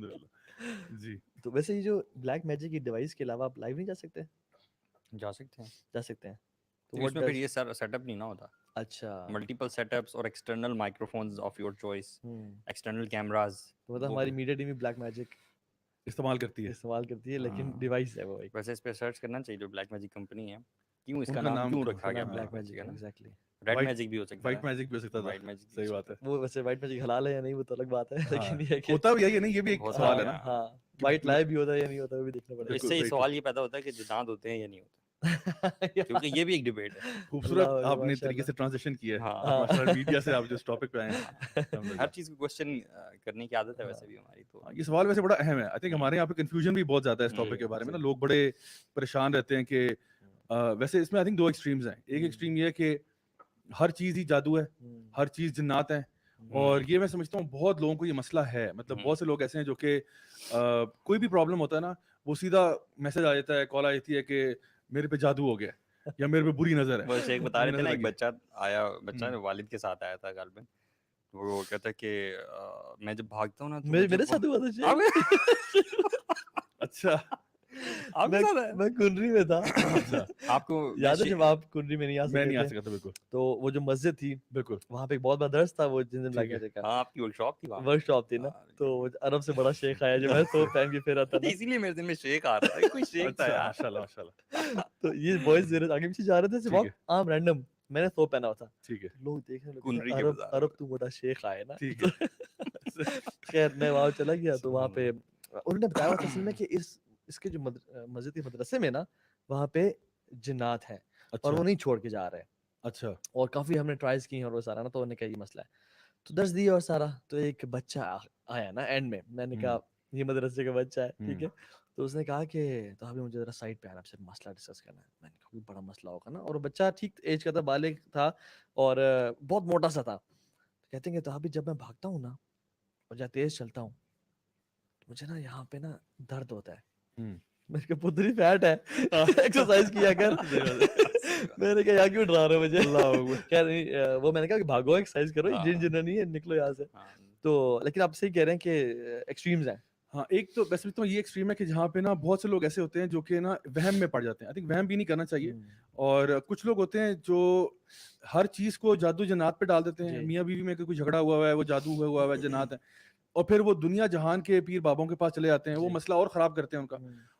الحمدللہ جی. تو ویسے یہ جو بلیک میجک کی ڈیوائس کے علاوہ آپ لائیو نہیں جا سکتے؟ جا سکتے ہیں. جا سکتے ہیں. تو اس میں پھر یہ سیٹ اپ نہیں نہ ہوتا. اچھا ملٹیپل سیٹ اپس اور external microphones of your choice, external cameras. تو مطلب ہماری میڈیا ٹیم بھی بلیک میجک استعمال کرتی ہے لیکن ڈیوائس ہے وہ ایک. ویسے اس پہ سرچ کرنا چاہیے جو بلیک میجک کمپنی ہے, کیوں اس کا نام کیوں رکھا گیا بلیک میجک ہے نا. ایگزیکٹلی. ریڈ میجک بھی ہو سکتا ہے, وائٹ میجک بھی ہو سکتا وائٹ تھا. میجک صحیح بات ہے. وہ ویسے وائٹ میجک حلال ہے یا نہیں وہ تو الگ بات ہے, لیکن یہ کہ ہوتا بھی ہے نہیں, یہ بھی ایک سوال ہے نا. ہاں وائٹ لائے بھی ہوتا ہے یا نہیں ہوتا, وہ بھی دیکھنا پڑتا ہے. اس سے سوال یہ پیدا ہوتا ہے کہ جنات ہوتے ہیں یا نہیں ہوتے, کیونکہ یہ بھی ایک ڈیبیٹ ہے. خوبصورت آپ نے طریقے سے ٹرانزیشن کیا ہے ماشاءاللہ, میڈیا سے آپ جو اس ٹاپک پہ آئے ہیں. ہر چیز کو کوسچن کرنے کی عادت ہے ویسے بھی ہماری. تو یہ سوال ویسے بڑا اہم ہے. آئی تھنک ہمارے یہاں پہ کنفیوژن بھی بہت زیادہ ہے اس ٹاپک کے بارے میں نا. لوگ بڑے پریشان رہتے ہیں کہ ویسے اس میں آئی تھنک 2 ایکسٹریمز ہیں. ایک ایکسٹریم یہ ہے کہ ہر چیز ہی جادو ہے, ہر چیز جنات ہیں, اور یہ میں سمجھتا ہوں بہت لوگوں کو یہ مسئلہ ہے. مطلب بہت سے لوگ ایسے ہیں جو کہ کوئی بھی پرابلم ہوتا ہے نا, وہ سیدھا میسج آ جاتا ہے, کال آ جاتی ہے کہ میرے پہ جادو ہو گیا یا میرے پہ بری نظر ہے. وہ ایک بتا رہے تھے نا, ایک بچہ آیا, بچہ والد کے ساتھ آیا تھا غالباً. وہ کہتا ہے کہ میں جب بھاگتا ہوں نا میرے ساتھ ہوا تھا. اچھا میں کنری میں تھا. آپ کو یاد ہے جب آپ کنری میں نہیں آ میں نہیں آ سکتے سکا تھا بالکل, تو وہ جو مسجد تھی بالکل وہاں پہ ایک بہت بڑا درس تھا, وہ جن دن لگا تھا. ہاں آپ کی ورک شاپ تھی, ورک شاپ تھی نا, تو عرب سے بڑا شیخ آیا جو میں تو پہن کے پھر آتا تھا, اسی لیے میرے دل میں شیخ آ رہا ہے, کوئی شیخ تھا یار. ماشاءاللہ ماشاءاللہ. تو یہ بوائز آگے پیچھے جا رہے تھے, بہت عام رینڈم, میں نے تو پہنا ہوا تھا. ٹھیک ہے, لوگ دیکھنے لگے عرب تو بڑا شیخ آئے نا. ٹھیک ہے. خیر میں وہاں چلا گیا تو وہاں پہ انہوں نے بتایا تھا اصل میں کہ اس کے جو مسجد کے مدرسے میں نا وہاں پہ جنات ہیں اور وہ نہیں چھوڑ کے جا رہے. اچھا. اور کافی ہم نے ٹرائز کی ہیں اور وہ سارا نا, تو انہوں نے کہا یہ مسئلہ ہے, تو درس دیا اور سارا. تو ایک بچہ آیا نا اینڈ میں نے کہا یہ مدرسے کا بچہ ہے, ٹھیک ہے. تو اس نے کہا کہ تو ابھی مجھے ذرا سائڈ پہ آنا, آپ سے مسئلہ ڈسکس کرنا ہے. میں نے کہا بڑا مسئلہ ہوگا نا, اور بچہ ٹھیک ایج کا تھا, بالغ تھا اور بہت موٹا سا تھا. کہتے ہیں کہ تو ابھی جب میں بھاگتا ہوں نا اور جب تیز چلتا ہوں تو مجھے نا یہاں پہ نا درد ہوتا ہے. میں نے کہا پتری فیٹ ہے, ایکسرسائز کیا کر. میں نے کہا یہاں کیوں ڈرا رہے ہو مجھے. کہہ رہی وہ, میں نے کہا کہ بھاگو ایکسرسائز کرو, جن جنہ نہیں ہے نکلو یہاں سے. تو لیکن آپ صحیح کہہ رہے ہیں کہ ایکسٹریمز ہیں. ہاں ایک تو ویسے تو یہ ایکسٹریم ہے کہ جہاں پہ نا بہت سے لوگ ایسے ہوتے ہیں جو کہ نا وہم میں پڑ جاتے ہیں. آئی تھنک وہم بھی نہیں کرنا چاہیے. اور کچھ لوگ ہوتے ہیں جو ہر چیز کو جادو جنات پہ ڈال دیتے ہیں. میاں بیوی میں کوئی جھگڑا ہوا ہے, وہ جادو ہوا ہے, جنات ہے, اور پھر وہ دنیا جہان کے پیر بابوں کے پاس چلے جاتے ہیں, وہ مسئلہ اور خراب کرتے ہیں ان کا.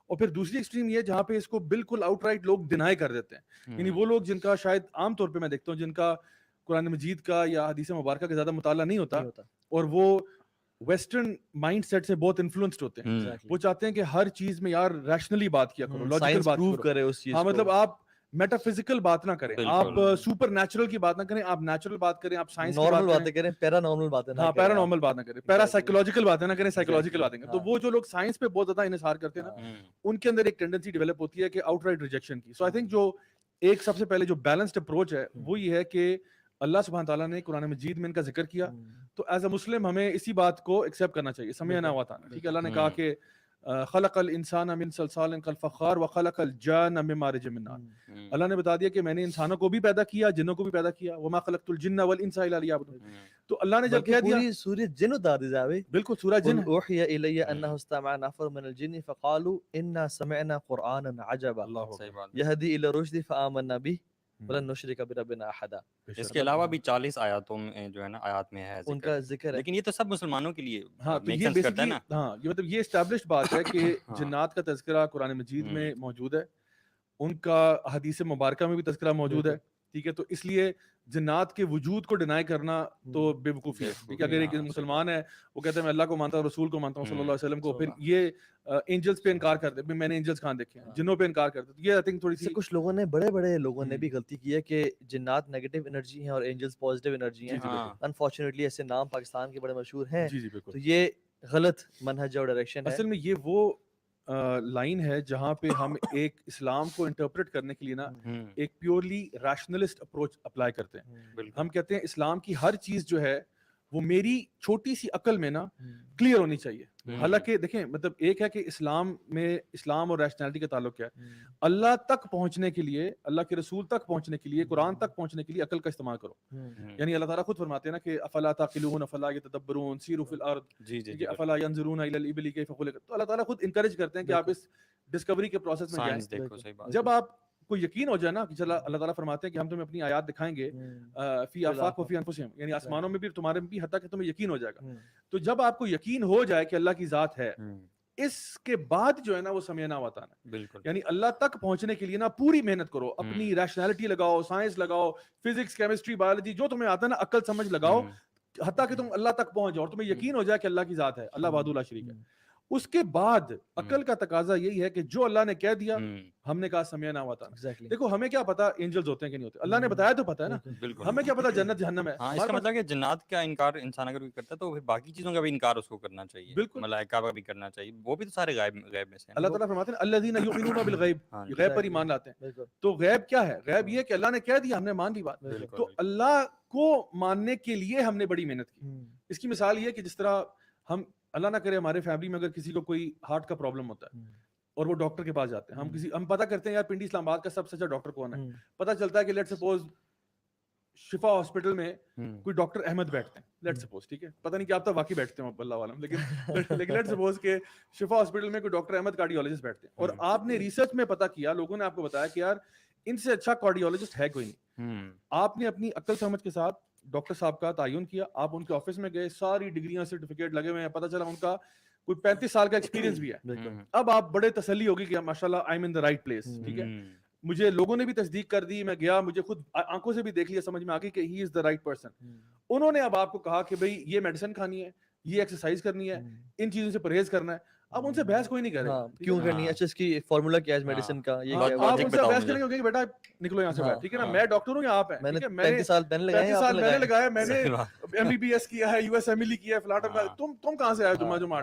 اور پھر دوسری ایکسٹریم یہ جہاں پہ اس کو بالکل آؤٹ رائٹ لوگ ڈینائی کر دیتے ہیں. یعنی وہ لوگ جن کا شاید عام طور پہ میں دیکھتا ہوں جن کا قرآن مجید کا یا حدیث مبارکہ کا زیادہ مطالعہ نہیں ہوتا, اور وہ ویسٹرن مائنڈ سیٹ سے بہت انفلوئنسڈ ہوتے ہیں. وہ چاہتے ہیں کہ ہر چیز میں یار ریشنلی بات کیا کرو, لاجیکل بات کرو. ہاں مطلب آپ میٹا فزیکل بات نہ کریں, آپ سپر نیچرل کی بات نہ کریں, آپ نیچرل بات کریں, آپ سائنس کی باتیں کریں, پیرا نارمل باتیں. ہاں پیرا نارمل بات نہ کریں, پیرا سائیکولوجیکل باتیں نہ کریں, سائیکولوجیکل باتیں کریں. تو وہ جو لوگ سائنس پہ بہت زیادہ انحصار کرتے ہیں نا, ان کے اندر ایک ٹینڈنسی ڈیولپ ہوتی ہے کہ آؤٹ رائٹ ریجیکشن کی. سو آئی تھنک جو ایک سب سے پہلے جو بیلنسڈ اپروچ ہے وہ یہ ہے کہ اللہ سبحانہ تعالیٰ نے قرآن مجید میں ان کا ذکر کیا, تو ایز اے مسلم ہمیں اسی بات کو ایکسیپٹ کرنا چاہیے. سمعنا وأطعنا. ٹھیک ہے, اللہ نے کہا کہ خلق الانسان من صلصال کالفخار وخلق الجان من مارج من نار. اللہ نے بتا دیا کہ میں نے انسانوں کو بھی پیدا کیا, جنوں کو بھی پیدا کیا. وما خلقت الجن والانس الا لیعبدون. تو اللہ نے جب کہہ دیا پوری سورہ جن اتار دی جاوے, بالکل سورہ جن ہے. اوحی الی انہ استمع نفر من الجن فقالوا انا سمعنا قرآنا عجبا یہدی الی الرشد فآمنا به ولن نشرک بربنا احدا. اس کے علاوہ بھی 40 آیاتوں میں جو ہے نا آیات میں ہے ان کا ذکر ہے, لیکن یہ تو سب مسلمانوں کے لیے ہاں تو یہ بیسیکلی ہاں یہ مطلب یہ اسٹیبلشڈ بات ہے کہ جنات کا تذکرہ قرآن مجید میں موجود ہے, ان کا حدیث مبارکہ میں بھی تذکرہ موجود ہے. ٹھیک ہے, تو اس لیے جنات کے وجود کو ڈینائی کرنا تو بے وقوفی ہے. ٹھیک ہے, اگر ایک مسلمان ہے وہ کہتا ہے میں اللہ کو مانتا ہوں, رسول کو مانتا ہوں صلی اللہ علیہ وسلم کو, پھر یہ اینجلس پہ انکار کرتے ہیں, میں نے اینجلس کہاں دیکھے ہیں, جنوں پہ انکار کرتے ہیں. یہ آئی تھنک تھوڑی سی کچھ لوگوں نے بڑے لوگوں نے بھی غلطی کی ہے کہ جنات نیگیٹو انرجی ہیں اور اینجلس پازیٹیو انرجی ہیں. انفارچونیٹلی ایسے نام پاکستان کے بڑے مشہور ہیں. تو یہ غلط منہج اور ڈائریکشن ہے. اصل میں یہ وہ لائن ہے جہاں پہ ہم ایک اسلام کو انٹرپریٹ کرنے کے لیے نا ایک پیورلی ریشنلسٹ اپروچ اپلائی کرتے ہیں. ہم کہتے ہیں اسلام کی ہر چیز جو ہے وہ میری چھوٹی سی عقل میں نا کلیئر ہونی چاہیے. حالانکہ دیکھیں مطلب ایک ہے کہ اسلام اور ریشنلٹی کا تعلق کیا ہے. اللہ تک پہنچنے کے لیے, اللہ کے رسول تک پہنچنے کے لیے, قرآن تک پہنچنے کے لیے عقل کا استعمال کرو. یعنی اللہ تعالیٰ خود فرماتے ہیں نا کہ افلا تعقلون افلا یتدبرون سیروا فی الارض, جی افلا ینظرون الی الابل کیف خلقت. تو اللہ تعالیٰ خود انکریج کرتے ہیں کہ آپ اس ڈسکوری کے پروسیس میں جائیں. دیکھو صحیح بات. جب آپ کو یقین ہو جائے نا کہ چلا اللہ تعالیٰ فرماتے ہیں کہ ہم تمہیں اپنی آیات دکھائیں گے فی آفاق و فی انفسہم, یعنی آسمانوں میں بھی تمہارے میں بھی, حتیٰ کہ تمہیں یقین ہو جائے گا. تو جب آپ کو یقین ہو جائے کہ اللہ کی ذات ہے, اس کے بعد جو ہے نا وہ سمعنا و اطعنا, بالکل یعنی اللہ تک پہنچنے کے لیے نا پوری محنت کرو, اپنی ریشنلٹی لگاؤ, سائنس لگاؤ, فزکس کیمسٹری بایولوجی جو تمہیں آتا ہے نا عقل سمجھ لگاؤ, حتیٰ کہ تم اللہ تک پہنچ جاؤ اور تمہیں یقین ہو جائے کہ اللہ کی ذات ہے, اللہ وحدہ لا شریک ہے. اس کے بعد عقل کا تقاضا یہی ہے کہ جو اللہ نے کہہ دیا ہم نے کہا سمعنا و اطعنا. دیکھو ہمیں کیا پتا اینجلز ہوتے ہیں کہ نہیں ہوتے, اللہ نے بتایا تو پتا ہے نا, ہمیں کیا پتا جنت جہنم ہے. ہاں اس کا مطلب کہ جنات کا انکار انسان اگر کوئی کرتا ہے تو باقی چیزوں کا بھی انکار اس کو کرنا چاہیے, بالکل ملائکہ کا بھی کرنا چاہیے, وہ بھی تو سارے غیب میں سے ہیں. اللہ تعالیٰ فرماتے ہیں الذین یؤمنون بالغیب, غیب پر ایمان لاتے ہیں. تو غیب کیا ہے؟ غیب یہ کہ اللہ نے کہہ دیا ہم نے مان لی بات. تو اللہ کو ماننے کے لیے ہم نے بڑی محنت کی. اس کی مثال یہ ہے کہ جس طرح ہم, اللہ نہ کرے ہمارے فیملی میں اگر کسی کو کوئی ہارٹ کا پرابلم ہوتا ہے اور وہ ڈاکٹر کے پاس جاتے ہیں, ہم پتہ کرتے ہیں یار پنڈی اسلام آباد کا سب سے اچھا ڈاکٹر کون ہے. پتہ چلتا ہے کہ لیٹ سپوز شفا ہاسپٹل میں کوئی ڈاکٹر احمد بیٹھتے ہیں, لیٹ سپوز, ٹھیک ہے, پتہ نہیں کہ آپ تو واقعی بیٹھتے ہیں اللہ عالم, لیکن لیٹ سپوز کہ شفا ہاسپٹل میں کوئی ڈاکٹر احمد کارڈیولوجسٹ بیٹھتے ہیں, اور آپ نے ریسرچ میں پتہ کیا, لوگوں نے آپ کو بتایا کہ یار ان سے اچھا کارڈیولوجسٹ ہے کوئی نہیں. آپ نے اپنی عقل سمجھ کے ساتھ ڈاکٹر صاحب کا تعین کیا, آپ ان کے آفس میں گئے, ساری ڈگریاں سرٹیفکیٹ لگے ہوئے ہیں, پتہ چلا ان کا کوئی 35 سال کا ایکسپیرینس بھی ہے. اب آپ بڑے تسلی ہوگی کہ ماشاءاللہ I am in the right place, ٹھیک ہے. مجھے لوگوں نے بھی تصدیق کر دی, میں گیا, مجھے خود آنکھوں سے بھی دیکھ لیا, سمجھ میں آ گئی کہ ہی از دا رائٹ پرسن. انہوں نے اب آپ کو کہا کہ بھائی یہ میڈیسن کھانی ہے, یہ ایکسرسائز کرنی ہے, ان چیزوں سے پرہیز کرنا ہے. اب ان سے بحث کوئی نہیں کرے گا, کیوں کرنی ہے, اچھا اس کی فارمولا کیا ہے میڈیسن کا, یہ آپ ان سے بحث کریں گے کہ بیٹا نکلو یہاں سے باہر, ٹھیک ہے نا, میں ڈاکٹر ہوں یا آپ ہیں, میں نے ٹھیک ہے, 35 سال میں نے لگایا, میں نے ایم بی بی ایس کیا ہے, یو ایس ایم ایل کیا ہے, فلاٹم کا, تم کہاں سے آئے جمعہ.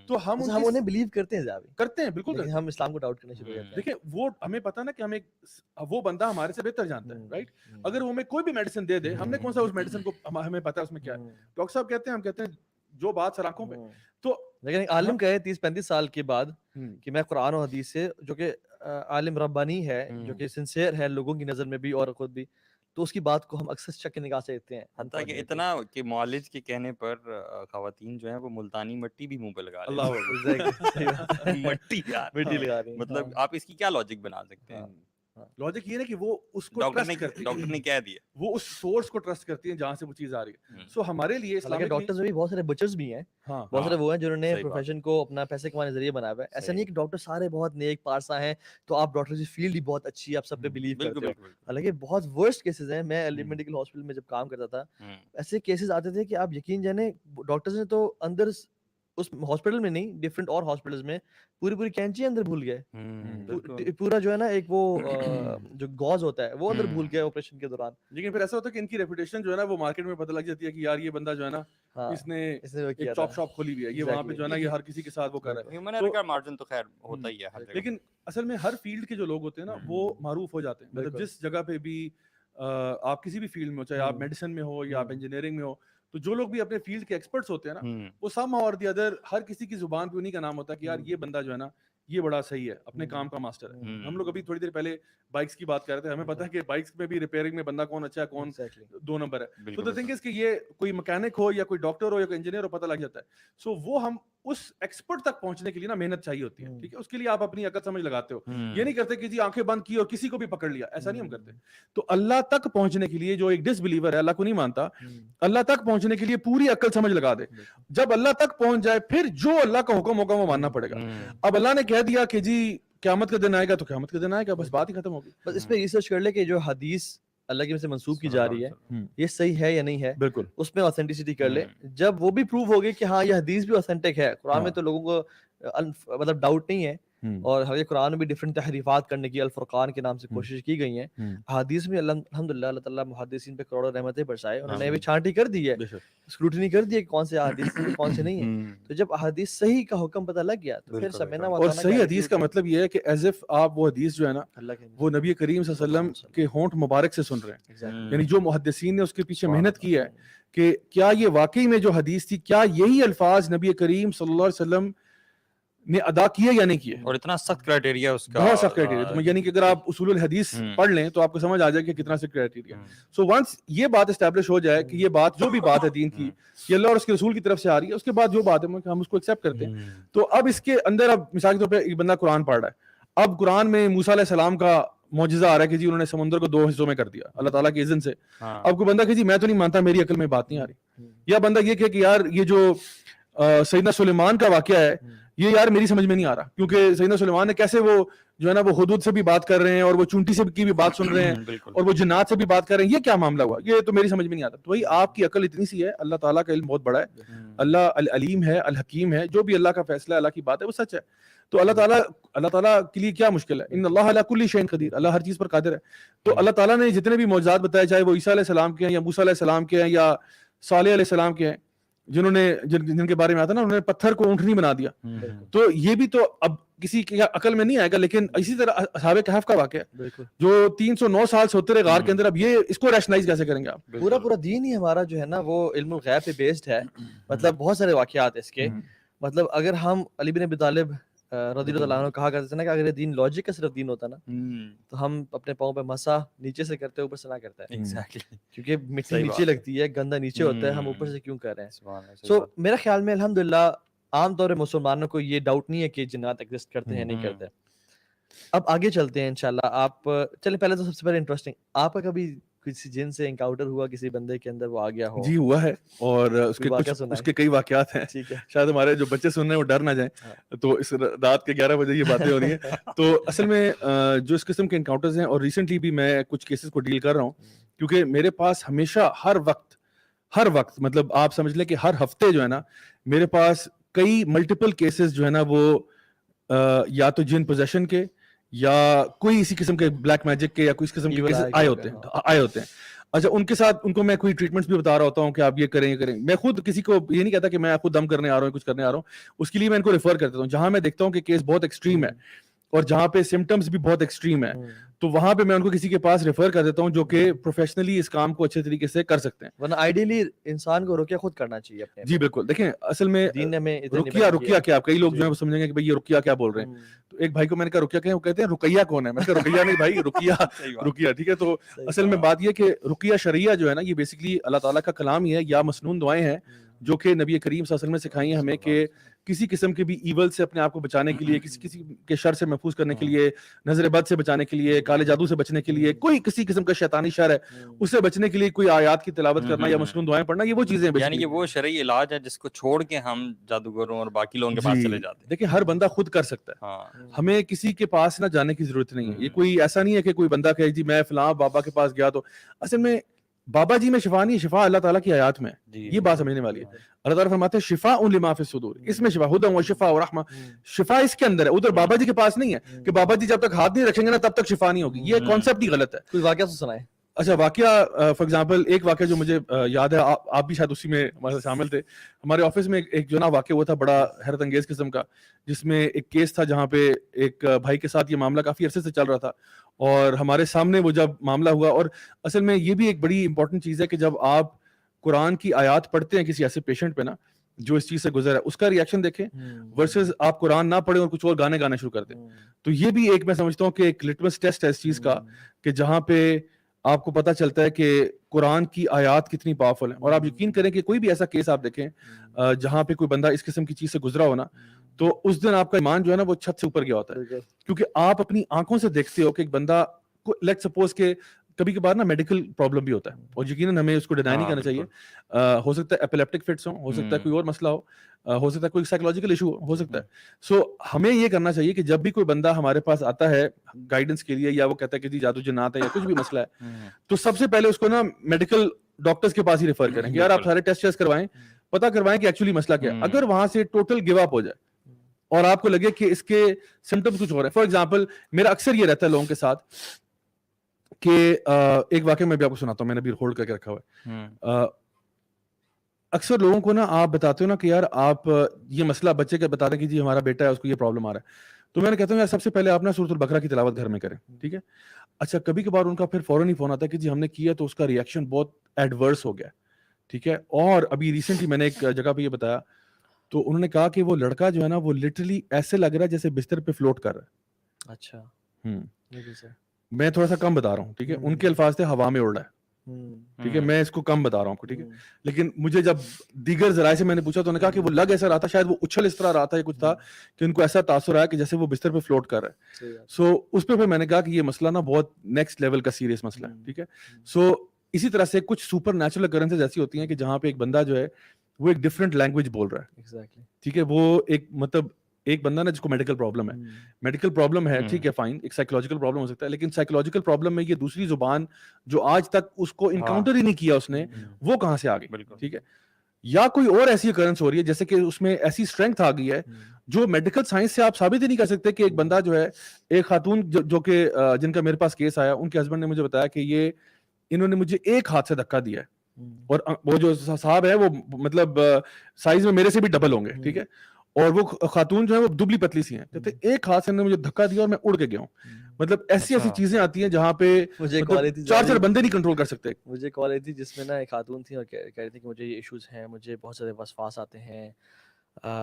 تو ہم انہیں بلیو کرتے ہیں, کرتے ہیں, بالکل ہم اسلام کو ڈاؤٹ کرنا شروع ہو جاتے ہیں. دیکھیں وہ ہمیں پتا نا کہ ہمیں وہ بندہ ہمارے سے بہتر جانتا ہے, رائٹ. اگر وہ ہمیں کوئی بھی میڈیسن دے دے, ہم نے کون سا اس میڈیسن کو, ہمیں پتا ہے اس میں کیا ہے. ڈاکٹر صاحب کہتے ہیں, ہم کہتے ہیں جو بات سر آنکھوں پہ. تو لیکن ایک عالم کہے 30-35 سال کے بعد کہ میں قرآن و حدیث سے, جو کہ عالم ربانی ہے, جو کہ سنسیئر ہے لوگوں کی نظر میں بھی اور خود بھی, تو اس کی بات کو ہم اکثر شک نگاہ سے دیکھتے ہیں. حتیٰ کہ اتنا کہ معالج کے کہنے پر خواتین جو ہیں وہ ملتانی مٹی بھی منہ پہ لگا رہی ہیں. مٹی لگا رہی ہیں. مطلب آپ اس کی کیا لاجک بنا سکتے ہیں؟ لاجک یہ ہے کہ وہ اس کو ڈاکٹر نے کہہ دیا, وہ اس سورس کو ٹرسٹ کرتی ہیں جہاں سے وہ چیز آ رہی ہے. سو ہمارے لیے اسلامک ڈاکٹرز میں بھی بہت سارے بچرز بھی ہیں, بہت سارے وہ ہیں جنہوں نے پروفیشن کو اپنا پیسے کمانے ذریعے بنایا ہوا ہے. ایسا نہیں کہ ڈاکٹر سارے بہت نیک پارسا ہیں تو آپ ڈاکٹر کی فیلڈ ہی بہت اچھی ہے, آپ سب پہ بلیو کرتے ہو. حالانکہ بہت ورسٹ کیسز ہیں. میں میڈیکل ہاسپٹل میں جب کام کرتا تھا, ایسے کیسز آتے تھے کہ آپ یقین جانے ڈاکٹرز نے تو اندر اس ہاسپٹل میں نہیں, ڈفرنٹ اور ہاسپٹلز میں پوری کینچی اندر بھول گئے, پورا جو ہے نا ایک وہ جو گاز ہوتا ہے وہ اندر بھول گئے آپریشن کے دوران. لیکن پھر ایسا ہوتا ہے کہ ان کی ریپوٹیشن جو ہے نا وہ مارکیٹ میں پتہ لگ جاتی ہے کہ یار یہ بندہ جو ہے نا اس نے ایک چاپ شاپ کھولی ہوئی ہے, یہ وہاں پہ جو ہے نا یہ ہر کسی کے ساتھ وہ کر رہا ہے. ہیومن ایرر کا مارجن تو خیر ہوتا ہی ہے, لیکن اصل میں ہر فیلڈ کے جو لوگ ہوتے ہیں نا وہ معروف ہو جاتے ہیں. مطلب جس جگہ پہ بھی آپ کسی بھی فیلڈ میں ہو, چاہے آپ میڈیسن میں ہو یا آپ انجینئرنگ میں ہو, تو جو لوگ بھی اپنے فیلڈ کے ایکسپرٹس ہوتے ہیں نا, وہ سم اور دی ادر ہر کسی کی زبان پہ انہیں کا نام ہوتا ہے کہ یار یہ بندہ جو ہے نا یہ بڑا صحیح ہے, اپنے کام کا ماسٹر ہے. ہم لوگ ابھی تھوڑی دیر پہلے بائکس کی بات کر رہے تھے, ہمیں پتا ہے کہ بائکس میں بھی ریپیئرنگ میں بندہ کون اچھا ہے, کون 2 نمبر ہے. تو دی تھنگ از کہ یہ کوئی مکینک ہو یا کوئی ڈاکٹر ہو یا کوئی انجینئر ہو, پتہ لگ جاتا ہے. سو وہ ہم اس ایکسپرٹ تک پہنچنے کے لیے نا محنت چاہیے ہوتی ہے, ٹھیک ہے. اس کے لیے آپ اپنی عقل سمجھ لگاتے ہو, یہ نہیں کرتے کہ جی آنکھیں بند کی اور کسی کو بھی پکڑ لیا, ایسا نہیں ہم کرتے. تو اللہ تک پہنچنے کے لیے جو ایک ڈس بلیور ہے, اللہ کو نہیں مانتا, اللہ تک پہنچنے کے لیے پوری عقل سمجھ لگا دے. جب اللہ تک پہنچ جائے پھر جو اللہ کا حکم ہوگا وہ ماننا پڑے گا. اب اللہ نے کہہ دیا کہ جی قیامت کا دن آئے گا تو قیامت کا دن آئے گا, بس بات ہی ختم ہوگی. بس اس پہ ریسرچ کر لے کہ جو حدیث اللہ کی میں سے منسوب کی جا رہی ہے یہ صحیح ہے یا نہیں ہے, بالکل اس میں آتھینٹسٹی کر لے. جب وہ بھی پروو ہوگی کہ ہاں یہ حدیث بھی آتھینٹک ہے, قرآن میں تو لوگوں کو مطلب ڈاؤٹ نہیں ہے, اور ہمارے قرآن میں بھی ڈفرینٹ تحریفات کرنے کی الفرقان کے نام سے کوشش کی گئی ہیں. حدیث میں الحمدللہ اللہ تعالیٰ محدثین پہ کروڑوں رحمتیں برسائے, انہوں نے بھی چھانٹی کر دی ہے, اسکروٹنی کر دی ہے کہ کون سے احادیث ہیں کون سے نہیں ہیں. تو جب احادیث صحیح کا حکم پتہ لگ گیا تو پھر سمعنا اور صحیح حدیث کا مطلب یہ ہے کہ ایز اف آپ وہ حدیث جو ہے نا وہ نبی کریم صلی اللہ علیہ وسلم کے ہونٹ مبارک سے سن رہے ہیں, یعنی جو محدثین نے اس کے پیچھے محنت کی ہے کہ کیا یہ واقعی میں جو حدیث تھی کیا یہی الفاظ نبی کریم صلی اللہ علیہ وسلم نے ادا کیے یا نہیں کیے, اور اتنا سخت کرائٹیریا اس کا, بہت سخت کرائٹیریا. یعنی کہ اگر آپ اصول الحدیث پڑھ لیں تو آپ کو سمجھ آ جائے کہ کتنا سخت کرائٹیریا. سو ونس یہ بات اسٹیبلش ہو جائے کہ یہ بات جو بھی بات ہے دین کی یہ اللہ اور اس کے رسول کی طرف سے آ رہی ہے, اس کے بعد جو بات ہے ہم اس کو ایکسیپٹ کرتے ہیں. تو اب اس کے اندر اب مثال کے طور پہ ایک بندہ قرآن پڑھ رہا ہے, اب قرآن میں موسیٰ علیہ السلام کا معجزہ آ رہا ہے کہ جی انہوں نے سمندر کو 2 حصوں میں کر دیا اللہ تعالیٰ کے اذن سے. اب کوئی بندہ کہ جی میں تو نہیں مانتا, میری عقل میں بات نہیں آ رہی. یا بندہ یہ کہ یار یہ جو سیدنا سلیمان کا واقعہ ہے یہ یار میری سمجھ میں نہیں آ رہا, کیونکہ سیدنا سلیمان نے کیسے وہ جو ہے نا وہ حدود سے بھی بات کر رہے ہیں اور وہ چونٹی سے کی بھی بات سن رہے ہیں اور وہ جنات سے بھی بات کر رہے ہیں, یہ کیا معاملہ ہوا, یہ تو میری سمجھ میں نہیں آتا. تو وہی آپ کی عقل اتنی سی ہے, اللہ تعالیٰ کا علم بہت بڑا ہے, اللہ العلیم ہے الحکیم ہے, جو بھی اللہ کا فیصلہ ہے اللہ کی بات ہے وہ سچ ہے. تو اللہ تعالیٰ کے لیے کیا مشکل ہے, ان اللہ علی کل شیء قدیر, اللہ ہر چیز پر قادر ہے. تو اللہ تعالیٰ نے جتنے بھی معجزات بتائے چاہے وہ عیسیٰ علیہ السلام کے ہیں یا موسیٰ علیہ السلام کے ہیں یا صالح علیہ السلام کے ہیں, جن کے بارے میں آتا نا انہوں نے پتھر کو اونٹنی بنا دیا, تو یہ بھی تو اب کسی کی عقل میں نہیں آئے گا. لیکن اسی طرح اصحاب کہف کا واقعہ ہے جو 309 سال سے ہوتے رہے غار کے اندر, اب یہ اس کو ریشنائز کیسے کریں گے آپ؟ پورا دین ہی ہمارا جو ہے نا وہ علم الغیب پہ بیسڈ ہے. مطلب بہت سارے واقعات اس کے, مطلب اگر ہم علی بن ابی طالب رضی اللہ عنہ کہا کرتے تھے نا کہ اگر یہ دین لاجک کا صرف دین ہوتا نا تو ہم اپنے پاؤں پہ مسا نیچے سے کرتے اوپر سے نہ کرتا ہے, کیونکہ مٹی نیچے لگتی ہے, گندا نیچے ہوتا ہے, ہم اوپر سے کیوں کر رہے ہیں. سو میرے خیال میں الحمدللہ عام طور پہ مسلمانوں کو یہ ڈاؤٹ نہیں ہے کہ جنات ایگزسٹ کرتے ہیں نہیں کرتے. اب آگے چلتے ہیں انشاءاللہ. آپ چلیں پہلے تو سب سے پہلے انٹرسٹنگ, آپ کا کبھی کسی جن سے انکاؤنٹر ہوا کسی بندے کے اندر وہ آ گیا ہو؟ جی ہوا ہے, اور اس کے کئی واقعات ہیں. شاید ہمارے جو بچے سن رہے ہیں وہ ڈر نہ جائیں, تو اس رات کے 11 بجے یہ باتیں ہو رہی ہیں. تو اصل میں جو اس قسم کے انکاؤنٹرز ہیں, اور ریسنٹلی بھی میں کچھ کیسز کو ڈیل کر رہا ہوں, کیونکہ میرے پاس ہمیشہ ہر وقت مطلب آپ سمجھ لیں کہ ہر ہفتے جو ہے نا میرے پاس کئی ملٹیپل کیسز جو ہے نا وہ یا تو جن پوزیشن کے یا کوئی اسی قسم کے بلیک میجک کے یا کوئی اس قسم کے کیسز آئے ہوتے ہیں. اچھا, ان کے ساتھ ان کو میں کوئی ٹریٹمنٹس بھی بتا رہا ہوتا ہوں کہ آپ یہ کریں. میں خود کسی کو یہ نہیں کہتا کہ میں خود دم کرنے آ رہا ہوں کچھ کرنے آ رہا ہوں, اس کے لیے میں ان کو ریفر کرتا ہوں. جہاں میں دیکھتا ہوں کہ کیس بہت ایکسٹریم ہے اور جہاں پہ سمٹمس بھی بہت ایکسٹریم ہے تو وہاں پہ میں ان کو کسی کے پاس ریفر کر دیتا ہوں جو کہ پروفیشنلی اس کام کو اچھے طریقے سے کر سکتے ہیں. ورنہ آئیڈیلی انسان کو رقیہ خود کرنا چاہیے اپنے. جی بالکل. دیکھیں اصل میں رقیہ کیا, کئی لوگ جو ہے وہ سمجھیں گے کہ بھائی یہ رقیہ کیا بول رہے ہیں. تو ایک بھائی کو میں نے کہا رقیہ کیا ہے, وہ کہتے ہیں رقیہ کون ہے. میں نے کہا رقیہ نہیں بھائی, رقیہ ٹھیک ہے. تو اصل میں بات یہ کہ رقیہ شرعیہ جو ہے نا یہ بیسکلی اللہ تعالیٰ کا کلام ہی ہے یا مسنون دعائیں ہیں جو کہ نبی کریم صلی اللہ علیہ وسلم نے سکھائی ہیں ہمیں کہ کسی قسم کے بھی ایول سے اپنے آپ کو بچانے کے لیے, کسی کے شر سے محفوظ کرنے کے لیے, نظر بد سے بچانے کے لیے, کالے جادو سے بچنے کے لیے, کوئی کسی قسم کا شیطانی شر ہے اس سے بچنے کے لیے کوئی آیات کی تلاوت کرنا یا مسنون دعائیں پڑھنا, یہ وہ چیزیں ہیں. یعنی کہ وہ شرعی علاج ہے جس کو چھوڑ کے ہم جادوگروں اور باقی لوگوں کے پاس چلے جاتے ہیں. دیکھیں ہر بندہ خود کر سکتا ہے, ہمیں کسی کے پاس نہ جانے کی ضرورت نہیں ہے. یہ کوئی ایسا نہیں ہے کہ کوئی بندہ کہے جی میں فلاں بابا کے پاس گیا, تو اصل میں بابا جی میں شفا نہیں, شفا اللہ تعالیٰ کی آیات میں ہے. یہ بات سمجھنے والی ہے. اللہ تعالیٰ فرماتے ہیں شفاء لما فی الصدور, اس میں شفا ہدی و شفاء و رحمہ, شفا اس کے اندر ہے. ادھر بابا جی کے پاس نہیں ہے کہ بابا جی جب تک ہاتھ نہیں رکھیں گے نا تب تک شفا نہیں ہوگی. یہ کانسیپٹ ہی غلط ہے. کوئی واقعہ تو سنائیں. اچھا واقعہ فار ایگزامپل ایک واقعہ جو مجھے یاد ہے, آپ بھی شاید اسی میں ہمارے شامل تھے. ہمارے آفس میں ایک جو نا واقعہ ہوا تھا بڑا حیرت انگیز قسم کا, جس میں ایک کیس تھا جہاں پہ ایک بھائی کے ساتھ یہ معاملہ کافی عرصے سے چل رہا تھا, اور ہمارے سامنے وہ جب معاملہ ہوا. اور اصل میں یہ بھی ایک بڑی امپورٹنٹ چیز ہے کہ جب آپ قرآن کی آیات پڑھتے ہیں کسی ایسے پیشنٹ پہ نا جو اس چیز سے گزر ہے, اس کا ریئیکشن دیکھیں ورسز آپ قرآن نہ پڑھیں اور کچھ اور گانے گانے شروع کر دیں. تو یہ بھی ایک میں سمجھتا ہوں کہ ایک لٹمس ٹیسٹ ہے اس چیز کا, کہ جہاں پہ آپ کو پتہ چلتا ہے کہ قرآن کی آیات کتنی پاورفل ہیں. اور آپ یقین کریں کہ کوئی بھی ایسا کیس آپ دیکھیں جہاں پہ کوئی بندہ اس قسم کی چیز سے گزرا ہو نا, تو اس دن آپ کا ایمان جو ہے نا وہ چھت سے اوپر گیا ہوتا ہے, کیونکہ آپ اپنی آنکھوں سے دیکھتے ہو کہ ایک بندہ لیٹ سپوز کہ کبھی کبھار نا میڈیکل پرابلم بھی ہوتا ہے, اور یقیناً ہمیں اس کو ڈینائی نہیں کرنا چاہیے. ہو سکتا ہے ایپیلیپٹک فٹس ہو سکتا ہے کوئی اور مسئلہ ہو سکتا ہے کوئی سائیکولوجیکل ایشو ہو سکتا ہے. سو ہمیں یہ کرنا چاہیے کہ جب بھی کوئی بندہ ہمارے پاس آتا ہے گائیڈنس کے لیے, یا وہ کہتا ہے کہ جی جادو جنات ہے یا کچھ بھی مسئلہ ہے, تو سب سے پہلے اس کو نا میڈیکل ڈاکٹرز کے پاس ہی ریفر کریں کہ یار آپ سارے ٹیسٹ کروائیں, پتہ کروائیں کہ ایکچولی مسئلہ کیا ہے. اگر وہاں سے ٹوٹل گیو اپ ہو جائے اور آپ کو لگے کہ اس کے سمٹمز کچھ اور ہیں. فار ایگزامپل میرا اکثر یہ رہتا ہے لوگوں کے ساتھ کہ ایک واقعہ میں بھی آپ کو سناتا ہوں, میں نے بھی ہولڈ کر کے رکھا ہوا ہے. اکثر لوگوں کو نا آپ بتاتے ہو نا کہ یار آپ یہ مسئلہ بچے کا بتا رہے ہیں کہ جی ہمارا بیٹا ہے اس کو یہ پرابلم آ رہا ہے, تو میں نے کہتا ہوں یار سب سے پہلے آپ نا سورۃ البقرہ کی تلاوت گھر میں کریں, ٹھیک ہے. اچھا کبھی کبھار ان کا پھر فوراً ہی فون آتا ہے کہ جی ہم نے کیا تو اس کا ریئیکشن بہت ایڈورس ہو گیا, ٹھیک ہے. اور ابھی ریسنٹلی میں نے ایک جگہ پہ یہ بتایا تو انہوں نے کہا کہ وہ لڑکا جو ہے نا وہ لٹرلی ایسے لگ رہا ہے جیسے بستر پہ فلوٹ کر رہا ہے. اچھا میں تھوڑا سا کم بتا رہا ہوں, ٹھیک ہے. ان کے الفاظ تھے ہوا میں اڑ رہا ہے, ٹھیک ہے. میں اس کو کم بتا رہا ہوں آپ کو, ٹھیک ہے. لیکن مجھے جب دیگر ذرائع سے میں نے پوچھا تو انہوں نے کہا کہ وہ لگ ایسا رہا تھا, شاید وہ اچھل اس طرح رہا تھا یا کچھ تھا کہ ان کو ایسا تاثر آیا کہ جیسے وہ بستر پہ فلوٹ کر رہا ہے. سو اس پہ پھر میں نے کہا کہ یہ مسئلہ نا بہت نیکسٹ لیول کا سیریس مسئلہ ہے, ٹھیک ہے. سو اسی طرح سے کچھ سپر نیچرل اکرنسز ایسی ہوتی ہیں کہ جہاں پہ ایک بندہ جو ہے وہ ایک ڈفرینٹ لینگویج بول رہا ہے, ٹھیک ہے. وہ ایک مطلب ایک بندہ نا جس کو میڈیکل پرابلم ہے, میڈیکل پرابلم ہے, ٹھیک ہے, فائن, ایک سائیکولوجیکل پرابلم ہو سکتا ہے, لیکن سائیکولوجیکل پرابلم میں یہ دوسری زبان جو آج تک اس کو انکاؤنٹر ہی نہیں کیا اس نے, وہ کہاں سے آ گئی, ٹھیک ہے. یا کوئی اور ایسی اکرنس ہو رہی ہے جیسے کہ اس میں ایسی اسٹرینتھ آ گئی ہے جو میڈیکل سائنس سے آپ ثابت ہی نہیں کر سکتے کہ ایک بندہ جو ہے, ایک خاتون جو کہ جن کا میرے پاس کیس آیا, ان کے ہسبینڈ نے مجھے بتایا کہ یہ انہوں نے مجھے ایک ہاتھ سے دھکا دیا ہے, اور وہ جو صاحب ہے وہ مطلب سائز میں میرے سے بھی ڈبل ہوں گے, ٹھیک ہے. اور وہ خاتون جو ہے وہ دبلی پتلی سی ہیں, کہتے ایک ہاتھ سے انہوں نے مجھے دھکا دیا اور میں اڑ کے گیا ہوں. مطلب ایسی ایسی چیزیں آتی ہیں جہاں پہ چار چار بندے نہیں کنٹرول کر سکتے. مجھے کال آئی تھی جس میں نا ایک خاتون تھی اور کہہ رہی تھی کہ مجھے یہ ایشوز ہیں, مجھے بہت سارے وسواس آتے ہیں,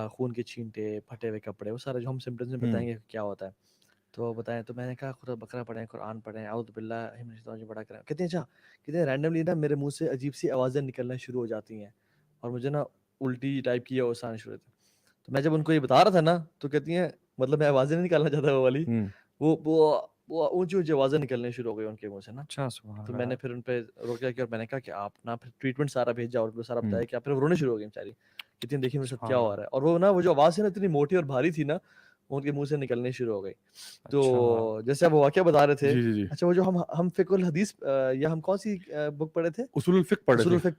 خون کے چھینٹے, پھٹے ہوئے کپڑے, وہ سارے جو ہم سمپٹمز میں بتائیں گے کیا ہوتا ہے تو بتائیں. تو میں نے کہا سورۃ بقرہ پڑھیں, قرآن پڑھیں, اعوذ باللہ من الشیطان الرجیم پڑھا کریں. کہتے ہیں اچھا, کہتے ہیں رینڈملی نا میرے منہ سے عجیب سی آوازیں نکلنا شروع ہو جاتی ہیں اور مجھے نا الٹی ٹائپ کی آواز آنا شروع ہوتی ہے. تو میں جب ان کو یہ بتا رہا تھا نا تو کہتی ہیں مطلب میں آوازیں نہیں نکالنا چاہتا وہ والی, وہ اونچی اونچی آوازیں نکلنے شروع ہو گئی ان کے منہ سے نا. تو میں نے پھر ان پہ روکا کہ اور میں نے کہا کہ آپ نا پھر ٹریٹمنٹ سارا بھیجا اور سارا بتایا کہ آپ پھر رونے شروع ہو گئی بیچاری, کتنی دیکھیے میرے ساتھ کیا ہو رہا ہے. اور وہ نا وہ جو آواز ہے نا اتنی موٹی اور بھاری تھی نا, ان کے منہ سے نکلنے شروع ہو گئی. تو جیسے آپ واقعہ بتا رہے تھے, اچھا وہ جو ہم فقہ الحدیث یا ہم کون سی بک پڑھے تھے, اصول الفقہ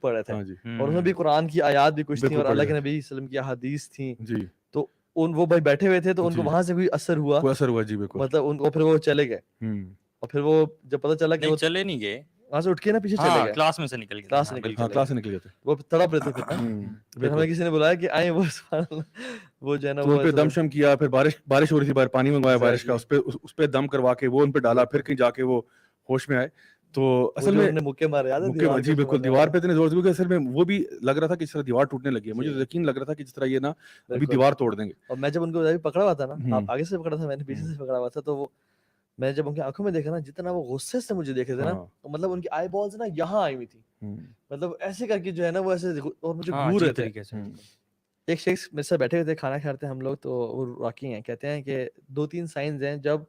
پڑھے تھے, اور اس میں بھی قرآن کی آیات بھی کچھ تھیں اور اللہ کے نبی صلی اللہ علیہ وسلم کی احادیث تھیں. تو وہ بھائی بیٹھے ہوئے تھے تو ان کو وہاں سے کوئی اثر ہوا, جی بالکل, مطلب ان کو پھر وہ چلے گئے. اور پھر وہ جب پتہ چلا کہ وہ چلے نہیں گئے, وہاں سے اٹھ کے نا پیچھے چلے گئے, کلاس میں سے نکل گئے, کلاس سے نکل گئے, وہ تڑپ رہے تھے. پھر ہمیں کسی نے بلایا کہ آئیں, وہ جو ہے نا وہ پہ دم شم کیا, پھر بارش ہو رہی تھی باہر, پانی منگوایا بارش کا, اس پہ دم کروا کے وہ ان پہ ڈالا, پھر کہیں جا کے وہ ہوش میں آئے. تو اصل میں مکے مارے یاد ہے, جی بالکل, دیوار پہ اتنے زور سے, اصل میں وہ بھی لگ رہا تھا کہ اس طرح دیوار ٹوٹنے لگی ہے. مجھے یقین لگ رہا تھا کہ جس طرح یہ نا ابھی دیوار توڑ دیں گے. اور میں جب ان کو پکڑا ہوا تھا نا, آپ آگے سے پکڑا تھا, میں نے پیچھے سے پکڑا ہوا تھا, تو وہ میں جب ان کی آنکھوں میں دیکھا نا, جتنا وہ غصے سے مجھے دیکھے تھے نا, مطلب ان کی آئی بالز نا یہاں آئی ہوئی تھی, مطلب ایسے کر کے جو ہے نا وہ ایسے, اور مجھے گھور رہے تھے. ایک شخص میرے ساتھ بیٹھے ہوئے تھے, کھانا کھاتے ہیں ہم لوگ, تو وہ راکی ہیں, کہتے ہیں کہ 2-3 سائنز ہیں جب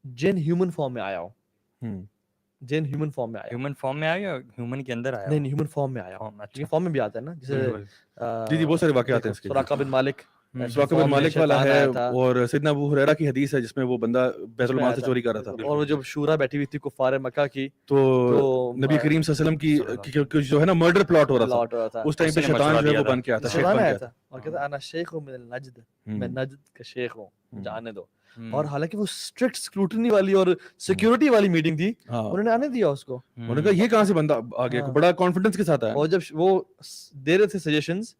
جن ہیومن فارم میں آیا ہو, جن ہیومن فارم میں آیا, ہیومن فارم میں آیا یا ہیومن کے اندر آیا؟ نہیں, ہیومن فارم میں آیا, یہ فارم میں بھی آتا ہے نا, جیسے جی بہت سارے واقعات ہیں اس کے. سراقہ بن مالک والا ہے, اور سیدنا ابو ہریرہ کی حدیث ہے جس میں وہ بندہ بیت المال سے چوری کر رہا تھا, اور وہ جب شورا بیٹھی ہوئی تھی کفار مکہ کی, تو نبی کریم صلی اللہ علیہ وسلم کی جو ہے نا مرڈر پلاٹ ہو رہا تھا, اس ٹائم پہ شیطان جو ہے وہ بن کے آتا, شیخ بن کے آتا, اور کہتا ہے انا شیخ من النجد, میں نجد کا شیخ ہوں, جانے دو. اور حالانکہ وہ اسٹرکٹ اسکروٹنی والی اور سیکیورٹی والی میٹنگ تھی, انہوں نے آنے دیا اس کو. انہوں نے کہا یہ کہاں سے بندہ آ گیا, بڑا کانفیڈنس کے ساتھ آیا. اور جب وہ دے رہے تھے سجیشنز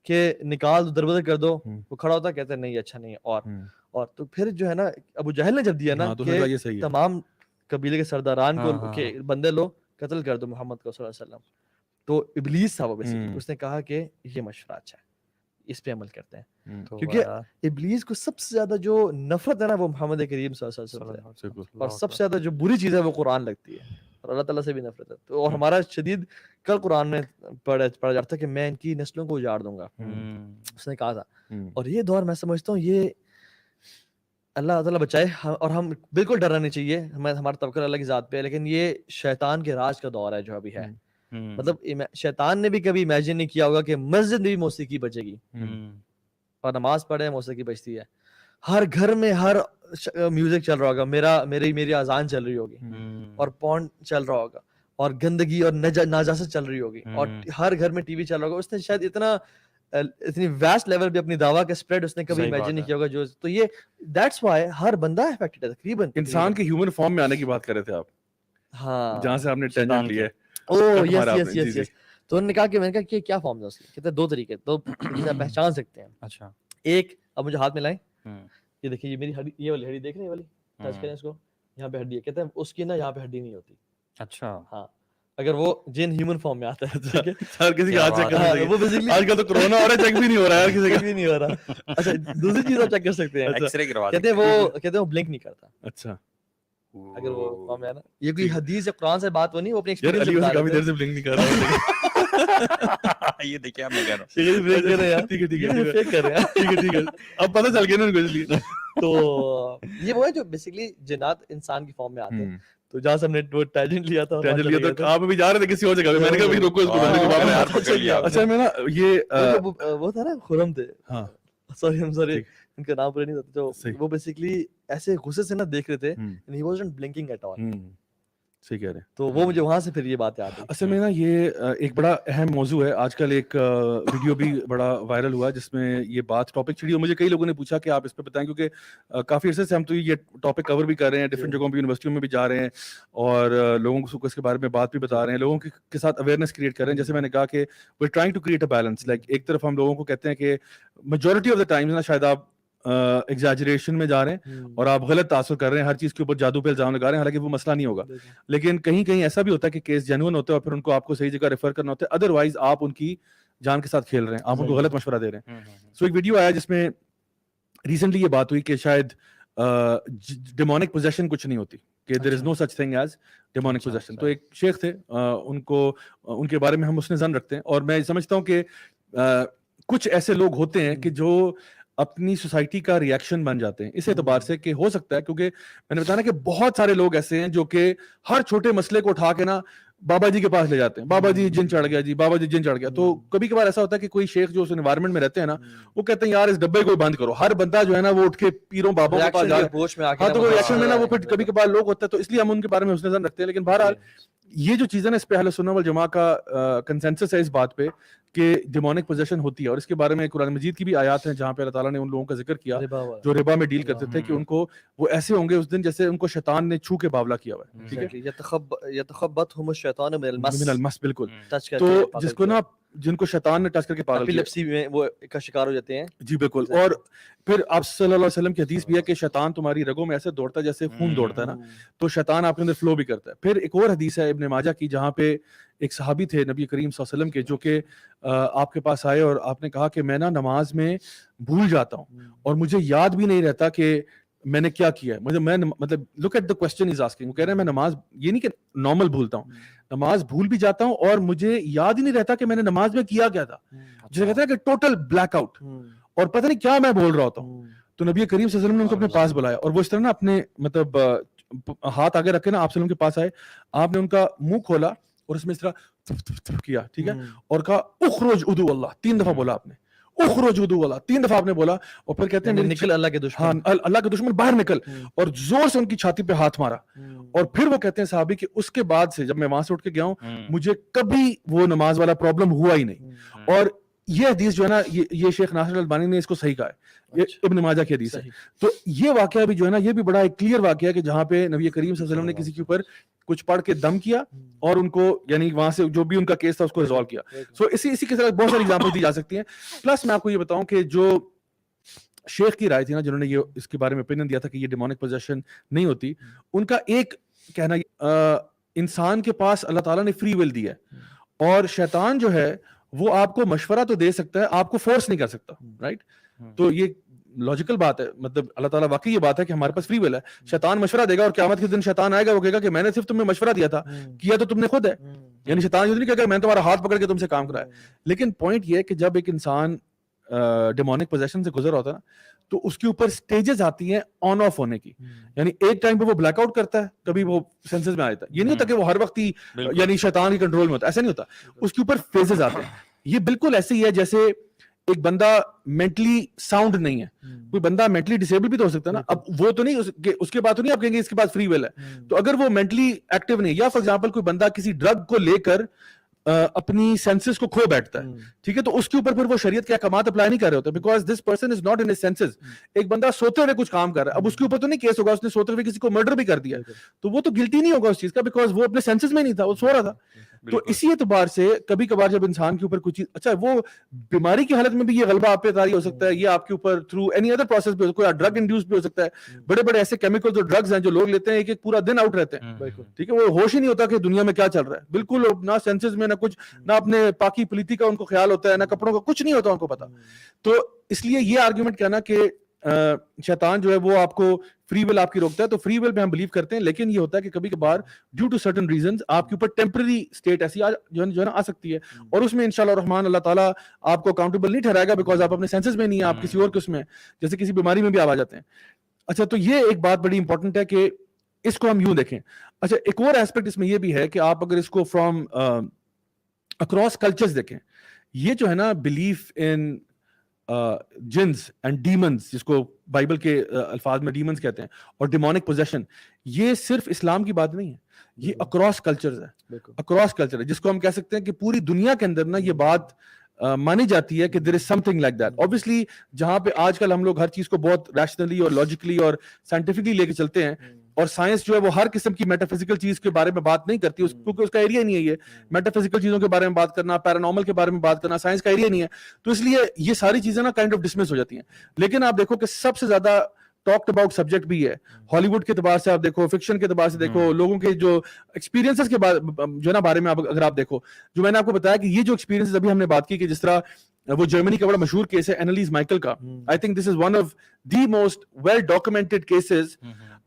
کہ نکال دو, دروازے کر دو, وہ کھڑا ہوتا, کہتے ہیں نہیں اچھا نہیں ہے. اور تو پھر جو ہے نا ابو جہل نے جب دیا نا کہ تمام قبیلے کے سرداران کو کہ بندے لو قتل کر دو محمد کو صلی اللہ علیہ وسلم, تو ابلیس تھا وہ بیسیکلی, اس نے کہا کہ یہ مشورہ اچھا ہے, اس پہ عمل کرتے ہیں. کیونکہ ابلیس کو سب سے زیادہ جو نفرت ہے نا وہ محمد کریم صلی اللہ علیہ وسلم سے, اور سب سے زیادہ جو بری چیز ہے وہ قرآن لگتی ہے, اور اللہ تعالیٰ سے بھی نفرت ہے. تو اور ہمارا شدید کل قرآن میں پڑھا جاتا ہے کہ میں ان کی نسلوں کو اجاڑ دوں گا, اس نے کہا تھا. اور یہ دور میں سمجھتا ہوں یہ اللہ تعالیٰ بچائے, اور ہم بالکل ڈرنا نہیں چاہیے, ہمارا توکل اللہ کی ذات پہ ہے, لیکن یہ شیطان کے راج کا دور ہے جو ابھی ہے. مطلب شیطان نے بھی کبھی امیجن نہیں کیا ہوگا کہ مسجد میں بھی موسیقی بجے گی, اور نماز پڑھے موسیقی بجتی ہے, ہر گھر میں ہر میوزک چل رہا ہوگا, میری اذان چل رہی ہوگی, اور پورن چل رہا ہوگا, اور گندگی اور ناجاست چل رہی ہوگی, اور ہر گھر میں ٹی وی چل رہا ہوگا. اس نے شاید اتنا اتنی ویسٹ لیول پہ اپنی دعویٰ کا اسپریڈ اس نے کبھی امیجن نہیں کیا ہوگا جو. تو یہ دیٹس وائی ہر بندہ افیکٹڈ ہے تقریباً. انسان کے ہیومن فارم میں آنے کی بات کر رہے تھے آپ, ہاں جہاں سے آپ نے ٹینجنٹ لی ہے. اوہ یس. تو انہوں نے کہا کہ میں نے کہا کہ کیا فارمز ہیں اس کے, کہتے ہیں 2 طریقے, تو پہچان سکتے ہیں. اچھا, ایک, اب مجھے ہاتھ میں لائیں, یہ دیکھیے یہ میری ہڈی, یہ والی ہڈی دیکھ رہے ہیں, والی ٹچ کریں اس کو, یہاں پہ ہڈی ہے, کہتے ہیں اس کی نا یہاں پہ ہڈی نہیں ہوتی. اچھا, ہاں, اگر وہ جن ہیومن فارم میں آتا ہے ٹھیک ہے, ہر کسی کا ہاتھ چیک کرنا چاہیے. وہ بیسیکلی آج کل تو کرونا ہو رہا ہے, چیک بھی نہیں ہو رہا ہے کسی کا, بھی نہیں ہو رہا. اچھا, دوسری چیز آپ چیک کر سکتے ہیں, ایکس رے کروا کہتے ہیں وہ بلنک نہیں کرتا. اچھا, اگر وہ فارم ہے نا, یہ کوئی حدیث یا قرآن سے بات وہ نہیں, وہ اپنے یار علی ایکسپیرینس کافی دیر سے بلنک نہیں کر رہا. یہ دیکھیں آپ میں کہہ رہا ہوں, یہ بلنک کر رہے ہیں, ٹھیک ہے ٹھیک ہے فیک کر رہے ہیں. ٹھیک ہے, اب پتہ چل گیا نا ان کو, اس لیے. تو یہ وہ ہے جو بیسیکلی جنات انسان کی فارم میں آتے ہیں. تو جہاں سے ہم نے وہ ٹینجنٹ لیا تھا, آپ ابھی جا رہے تھے کسی اور جگہ پہ, میں نے کہا روکو اس کو. اچھا میں نا یہ وہ تھا نا خرم تھے, ہاں سوری ان کا نام پورا نہیں تھا, تو وہ بیسیکلی ایسے غصے سے نا دیکھ رہے تھے, ہی وازنٹ بلنکنگ ایٹ آل. صحیح کہہ رہے ہیں. تو وہ مجھے وہاں سے پھر یہ بات یاد آئی. اصل میں نا یہ ایک بڑا اہم موضوع ہے. آج کل ایک ویڈیو بھی بڑا وائرل ہوا جس میں یہ بات ٹاپک چھڑی, اور مجھے کئی لوگوں نے پوچھا کہ آپ اس پہ بتائیں, کیونکہ کافی عرصے سے ہم تو یہ ٹاپک کور بھی کر رہے ہیں, ڈفرینٹ جگہوں پہ یونیورسٹیوں میں بھی جا رہے ہیں, اور لوگوں کو اس کے بارے میں بات بھی بتا رہے ہیں, لوگوں کے ساتھ اویئرنیس کریٹ کر رہے ہیں. جیسے میں نے کہا کہ we trying to create a balance, like ایک طرف ہم لوگوں کو کہتے ہیں کہ میجورٹی آف دا ٹائمز نا شاید آپ ایگزیجریشن میں جا رہے ہیں اور آپ غلط تاثر کر رہے ہیں, ہر چیز کے اوپر جادو پہ الزام لگا رہے ہیں, حالانکہ وہ مسئلہ نہیں ہوگا. لیکن کہیں کہیں ایسا بھی ہوتا ہے کہ کیس جینوئن ہوتا ہے اور پھر ان کو آپ کو صحیح جگہ ریفر کرنا ہوتا ہے, ادروائز آپ ان کی جان کے ساتھ کھیل رہے ہیں, آپ ان کو غلط مشورہ دے رہے ہیں. سو ایک ویڈیو آیا جس میں ریسنٹلی یہ بات ہوئی کہ شاید ڈیمونک پوزیشن کچھ نہیں ہوتی, کہ there is no such thing as demonic position. تو ایک شیخ تھے, ان کے بارے میں ہم حسن ظن رکھتے ہیں, اور میں سمجھتا ہوں کہ کچھ ایسے لوگ ہوتے ہیں کہ جو اپنی سوسائٹی کا ری ایکشن بن جاتے ہیں, اس اعتبار سے کہ ہو سکتا ہے, کیونکہ میں نے بتایا نا کہ بہت سارے لوگ ایسے ہیں جو کہ ہر چھوٹے مسئلے کو اٹھا کے نا بابا جی کے پاس لے جاتے ہیں, بابا جی جن چڑھ گیا, جی بابا جی جن چڑھ گیا. تو کبھی کبھار ایسا ہوتا ہے کہ کوئی شیخ جو اس انوائرمنٹ میں رہتے ہیں نا, وہ کہتے ہیں یار اس ڈبے کو بند کرو, ہر بندہ جو ہے نا وہ اٹھ کے پیروں بابوں کے پاس جا رہا ہے, ہاں تو ری ایکشن میں نا وہ پھر کبھی کبھار لوگ ہوتا ہے, تو اس لیے ہم ان کے بارے میں حسن ظن رکھتے ہیں. لیکن بہرحال یہ جو چیزیں نا, اس پہ اہل سنت والجماعہ کا کنسنسس ہے اس بات پہ کہ ڈیمونک پوزیشن ہوتی ہے, اور اس کے بارے میں قرآن مجید کی بھی آیات ہیں جہاں پہ اللہ تعالیٰ نے ان لوگوں کا ذکر کیا جو ربا میں ڈیل کرتے تھے, کہ ان کو وہ ایسے ہوں گے اس دن جیسے ان کو شیطان نے چھو کے باولا کیا ہوا ہے. ٹھیک ہے, یتخبطہم الشیطان من من المس, بالکل. تو جس کو نا جن کو شیطان نے ٹچ کر کے پاگل کیا, ایپیلیپسی میں وہ کا شکار ہو جاتے ہیں. جی بالکل. اور پھر آپ صلی اللہ علیہ وسلم کی حدیث بھی ہے کہ شیطان تمہاری رگوں میں ایسے دوڑتا ہے جیسے خون دوڑتا ہے نا, تو شیطان آپ کے اندر فلو بھی کرتا ہے. پھر ایک اور حدیث ہے ابن ماجہ کی, جہاں پہ ایک صحابی تھے نبی کریم صلی اللہ علیہ وسلم کے, جو کہ آپ کے پاس آئے اور آپ نے کہا کہ میں نا نماز میں بھول جاتا ہوں اور مجھے یاد بھی نہیں رہتا کہ میں نے کیا کیا ہے. میں مطلب look at the question is asking, وہ کہہ رہے ہیں میں نماز یہ نہیں کہ نارمل بھولتا ہوں, نماز بھول بھی جاتا ہوں اور مجھے یاد ہی نہیں رہتا کہ میں نے نماز میں کیا کیا تھا, جسے کہتے ہیں کہ ٹوٹل بلیک آؤٹ, اور پتہ نہیں کیا میں بول رہا ہوتا ہوں. تو نبی کریم صلی اللہ علیہ وسلم نے ان کو اپنے پاس بلایا, اور وہ اس طرح نا اپنے مطلب ہاتھ آگے رکھے نا آپ وسلم کے پاس آئے, آپ نے ان کا منہ کھولا اور اس میں اس طرح کیا, ٹھیک ہے, اور کہا اخرج عدو اللہ, 3 دفعہ بولا آپ نے, اخرج عدو اللہ 3 دفعہ آپ نے بولا, اور پھر کہتے ہیں نکل اللہ کے دشمن, ہاں اللہ کے دشمن باہر نکل, اور زور سے ان کی چھاتی پہ ہاتھ مارا. اور پھر وہ کہتے ہیں صحابی کہ اس کے بعد سے جب میں وہاں سے اٹھ کے گیا ہوں مجھے کبھی وہ نماز والا پرابلم ہوا ہی نہیں. اور یہ حدیث جو ہے نا, یہ شیخ ناصر البانی نے اس کو صحیح کہا ہے, یہ ابن ماجہ کی حدیث ہے. تو یہ واقعہ بھی جو ہے نا, یہ بھی بڑا ایک کلیئر واقعہ ہے کہ جہاں پہ نبی کریم صلی اللہ علیہ وسلم نے کسی کے اوپر کچھ پڑھ کے دم کیا اور ان کو یعنی وہاں سے جو بھی ان کا کیس تھا اس کو ریزالو کیا. سو اسی کے ساتھ بہت ساری ایگزامپل دی جا سکتی ہیں. پلس میں آپ کو یہ بتاؤں کہ جو شیخ کی رائے تھی نا, جنہوں نے یہ اس کے بارے میں اوپینین دیا تھا کہ یہ ڈیمونک پوزیشن نہیں ہوتی, ان کا ایک کہنا انسان کے پاس اللہ تعالیٰ نے فری ول دی ہے, اور شیطان جو ہے وہ آپ کو مشورہ تو دے سکتا ہے, آپ کو فورس نہیں کر سکتا, رائٹ. تو یہ لاجیکل بات ہے, مطلب اللہ تعالیٰ واقعی یہ بات ہے کہ ہمارے پاس فری ول ہے. شیطان مشورہ دے گا اور قیامت کے دن شیطان آئے گا, وہ کہے گا کہ میں نے صرف تمہیں مشورہ دیا تھا, کیا تو تم نے خود ہے. یعنی شیطان یہ نہیں کہے گا میں تمہارا ہاتھ پکڑ کے تم سے کام کرایا. لیکن پوائنٹ یہ ہے کہ جب ایک انسان ڈیمونک پوزیشن سے گزر ہوتا ہے تو اس کے اوپر سٹیجز آتی ہیں آن آف ہونے کی. یعنی ایک ٹائم پہ وہ بلیک آؤٹ کرتا ہے, کبھی وہ سینسز میں آ جاتا ہے. یہ نہیں ہوتا کہ وہ ہر وقت ہی یعنی شیطان کی کنٹرول میں ہوتا ہے, ایسا نہیں ہوتا. اس کے اوپر فیزز آتے ہیں. یہ بالکل ایسے ہی ہے جیسے ایک بندہ مینٹلی ساؤنڈ نہیں ہے, کوئی بندہ مینٹلی ڈسیبل بھی تو ہو سکتا ہے نا. اب وہ تو نہیں اس کے بعد تو نہیں آپ کہیں گے اس کے پاس فری ول ہے. تو اگر وہ مینٹلی ایکٹیو نہیں, یا فار ایگزامپل کوئی بندہ کسی ڈرگ کو لے کر اپنی سینسز کو کھو بیٹھتا ہے, ٹھیک ہے, تو اس کے اوپر پھر وہ شریعت کے احکامات اپلائی نہیں کر رہے ہوتے, because this person is not in his senses. ایک بندہ سوتے ہوئے کچھ کام کر رہا ہے, اب اس کے اوپر تو نہیں کیس ہوگا, اس نے سوتے ہوئے کسی کو مرڈر بھی کر دیا, تو وہ تو گلٹی نہیں ہوگا اس چیز کا, بیکاز وہ اپنے سینسز میں نہیں تھا, وہ سو رہا تھا. تو اسی اعتبار سے کبھی کبھار جب انسان کے اوپر کچھ چیز, اچھا وہ بیماری کی حالت میں بھی یہ غلبہ آپ پہ طاری ہو سکتا ہے, یہ آپ کے اوپر تھرو اینی ادر پروسیس بھی, کوئی ڈرگ انڈیوس بھی ہو سکتا ہے. بڑے بڑے ایسے کیمیکل جو ڈرگز ہیں جو لوگ لیتے ہیں, ایک پورا دن آؤٹ رہتے ہیں, ٹھیک ہے, وہ ہوش ہی نہیں ہوتا کہ دنیا میں کیا چل رہا ہے, بالکل نہ سینسز میں, نہ کچھ, نہ اپنے پاکی پلیتی کا ان کو خیال ہوتا ہے, نہ کپڑوں کا, کچھ نہیں ہوتا ان کو پتا. تو اس لیے یہ آرگیومنٹ کہنا کہ شیطان جو ہے وہ آپ کو فری ول آپ کی روکتا ہے, تو فری ول پہ ہم بلیو کرتے ہیں, لیکن یہ ہوتا ہے کہ کبھی کبھار ڈیو ٹو سرٹن ریزنز آپ کے اوپر ٹیمپرری اسٹیٹ ایسی جو ہے نا آ سکتی ہے, اور اس میں انشاءاللہ الرحمن اللہ تعالیٰ آپ کو اکاؤنٹیبل نہیں ٹھہرائے گا, بیکاز آپ اپنے سینسز میں نہیں ہیں, آپ کسی اور کے اس میں, جیسے کسی بیماری میں بھی آپ آ جاتے ہیں. اچھا, تو یہ ایک بات بڑی امپورٹنٹ ہے کہ اس کو ہم یوں دیکھیں. اچھا, ایک اور ایسپیکٹ اس میں یہ بھی ہے کہ آپ اگر اس کو فرام اکراس کلچرز دیکھیں, یہ جو ہے نا بلیف ان جنز اینڈ ڈیمنز, جس کو بائبل کے الفاظ میں ڈیمنز کہتے ہیں, اور ڈیمونک پوزیشن, یہ صرف اسلام کی بات نہیں ہے, یہ اکراس کلچرز ہے, اکراس کلچر ہے, جس کو ہم کہہ سکتے ہیں کہ پوری دنیا کے اندر نا یہ بات مانی جاتی ہے کہ there is something like that. Obviously جہاں پہ آج کل ہم لوگ ہر چیز کو بہت ریشنلی اور لاجیکلی اور سائنٹیفکلی لے کے چلتے ہیں, اور سائنس جو ہے وہ ہر قسم کی میٹا فزیکل چیز کے بارے میں بات نہیں کرتی, کیونکہ اس کا ایریا نہیں ہے. یہ میٹا فزیکل چیزوں کے بارے میں بات کرنا, پیرانارمل کے بارے میں بات کرنا سائنس کا ایریا نہیں ہے, تو اس لیے یہ ساری چیزیں نا کائنڈ آف ڈسمس ہو جاتی ہیں. لیکن آپ دیکھو کہ سب سے زیادہ ٹاکڈ اباؤٹ سبجیکٹ بھی ہے, ہالی ووڈ کے اعتبار سے آپ دیکھو, فکشن کے اعتبار سے دیکھو, لوگوں کے جو ایکسپیرینسز کے جو ہے نا بارے میں اگر آپ دیکھو, جو میں نے آپ کو بتایا کہ یہ جو ایکسپیرینسز ابھی ہم نے بات کی, کہ جس طرح وہ جرمنی کا بڑا مشہور کیس ہے اینالیز مائیکل کا, I think this is one of the most well documented cases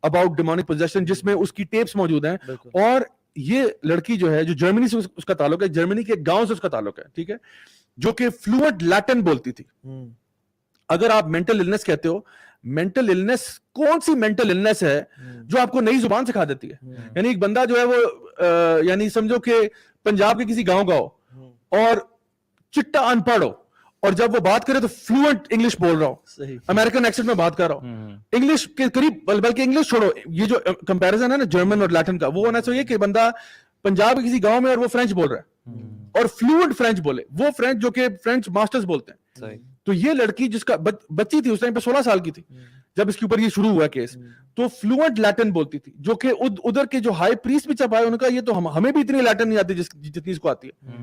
about demonic possession, جس میں اس کی ٹیپس موجود ہیں. اور یہ لڑکی جو ہے, جو جرمنی سے اس کا تعلق ہے, جرمنی کے گاؤں سے اس کا تعلق ہے, ٹھیک ہے, جو کہ فلوئنٹ لیٹن بولتی تھی. اگر آپ مینٹل النس کہتے ہو, مینٹل النس کون سی مینٹل النس ہے جو آپ کو نئی زبان سکھا دیتی ہے؟ یعنی ایک بندہ جو ہے وہ یعنی سمجھو کہ پنجاب کے کسی گاؤں کا ہو اور چٹا ان پڑھ ہو, اور جب وہ بات کرے تو فلوئنٹ انگلش بول رہا ہو, امریکن ایکسنٹ میں بات کر رہا ہو, انگلش کے قریب, بلکہ انگلش چھوڑو, یہ جو کمپیریزن ہے نا جرمن اور لیٹن کا, وہ ہونا چاہیے کہ بندہ پنجاب کے کسی گاؤں میں اور وہ فرینچ بول رہا ہے, اور فلوئنٹ فرینچ بولے, وہ فرینچ جو کہ فرینچ ماسٹرز بولتے ہیں. تو یہ لڑکی جس کا بچی تھی اس ٹائم پہ 16 سال کی تھی جب اس کے اوپر یہ شروع ہوا کیس, تو فلوئنٹ لیٹن بولتی تھی, جو کہ ادھر کے جو ہائی پریسٹ بھی چپ آئے, ان کا یہ تو ہمیں بھی اتنی لیٹن نہیں آتی جتنی اس کو آتی ہے,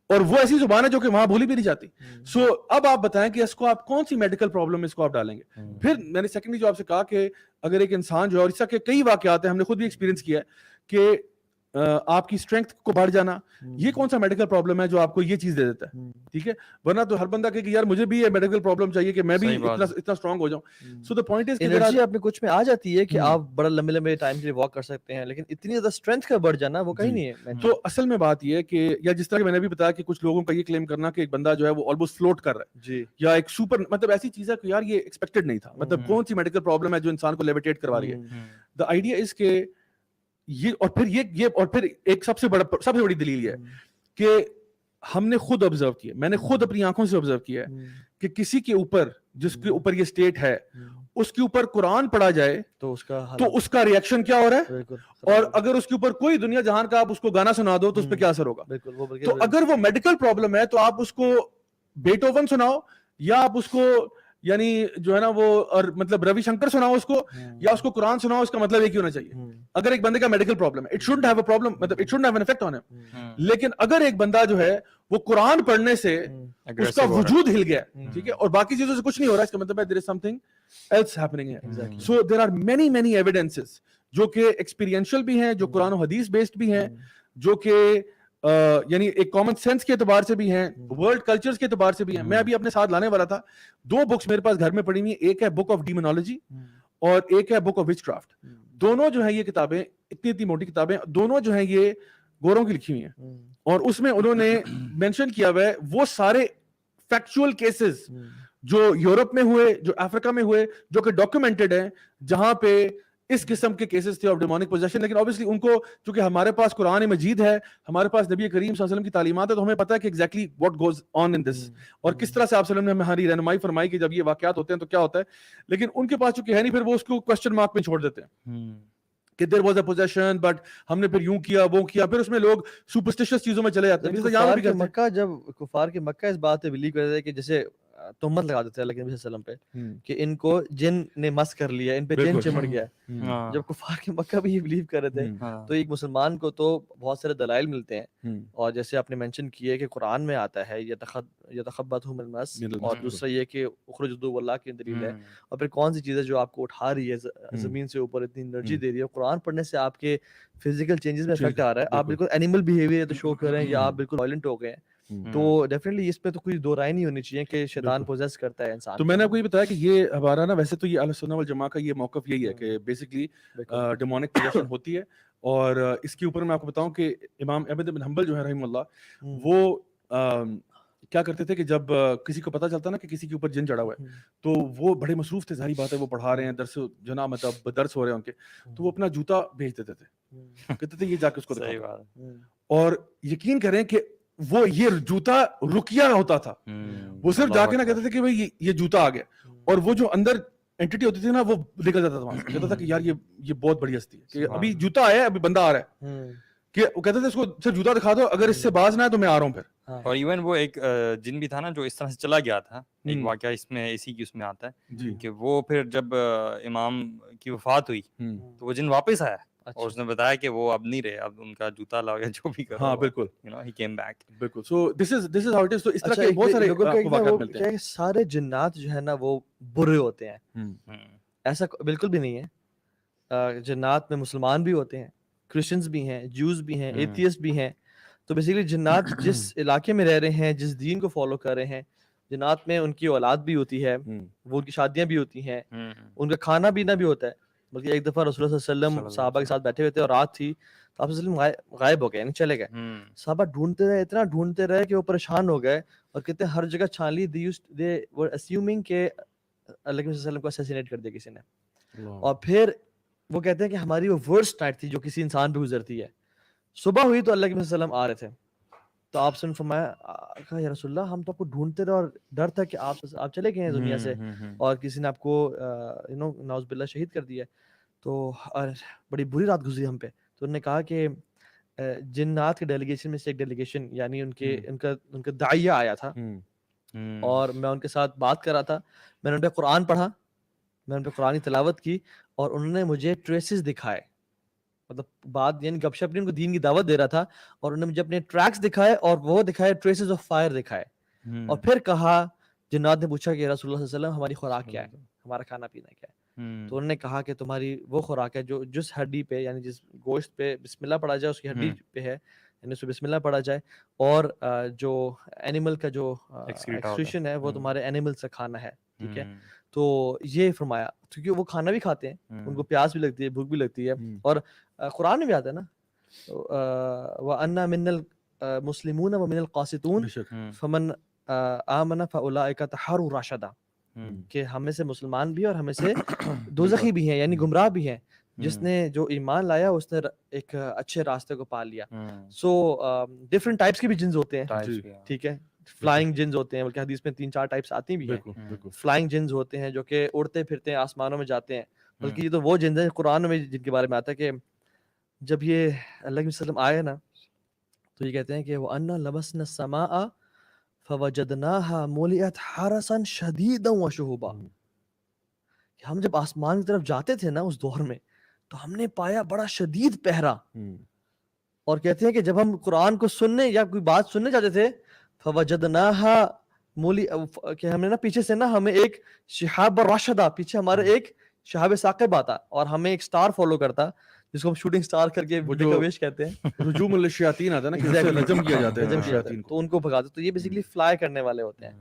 اور وہ ایسی زبان ہے جو کہ وہاں بولی بھی نہیں جاتی. سو اب آپ بتائیں کہ اس کو آپ کون سی میڈیکل پرابلم اس کو آپ ڈالیں گے. پھر میں نے سیکنڈلی جو آپ سے کہا کہ اگر ایک انسان جو ہے, اور اس طرح کے کئی واقعات ہیں, ہم نے خود بھی ایکسپیرینس کیا ہے کہ آپ کی اسٹرینتھ کو بڑھ جانا, یہ کون سا میڈیکل پرابلم ہے جو آپ کو یہ چیز دے دیتا ہے, ٹھیک ہے, ورنہ تو ہر بندہ کہ یار مجھے بھی یہ میڈیکل پرابلم چاہیے کہ میں بھی اتنا اسٹرانگ ہو جاؤں. سو دی پوائنٹ از کہ انرجی آپ میں کچھ میں آ جاتی ہے کہ آپ بڑا لمبے لمبے ٹائم کے لیے واک کر سکتے ہیں, لیکن اتنی زیادہ اسٹرینتھ کا بڑھ جانا وہ کہیں نہیں ہے. تو اصل میں بات یہ ہے کہ, یا جس طرح کہ میں نے بھی بتایا کہ کچھ لوگوں کا یہ کلیم کرنا کہ ایک بندہ جو ہے وہ آلموسٹ فلوٹ کر رہا ہے جی, یا ایک سپر, مطلب ایسی چیز ہے کہ یار یہ ایکسپیکٹڈ نہیں تھا, مطلب کون سی میڈیکل پرابلم ہے جو انسان کو لیویٹیٹ کروا رہی ہے. دا آئیڈیا از کہ یہ, اور پھر ایک سب سے بڑی دلیل یہ ہے کہ ہم نے خود آبزرو کیا, میں نے خود اپنی آنکھوں سے آبزرو کیا ہے کہ کسی کے اوپر, جس کے اوپر یہ اسٹیٹ ہے, اس کے اوپر قرآن پڑھا جائے تو اس کا ریئیکشن کیا ہو رہا ہے, اور اگر اس کے اوپر کوئی دنیا جہان کا آپ اس کو گانا سنا دو تو اس پہ کیا اثر ہوگا. تو اگر وہ میڈیکل پرابلم ہے تو آپ اس کو بیٹھوون سناؤ, یا آپ اس کو یعنی جو ہے نا وہ, اور مطلب روی شنکر سناؤ اس کو, یا اس کو قرآن سناؤ, اس کا مطلب ایک ہی ہونا چاہیے. اگر ایک بندے کا میڈیکل پرابلم ہے, it shouldn't have a problem, مطلب it shouldn't have an effect on him. لیکن اگر ایک بندہ جو ہے وہ قرآن پڑھنے سے اس کا وجود ہل گیا, ٹھیک ہے, اور باقی چیزوں سے کچھ نہیں ہو رہا, اس کا مطلب ہے there is something else happening here. So there are many evidences جو کہ ایکسپیرینشل بھی ہیں, جو قرآن و حدیث بیسڈ بھی ہیں, جو کہ یعنی ایک کامن سینس کے اعتبار سے بھی ہیں, ورلڈ کلچرز کے اعتبار سے بھی ہیں. میں ابھی اپنے ساتھ لانے والا تھا 2 بکس میرے پاس گھر میں پڑی ہوئی ہیں, ایک ہے بک آف ڈیمونالوجی اور ایک ہے بک آف وچ کرافٹ. دونوں جو ہیں یہ کتابیں اتنی موٹی کتابیں, دونوں جو ہیں یہ گوروں کی لکھی ہوئی ہیں, اور اس میں انہوں نے مینشن کیا ہوا ہے وہ سارے فیکچوئل کیسز جو یورپ میں ہوئے, جو افریقہ میں ہوئے, جو کہ ڈاکیومنٹڈ ہیں, جہاں پہ اس قسم کے کیسز تھے آف ڈیمونک پوزیشن. لیکن obviously ان کو چونکہ ہمارے پاس قرآن مجید ہے, ہمارے پاس نبی کریم صلی اللہ علیہ وسلم کی تعلیمات ہے, تو ہمیں پتہ ہے کہ ایگزیکٹلی واٹ گوز آن ان دس, اور کس طرح سے آپ صلی اللہ علیہ وسلم نے ہماری رہنمائی فرمائی کہ جب یہ واقعات ہوتے ہیں تو کیا ہوتا ہے. لیکن ان کے پاس چونکہ ہے نہیں, پھر وہ اس کو کوسچن مارک میں چھوڑ دیتے ہیں کہ there was a position but ہم نے پھر یوں کیا وہ کیا, پھر اس میں لوگ سپرسٹیشس چیزوں میں چلے جاتے ہیں. جیسے یہاں بھی کرتے ہیں جب کفار کے مکہ اس بات پہ بلیو کرتے تھے کہ جیسے تہمت لگا دیتے ہیں اللہ کے نبی صلی اللہ علیہ وسلم پہ کہ ان کو جن نے مس کر لیا, ان پہ جن چمڑ گیا. جب کفار کے مکہ بھی یہ بلیو کر رہے تھے تو ایک مسلمان کو تو بہت سارے دلائل ملتے ہیں, اور جیسے آپ نے مینشن کیے کہ قرآن میں آتا ہے یتخبطہم المس, اور دوسرا یہ کہ اخرج عدو اللہ کی دلیل ہے, اور پھر کون سی چیز ہے جو آپ کو اٹھا رہی ہے زمین سے اوپر, اتنی انرجی دے رہی ہے. قرآن پڑھنے سے آپ کے فزیکل چینجز میں افیکٹ آ رہا ہے, آپ بالکل اینیمل بیہیویئر تو شو کر رہے ہیں یا آپ بالکل وائلنٹ ہو گئے ہیں. تو ڈیفینیٹلی اس پہ تو کوئی دو رائے نہیں ہونی چاہیے کہ شیطان پوزیس کرتا ہے انسان. تو میں نے آپ کو یہ بتایا کہ یہ ہمارا نا ویسے تو یہ اہل سنت والجماعہ کا یہ موقف یہی ہے کہ بیسکلی ڈیمونک پوزیشن ہوتی ہے, اور اس کے اوپر میں آپ کو بتاؤں کہ امام احمد بن حنبل جو ہے رحمہ اللہ, وہ کیا کرتے تھے کہ جب کسی کو پتہ چلتا نا کہ کسی کے اوپر جن چڑھا ہوا ہے تو وہ بڑے مصروف تھے, ظاہری بات ہے وہ پڑھا رہے ہیں درس جناب مطلب درس ہو رہے ہیں ان کے, تو وہ اپنا جوتا بھیج دیتے تھے, کہتے تھے یہ جا کے اس کو دکھاؤ, اور یقین کریں کہ وہ یہ جوتا رقیہ ہوتا تھا, وہ صرف جا کے نہ کہتے تھے کہ بھائی یہ جوتا آ گیا, اور وہ جو اندر اینٹی ہوتی تھی نا وہ نکل جاتا تھا وہاں سے, کہتا تھا کہ یار یہ بہت بڑی ہستی ہے کہ ابھی جوتا آیا ہے, ابھی بندہ آ رہا ہے, کہ وہ کہتے تھے اس کو صرف جوتا دکھا دو, اگر اس سے باز نہ ہے تو میں آ رہا ہوں پھر. اور ایون وہ ایک جن بھی تھا نا جو اس طرح سے چلا گیا تھا, ایک واقعہ اس میں اسی کی اس میں آتا ہے کہ وہ پھر جب امام کی وفات ہوئی تو وہ جن واپس آیا اور اس نے بتایا کہ وہ اب نہیں رہے, اب ان کا جوتا لاؤ یا جو بھی کرو. ہاں بالکل, you know he came back. بالکل. so this is how it is. تو اس طرح کے بہت سارے واقعات ملتے ہیں. سارے جنات جو ہے نا وہ برے ہوتے ہیں, ایسا بالکل بھی نہیں ہے. جنات میں مسلمان بھی ہوتے ہیں, کرسچنز بھی ہیں, جوز بھی ہیں, ایتھیسٹ بھی ہیں. تو بیسیکلی جنات جس علاقے میں رہ رہے ہیں, جس دین کو فالو کر رہے ہیں, جنات میں ان کی اولاد بھی ہوتی ہے, وہ ان کی شادیاں بھی ہوتی ہیں, ان کا کھانا پینا بھی ہوتا ہے. بلکہ ایک دفعہ رسول اللہ صلی اللہ علیہ وسلم صحابہ کے ساتھ بیٹھے ہوئے تھے اور رات تھی تو آپ صلی اللہ علیہ وسلم غائب ہو گئے, یعنی چلے گئے. صحابہ ڈھونڈتے رہے, اتنا ڈھونڈتے رہے کہ وہ پریشان ہو گئے, اور کہتے ہیں ہر جگہ چھان لی. they were assuming کہ اللہ کے صلی اللہ علیہ وسلم کو اسیسینیٹ کر دیا کسی نے. اور پھر وہ کہتے ہیں کہ ہماری وہ ورسٹ نائٹ تھی جو کسی انسان پہ گزرتی ہے. صبح ہوئی تو اللہ کے صلی اللہ علیہ وسلم آ رہے تھے, تو آپ سے فرمایا, کہا یا رسول اللہ ہم تو آپ کو ڈھونڈتے رہے اور ڈر تھا کہ آپ چلے گئے ہیں دنیا سے اور کسی نے آپ کو نعوذ باللہ شہید کر دیا. تو بڑی بری رات گزری ہم پہ. تو انہوں نے کہا کہ جنات کے ڈیلیگیشن میں سے ایک ڈیلیگیشن یعنی ان کا داعیہ آیا تھا, اور میں ان کے ساتھ بات کر رہا تھا. میں نے ان پہ قرآن پڑھا, میں ان پہ قرآن کی تلاوت کی, اور انہوں نے مجھے ٹریسز دکھائے, مطلب بات یعنی گپ شپ ان کو دین کی دعوت دے رہا تھا, اور انہوں نے مجھے اپنے ٹریکس دکھائے, اور وہ دکھائے ٹریسز آف فائر دکھائے. اور پھر کہا, جنات نے پوچھا کہ رسول اللہ صلی اللہ علیہ وسلم ہماری خوراک کیا ہے, ہمارا کھانا پینا کیا ہے. تو انہوں نے کہا کہ تمہاری وہ خوراک ہے جو جس ہڈی پہ یعنی جس گوشت پہ بسم اللہ پڑھا جائے اس کی ہڈی پہ ہے, یعنی اس پہ بسم اللہ پڑھا جائے, اور جو اینیمل کا جو ایکسکریشن ہے وہ تمہارے اینیمل سے کھانا ہے. ٹھیک ہے, تو یہ فرمایا, کیونکہ وہ کھانا بھی کھاتے ہیں, ان کو پیاس بھی لگتی ہے, بھوک بھی لگتی ہے. اور قرآن میں بھی آتا ہے نا, وَأَنَّا مِنَّ الْمُسْلِمُونَ وَمِنَ الْقَاسِطُونَ فَمَنْ آمَنَ فَأُولَٰئِكَ تَحَرُّوا رَشَدًا, کہ ہمیں سے مسلمان بھی اور ہمیں سے دوزخی بھی ہیں یعنی گمراہ بھی ہیں. جس نے جو ایمان لایا اس نے ایک اچھے راستے کو پا لیا. سو ڈفرنٹ ٹائپس کے بھی جنز ہوتے ہیں. ٹھیک ہے, فلائنگ جنز ہوتے ہیں, بلکہ حدیث میں 3-4 ٹائپس آتی بھی ہیں. فلائنگ جنز ہوتے ہیں جو کہ اڑتے پھرتے ہیں, آسمانوں میں جاتے ہیں. بلکہ یہ تو وہ جنز ہیں قرآن میں جن کے بارے میں آتا ہے کہ جب یہ اللہ کے وسلم آئے نا تو یہ کہتے ہیں کہ وَأَنَّا لَمَسْنَا السَّمَاءَ فَوَجَدْنَاهَا مُلِئَتْ حَرَسًا شَدِيدًا وَشُهُبًا, کہ ہم جب آسمان کی طرف جاتے تھے نا اس دور میں تو ہم نے پایا بڑا شدید پہرا. اور کہتے ہیں کہ جب ہم قرآن کو سننے یا کوئی بات سننے جاتے تھے فَوَجَدْنَاهَا کہ ہم نے نا پیچھے سے نا ہمیں ایک شہاب راشدہ, پیچھے ہمارے ایک شہاب ثاقب آتا اور ہمیں ایک سٹار فالو کرتا جس کو ہم شوٹنگ سٹار کر کے وش کہتے ہیں. رجوم الشیاطین آتا ہے نا کہ اسے رجم کیا جاتا ہے شیاطین تو ان کو بھگاتے. تو یہ بیسیکلی فلائی کرنے والے ہوتے ہیں.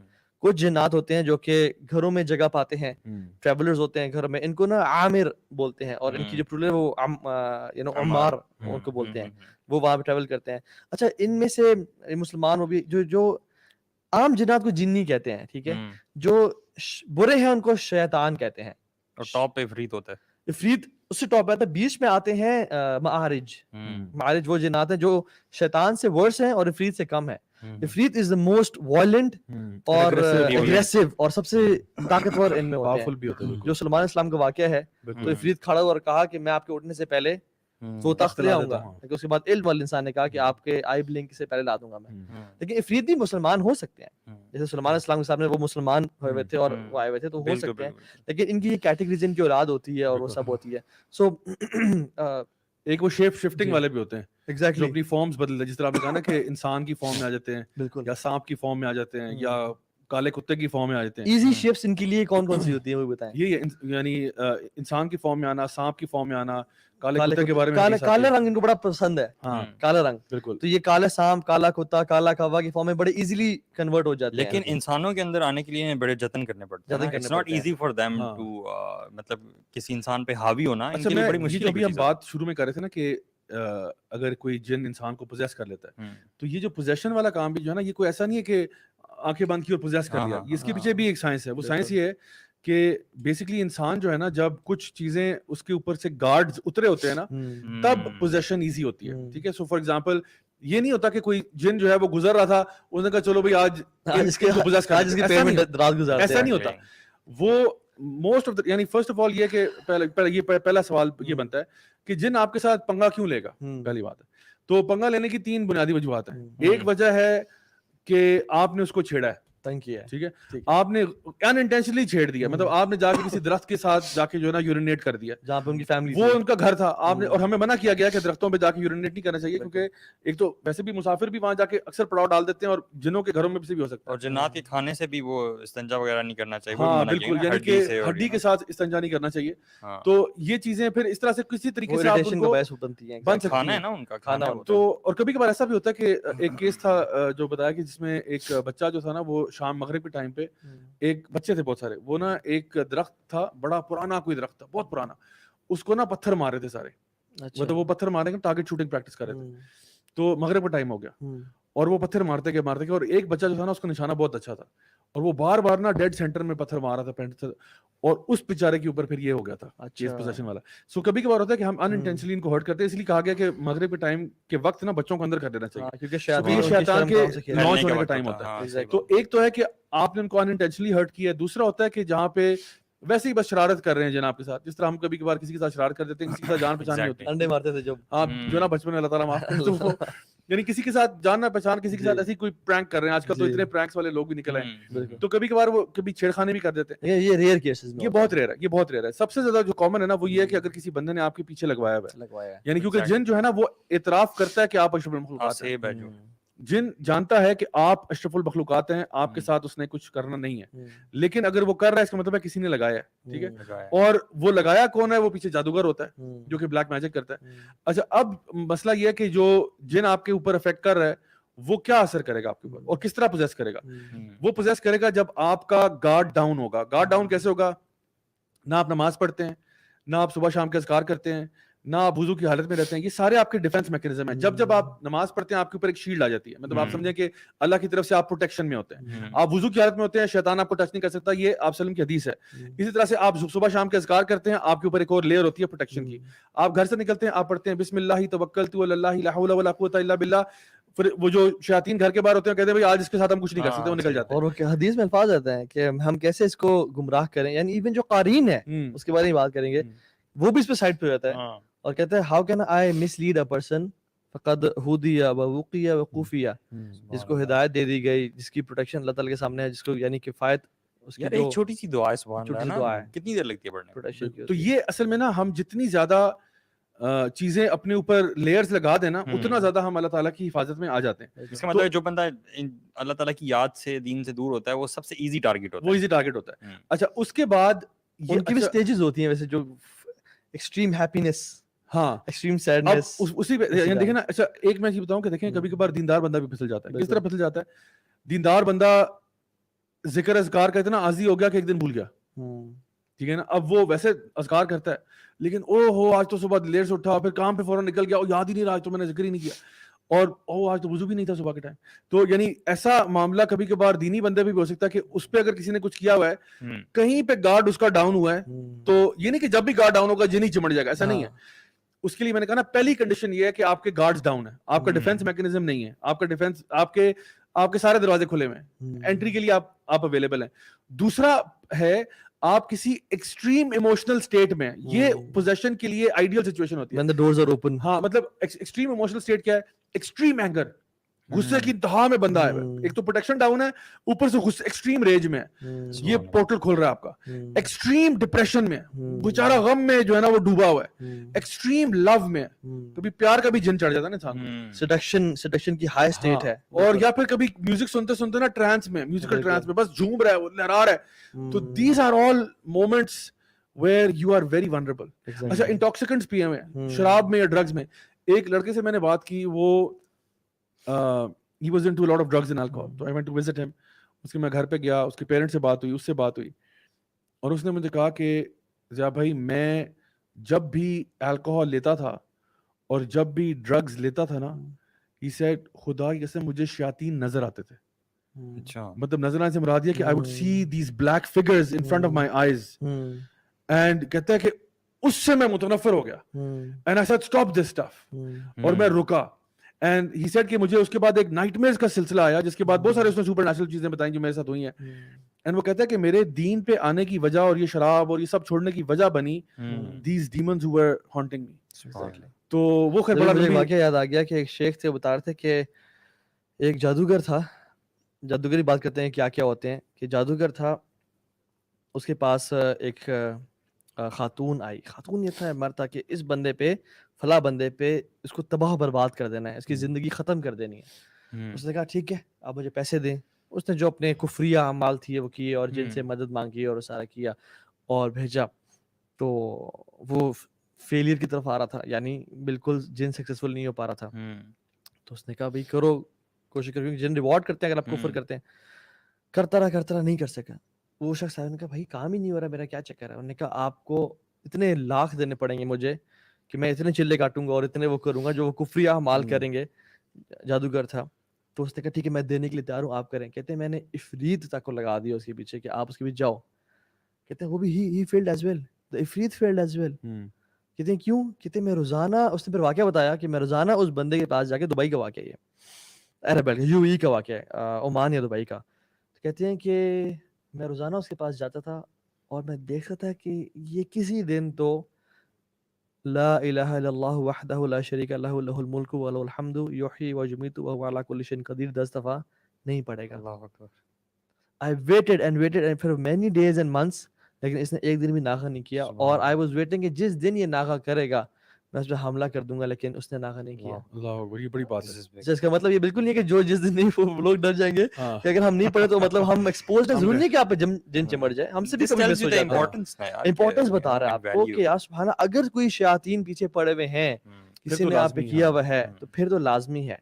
کچھ جنات ہوتے ہیں جو کہ گھروں میں جگہ پاتے ہیں, ٹریولرز ہوتے ہیں گھر میں, ان کو نا عامر بولتے ہیں, اور ان کی جو پلورل وہ عمار ان کو بولتے ہیں, وہ وہاں پہ ٹریول کرتے ہیں. اچھا, ان میں سے مسلمان وہ بھی جو عام جنات کو جنی کہتے ہیں, ٹھیک ہے, جو برے ہیں ان کو شیطان کہتے ہیں. اور ٹاپ پہ عفریت ہوتا ہے. عفریت اس سے ٹاپ پہ آتا ہے. بیچ میں آتے ہیں معارج. معارج وہ جنات ہیں جو شیطان سے ورس ہیں اور عفریت سے کم ہے. عفریت از the most violent اور aggressive اور سب سے طاقتور ان میں ہوتے ہیں, جو سلمان اسلام کا واقعہ ہے. تو عفریت کھڑا ہوا اور کہا کہ میں آپ کے اٹھنے سے پہلے وہ تخت لے آؤں دیتا گا. ہوں. لیکن اس کے بعد علم والے انسان نے کہا کہ آپ کے آئی بلنک سے پہلے لا دوں گا میں. لیکن عفریت بھی مسلمان ہو سکتے ہیں, جیسے سلیمان علیہ السلام کے سامنے وہ مسلمان ہوئے ہوئے تھے اور وہ آئے ہوئے تھے, تو ہو سکتے ہیں. لیکن ان کی یہ کیٹیگریز ان کی اولاد ہوتی ہے اور وہ سب ہوتی ہے. سو ایک وہ شیپ شفٹنگ والے بھی ہوتے ہیں جو ایگزیکٹلی اپنی فارمز بدلتے ہیں, جس طرح آپ نے کہا نا کہ انسان کی فارم میں آ جاتے ہیں, بالکل یا سانپ کی فارم میں آ جاتے ہیں, یا کالے کتے کی فارم میں آ جاتے ہیں. ایزی شیپس ان کے لیے کون کون سی ہوتی ہیں وہ بتائیں. یہ یعنی انسان کی فارم میں آنا, سانپ کی فارم میں آنا, کالے کتے کے بارے میں کالے رنگ ان کو بڑا پسند ہے. ہاں کالا رنگ بالکل. تو یہ کالا سانپ, کالا کتا, کالا کوا کی فارم میں بڑے ایزیلی کنورٹ ہو جاتے ہیں. لیکن انسانوں کے اندر آنے کے لیے بڑے جتن کرنے پڑتے ہیں. It's not easy for them to مطلب کسی انسان پہ حاوی ہونا ان کے لیے بڑی مشکل ہے. ابھی ہم بات شروع میں کر رہے تھے نا کہ اگر کوئی جن انسان کو پوزیس کر لیتا ہے, تو یہ جو پوزیشن والا کام بھی جو ہے نا, یہ کوئی ایسا نہیں ہے کہ آنکھیں بند کی اور پوزیس کر لیا. اس کے پیچھے بھی ایک سائنس ہے. وہ سائنس یہ ہے کہ بیسکلی انسان جو ہے نا, جب کچھ چیزیں اس کے اوپر سے گارڈز اترے ہوتے ہیں نا, تب پوزیشن ایزی ہوتی ہے. ٹھیک ہے. سو فار ایگزامپل یہ نہیں ہوتا کہ کوئی جن جو ہے وہ گزر رہا تھا, اس نے کہا چلو بھائی آج اس کے پوزیس کر, ایسا نہیں ہوتا. وہ موسٹ آف یعنی فرسٹ آف آل یہ کہ پہلا سوال یہ بنتا ہے کہ جن آپ کے ساتھ پنگا کیوں لے گا. پہلی بات ہے تو پنگا لینے کی 3 بنیادی وجوہات ہیں. ایک وجہ ہے کہ آپ نے اس کو چھیڑا ہے, ٹھیک ہے, آپ نے ان انٹینشنلی چھیڑ دیا, مطلب آپ نے جا کے کسی درخت کے ساتھ جا کے جو ہے نا یورینیٹ کر دیا جہاں پہ ان کی فیملی, وہ ان کا گھر تھا. آپ نے, اور ہمیں منع کیا گیا کہ درختوں پہ جا کے یورینیٹ نہیں کرنا چاہیے, کیونکہ ایک تو ویسے بھی مسافر بھی وہاں جا کے اکثر پڑاؤ ڈال دیتے ہیں, اور جنوں کے گھروں میں سے بھی ہو سکتا ہے, اور جنات کے کھانے سے بھی وہ استنجا وغیرہ نہیں کرنا چاہیے. ہاں بالکل, یعنی کہ ہڈی کے ساتھ استنجا نہیں کرنا چاہیے. تو یہ چیزیں پھر اس طرح سے کسی طریقے سے آپ ان کو بن سکتی ہیں, ان کا کھانا. تو اور کبھی کبھار ایسا بھی ہوتا ہے کہ ایک کیس تھا جو بتایا کہ جس میں ایک بچہ جو تھا نا, وہ شام مغرب کے ٹائم پہ, ایک بچے تھے بہت سارے, وہ نا ایک درخت تھا, بڑا پرانا کوئی درخت تھا, بہت پرانا, اس کو نا پتھر مار رہے تھے سارے. مطلب وہ پتھر مارنے کا ٹارگٹ شوٹنگ پریکٹس کر رہے تھے. تو مغرب کا ٹائم ہو گیا اور وہ پتھر مارتے گئے, اور ایک بچہ جو تھا نا, اس کا نشانہ بہت اچھا تھا, اور وہ بار بار نا ڈیڈ سینٹر میں پتھر مار رہا تھا پینٹ سے, اور اس بیچارے کے اوپر پھر یہ ہو گیا تھا کیس پوزیشن والا. سو کبھی کبھار ہوتا ہے کہ ہم ان انٹینشنلی ان کو ہرٹ کرتے ہیں, اس لیے کہا گیا کہ مغرب کے ٹائم کے وقت نا بچوں کو اندر کر دینا چاہیے, کیونکہ شیطان کے لانچ ہونے کا ٹائم ہوتا ہے. تو ایک تو ہے کہ آپ نے ان کو ان انٹینشنلی ہرٹ کیا ہے, دوسرا ہوتا ہے کہ جہاں پہ ویسے ہی بس شرارت کر رہے ہیں جناب کے ساتھ, جس طرح ہم کبھی کبھار کسی کے ساتھ شرارت کر دیتے ہیں, کسی کے ساتھ جان پہچان نہیں ہوتی, انڈے مارتے تھے جو نا بچپن میں, اللہ تعالیٰ معاف کرے, تو یعنی کسی کے ساتھ جاننا پہچان, کسی کے ساتھ ایسی کوئی پرینک کر رہے ہیں. آج کل تو اتنے پرینکس والے لوگ بھی نکل آئے, تو کبھی کبھار وہ کبھی چھیڑخانی بھی کر دیتے ہیں. یہ ریئر کیسز میں, یہ بہت ریئر ہے. سب سے زیادہ جو کامن ہے نا, وہ یہ ہے کہ اگر کسی بندے نے آپ کے پیچھے لگوایا ہوا ہے, یعنی کیونکہ جن جو ہے نا وہ اعتراف کرتا ہے کہ آپ اشرف المخلوقات ہیں. جن جانتا ہے کہ آپ اشرف المخلوقات ہیں, آپ کے ساتھ اس نے کچھ کرنا نہیں ہے, لیکن اگر وہ کر رہا ہے اس کا مطلب ہے کسی نے لگایا ہے. ٹھیک ہے, اور وہ لگایا کون ہے, وہ پیچھے جادوگر ہوتا ہے جو کہ بلیک میجک کرتا ہے. اچھا, اب مسئلہ یہ ہے کہ جو جن آپ کے اوپر افیکٹ کر رہا ہے وہ کیا اثر کرے گا آپ کے اوپر, اور کس طرح پوزیس کرے گا. وہ پوزیس کرے گا جب آپ کا گارڈ ڈاؤن ہوگا. گارڈ ڈاؤن کیسے ہوگا؟ نہ آپ نماز پڑھتے ہیں, نہ آپ صبح شام کے اذکار کرتے ہیں, نہ آپ وضو کی حالت میں رہتے ہیں. یہ سارے آپ کے ڈیفنس میکینزم ہیں. جب آپ نماز پڑھتے ہیں آپ کے اوپر ایک شیلڈ آ جاتی ہے, مطلب آپ سمجھیں کہ اللہ کی طرف سے آپ پروٹیکشن میں ہوتے ہیں. آپ وضو کی حالت میں ہوتے ہیں, شیطان آپ کو ٹچ نہیں کر سکتا, یہ آپ وسلم کی حدیث ہے. اسی طرح سے آپ صبح شام کے اذکار کرتے ہیں, آپ کے اوپر ایک اور لیئر ہوتی ہے پروٹیکشن کی. آپ گھر سے نکلتے ہیں, آپ پڑھتے ہیں بسم اللہ توکلت علی اللہ لا حول ولا قوۃ الا باللہ. پھر وہ جو شیاطین گھر کے باہر ہوتے ہیں کہتے ہیں بھائی آج اس کے ساتھ ہم کچھ نہیں کر سکتے, وہ نکل جاتے ہیں. اور حدیث میں الفاظ آتے ہیں کہ ہم کیسے اس کو گمراہ کریں, یعنی ایون جو قارئین ہے اس کے بارے میں بات کریں گے, وہ بھی اس پہ سائڈ پہ رہتا ہے اور کہتا ہے how can I miss lead a person فقد ہدی و وقی و قوفی, جس کو ہدایت دے دی گئی, جس کی پروٹیکشن اللہ تعالی کے سامنے ہے, جس کو یعنی کفایت اس کی ایک چھوٹی سی دعا ہے, سبحان اللہ, کتنی دیر لگتی ہے پڑھنے میں. تو یہ اصل میں نا ہم جتنی زیادہ چیزیں اپنے اوپر لیئرز لگا دینا, اتنا زیادہ ہم اللہ تعالیٰ کی حفاظت میں آ جاتے ہیں. اس کا مطلب جو بندہ اللہ تعالیٰ کی یاد سے, دین سے دور ہوتا ہے, وہ سب سے ایزی ٹارگٹ ہوتا ہے. وہ ایزی ٹارگٹ ہوتا ہے. اچھا, اس کے بعد ان کی بھی سٹیجز ہوتی ہیں ویسے, جو ایکسٹریم ہیپینس, ہاں ایکسٹریم سیڈنس, اسی دیکھیں نا. اچھا, ایک میں یہ بتاؤں کہ دیکھیں کبھی کبھار دیندار بندہ بھی پھسل جاتا ہے. کس طرح پھسل جاتا ہے؟ دیندار بندہ ذکر اذکار کا اتنا عاجزی ہو گیا کہ ایک دن بھول گیا. ٹھیک ہے نا, اب وہ ویسے اذکار کرتا ہے, لیکن او ہو آج تو صبح دیر سے اٹھا, پھر کام پہ فوراً نکل گیا, یاد ہی نہیں رہا, آج تو میں نے ذکر ہی نہیں کیا, اور او آج تو وضو بھی نہیں تھا صبح کے ٹائم. تو یعنی ایسا معاملہ کبھی کبھار دینی بندے بھی ہو سکتا ہے کہ اس پہ اگر کسی نے کچھ کیا ہوا ہے, کہیں پہ گارڈ اس کا ڈاؤن ہوا ہے, تو یہ نہیں کہ جب بھی گارڈ ڈاؤن ہوگا جن ہی چمٹ جائے گا, ایسا نہیں ہے. اس کے لیے میں نے کہا نا, پہلی کنڈیشن یہ ہے کہ آپ کے گارڈز ڈاؤن ہے, آپ کا ڈیفنس میکینزم نہیں ہے, آپ کا ڈیفنس, آپ کے سارے دروازے کھلے ہوئے ہیں, انٹری کے لیے آپ اویلیبل ہیں. دوسرا ہے آپ کسی ایکسٹریم ایموشنل سٹیٹ میں, یہ پوزیشن کے لیے آئیڈیل سچویشن ہوتی ہے. when the doors are open. ہاں مطلب ایکسٹریم ایموشنل سٹیٹ کیا ہے, ایکسٹریم اینگر, غصے کی انتہا میں بندہ ہے, ایک تو پروٹیکشن ڈاؤن ہے, اوپر سے غصے ایکسٹریم ریج میں, یہ پورٹل کھول رہا ہے آپ کا. ایکسٹریم ڈپریشن میں, بیچارہ غم میں جو ہے نا وہ ڈوبا ہوا ہے. ایکسٹریم لو میں, کبھی پیار کا بھی جن چڑھ جاتا ہے نا انسان کو, سیڈکشن کی ہائی اسٹیٹ ہے, اور یا پھر کبھی میوزک سنتے سنتے نا ٹرانس میں, میوزیکل ٹرانس میں بس جھوم رہا ہے, وہ لہرا رہا ہے. تو these are all moments where you are very vulnerable. اچھا انٹاکسیکنٹس پیے ہوئے, شراب میں یا ڈرگز میں. ایک لڑکے سے میں نے بات کی, وہ he was into a lot of drugs and alcohol, so I went to visit him. اس کے میں گھر پہ گیا, اس کے پیرنٹس سے بات ہوئی, اس سے بات ہوئی, اور اس نے مجھے کہا کہ ضیاء بھائی میں جب بھی الکوہول لیتا تھا اور جب بھی ڈرگز لیتا تھا نا, he said خدا کی قسم مجھے شیاطین نظر آتے تھے. اچھا مطلب نظر آنے سے مراد یہ کہ I would see these black figures in front of my eyes, and کہتا ہے کہ اس سے میں متنفر ہو گیا, and I said stop this stuff, اور میں رکا. اینڈ ہی سیڈ کہ مجھے اس کے بعد ایک نائٹ میئرز کا سلسلہ آیا, جس کے بعد بہت سارے اس نے سپر نیچرل چیزیں بتائیں جو میرے ساتھ ہوئی ہیں. اینڈ وہ کہتا ہے کہ میرے دین پہ آنے کی وجہ اور یہ شراب اور یہ سب چھوڑنے کی وجہ بنی these demons who were haunting me. تو وہ خیر بڑا مجھے واقعہ یاد آ گیا کہ ایک شیخ تھے, بتا رہے تھے کہ ایک جادوگر تھا. جادوگری بات کرتے ہیں کیا کیا ہوتے ہیں, کہ جادوگر تھا, اس کے پاس ایک خاتون آئی. خاتون یہ تھا مرد تھا کہ اس بندے پہ, فلاں بندے پہ اس کو تباہ برباد کر دینا ہے, اس کی زندگی ختم کر دینی ہے. اس نے کہا ٹھیک ہے آپ مجھے پیسے دیں. اس نے جو اپنے کفریہ اعمال تھے وہ کیے, اور جن سے مدد مانگی اور سارا کیا اور بھیجا. تو وہ فیلئر کی طرف آ رہا تھا, یعنی بالکل جن سکسیسفل نہیں ہو پا رہا تھا. تو اس نے کہا بھائی کرو کوشش کرو, کیونکہ جن ریوارڈ کرتے ہیں اگر آپ کفر کرتے ہیں. کرتا رہا نہیں کر سکا. وہ شخص آیا, نے کہا بھائی کام ہی نہیں ہو رہا, میرا کیا چکر ہے. انہوں نے کہا آپ کو اتنے لاکھ دینے پڑیں گے مجھے کہ میں اتنے چلے کاٹوں گا اور اتنے وہ کروں گا جو وہ کفری اعمال کریں گے. جادوگر تھا. تو اس نے کہا ٹھیک ہے میں دینے کے لیے تیار ہوں, آپ کریں. کہتے ہیں میں نے عفریت تک کو لگا دیا اس کے پیچھے کہ آپ اس کے پیچھے جاؤ. کہتے ہیں وہ بھی he failed as well, the عفریت failed as well. کہتے ہیں کیوں؟ کہتے ہیں میں روزانہ, اس نے پھر واقعہ بتایا کہ میں روزانہ اس بندے کے پاس جا کے, دبئی کا واقعہ ہے, عرب یو ای کا واقعہ ہے, عمان یا دبئی کا. تو کہتے ہیں کہ میں روزانہ اس کے پاس جاتا تھا اور میں دیکھتا تھا کہ یہ کسی دن تو لا الہ الا اللہ وحدہ لا شریک لہ لہ الملک و لہ الحمد یحیی و یمیت وہو علی کل شیء قدیر 10 دفعہ نہیں پڑھے گا. اللہ اکبر. I waited and for many days and months, لیکن اس نے ایک دن بھی ناغہ نہیں کیا. اور I was waiting کہ جس دن یہ ناغہ کرے گا میں اس پہ حملہ کر دوں گا, لیکن اس نے ناغہ نہیں کیا. اللہ اکبر, یہ بڑی بات ہے. اس کا مطلب یہ بالکل نہیں ہے کہ جو جس دن نہیں وہ لوگ ڈر جائیں گے کہ اگر ہم نہیں پڑھے تو مطلب ہم ایکسپوزڈ ہیں. ضروری نہیں کہ آپ جن چمڑ جائے, ہم سے بھی کبھی مس ہو جاتا ہے. امپورٹنس بتا رہا ہے آپ کو کہ یار سبحان اللہ, اگر کوئی شیاطین پیچھے پڑے ہوئے ہیں, کسی نے آپ پہ کیا ہوا ہے, تو پھر تو لازمی ہے.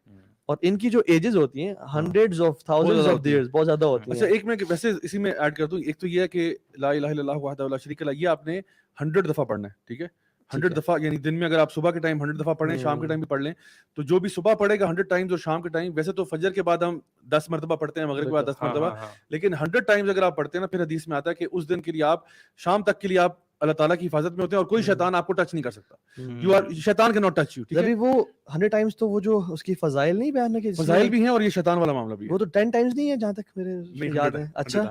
اور ان کی جو ایجز ہوتی ہیں hundreds of thousands of years, بہت زیادہ ہوتی ہیں. اچھا ایک میں ویسے اسی میں ایڈ کر دوں, ایک تو یہ ہے کہ لا الہ الا اللہ وحدہ لا شریک لہ, یہ آپ نے 100 دفعہ پڑھنا ہے. ٹھیک ہے 100 دفعہ, یعنی دن میں اگر آپ صبح کے ٹائم 100 دفعہ پڑھیں, شام کے ٹائم بھی پڑھ لیں, تو جو بھی صبح پڑھے گا 100 ٹائمز اور شام کے ٹائم, ویسے تو فجر کے بعد ہم 10 مرتبہ پڑھتے ہیں, مغرب کے بعد 10 مرتبہ, لیکن 100 ٹائمز اگر آپ پڑھتے ہیں نا, پھر حدیث میں آتا ہے کہ اس دن کے لیے آپ شام تک کے لیے آپ اللہ تعالیٰ کی حفاظت میں ہوتے ہیں اور کوئی شیطان آپ کو ٹچ نہیں کر سکتا. یو آر شیطان کے ناٹ ٹچ یو. ٹھیک ہے, وہ 100 ٹائمز تو وہ جو اس کی فضائل نہیں بیان ہے کہ فضائل بھی ہیں اور یہ شیطان والا معاملہ بھی ہے. وہ تو 10 ٹائمز نہیں ہے جہاں تک میرے یاد ہے. اچھا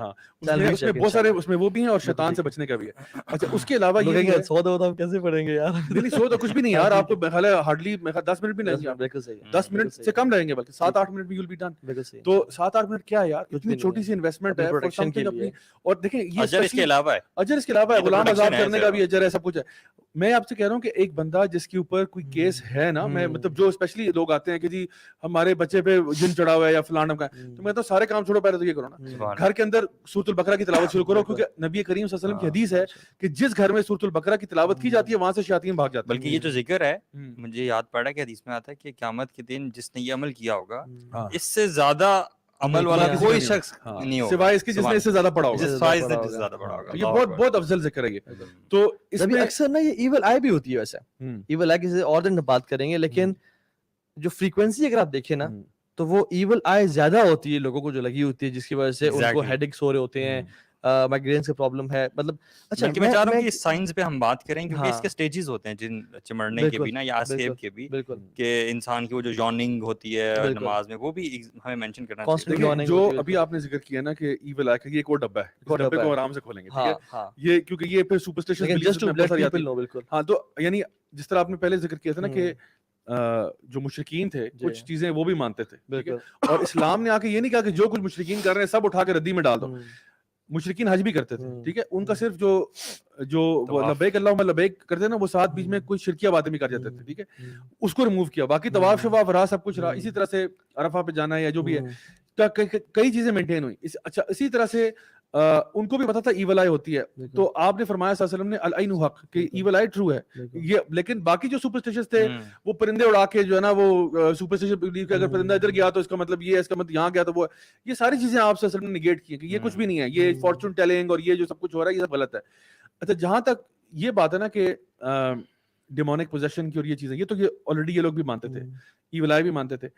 اس میں بہت سارے, اس میں وہ بھی ہیں اور شیطان سے بچنے کا بھی ہے. اچھا اس کے علاوہ یہ 100 دفعہ ہم کیسے پڑھیں گے یار؟ نہیں 100 تو کچھ بھی نہیں یار, آپ کو خیال ہے ہارڈلی 10 منٹ بھی نہیں لگیں گے, 10 منٹ سے کم لگیں گے, بلکہ 7-8 منٹ میں یو ول بی ڈن. تو 7-8 منٹ کیا ہے یار, اتنی چھوٹی سی انویسٹمنٹ ہے فار سم تھنگ اپنی. اور دیکھیں یہ اجر اس کے علاوہ ہے, اجر اس کے علاوہ ہے, غلام آزاد کرنے کا بھی اجر ہے, سب کچھ ہے. میں آپ سے کہہ رہا ہوں کہ ایک بندہ جس کے اوپر کوئی کیس ہے نا, میں مطلب جو اسپیشلی لوگ آتے ہیں کہ جی ہمارے بچے پہ جن چڑھا ہوا ہے یا فلانا کا, تو میں تو سارے کام چھوڑو, پہلے تو یہ کرو نا گھر کے اندر سورۃ البقرہ کی تلاوت شروع کرو, کیونکہ نبی کریم صلی اللہ علیہ وسلم کی حدیث ہے کہ جس گھر میں سورۃ البقرہ کی تلاوت کی جاتی ہے وہاں سے شیاطین بھاگ جاتے ہیں. بلکہ یہ جو ذکر ہے مجھے یاد پڑا کہ حدیث میں آتا ہے کہ قیامت کے دن جس نے یہ عمل کیا ہوگا اس سے زیادہ عمل والا کوئی شخص نہیں ہوگا سوائے اس کے جس نے اس سے زیادہ پڑھا ہوگا. یہ بہت بہت افضل ذکر ہے یہ. تو اس میں اکثر نا یہ ایول آئی بھی ہوتی ہے, ویسے ایول آئی کسی اور دن بات کریں گے, لیکن جو فریکوینسی اگر آپ دیکھیں نا تو وہ ایول آئی زیادہ ہوتی ہے لوگوں کو جو لگی ہوتی ہے, جس کی وجہ سے ان کو ہیڈ ایکس ہو رہے ہوتے ہیں, مائگرینس کا پرابلم ہے, مطلب اچھا بلکہ میں چاہ رہا ہوں کہ اس سائنس پہ ہم بات کریں کیونکہ اس کے سٹیجز ہوتے ہیں جن چمڑنے کے بھی نا یا اسکیپ کے بھی, کہ انسان کی وہ جو یارننگ ہوتی ہے نماز میں وہ بھی ہمیں مینشن کرنا چاہیے. جو ابھی آپ نے ذکر کیا نا کہ ایول آئی کا یہ ایک اور ڈبہ ہے, اس ڈبے کو آرام سے کھولیں گے, ٹھیک ہے, یہ کیونکہ یہ پھر سپرسٹیشن بلیفز میں بہت ساری آتی ہیں. ہاں تو یعنی جس طرح آپ نے پہلے ذکر کیا تھا نا کہ جو مشرکین تھے کچھ چیزیں وہ بھی مانتے تھے, اور اسلام نے آ کے یہ نہیں کہا کہ جو کچھ مشرکین کر رہے ہیں سب اٹھا کے ردی میں ڈال دو. مشرکین حج بھی کرتے تھے, ٹھیک ہے, ان کا صرف جو لبیک اللہم لبیک کرتے ہیں نا وہ ساتھ بیچ میں کوئی شرکیہ باتیں بھی کر جاتے تھے, ٹھیک ہے, اس کو ریموو کیا, باقی طواف شواف رہا, سب کچھ رہا. اسی طرح سے عرفہ پہ جانا ہے یا جو بھی ہے, کئی چیزیں مینٹین ہوئی. اچھا اسی طرح سے ان کو بھی پتا تھا ایول آئی ہوتی ہے, تو آپ نے فرمایا صلی اللہ علیہ وسلم نے العین حق, کہ ایول آئی ٹرو ہے یہ. لیکن باقی جو سپرسٹیشنز تھے وہ پرندے اڑا کے جو ہے نا وہ سپرسٹیشن بلیو کہ اگر پرندہ ادھر گیا تو اس کا مطلب یہ ہے, اس کا مطلب یہاں گیا تو وہ, یہ ساری چیزیں آپ صلی اللہ علیہ وسلم نے نگیٹ کی کہ یہ کچھ بھی نہیں ہے, یہ فارچون ٹیلنگ اور یہ جو سب کچھ ہو رہا ہے یہ سب غلط ہے. اچھا جہاں تک یہ بات ہے نا کہ ڈیمونک پوزیشن کی اور یہ چیزیں, یہ تو یہ آلریڈی یہ لوگ بھی مانتے تھے, ایول آئی بھی مانتے تھے.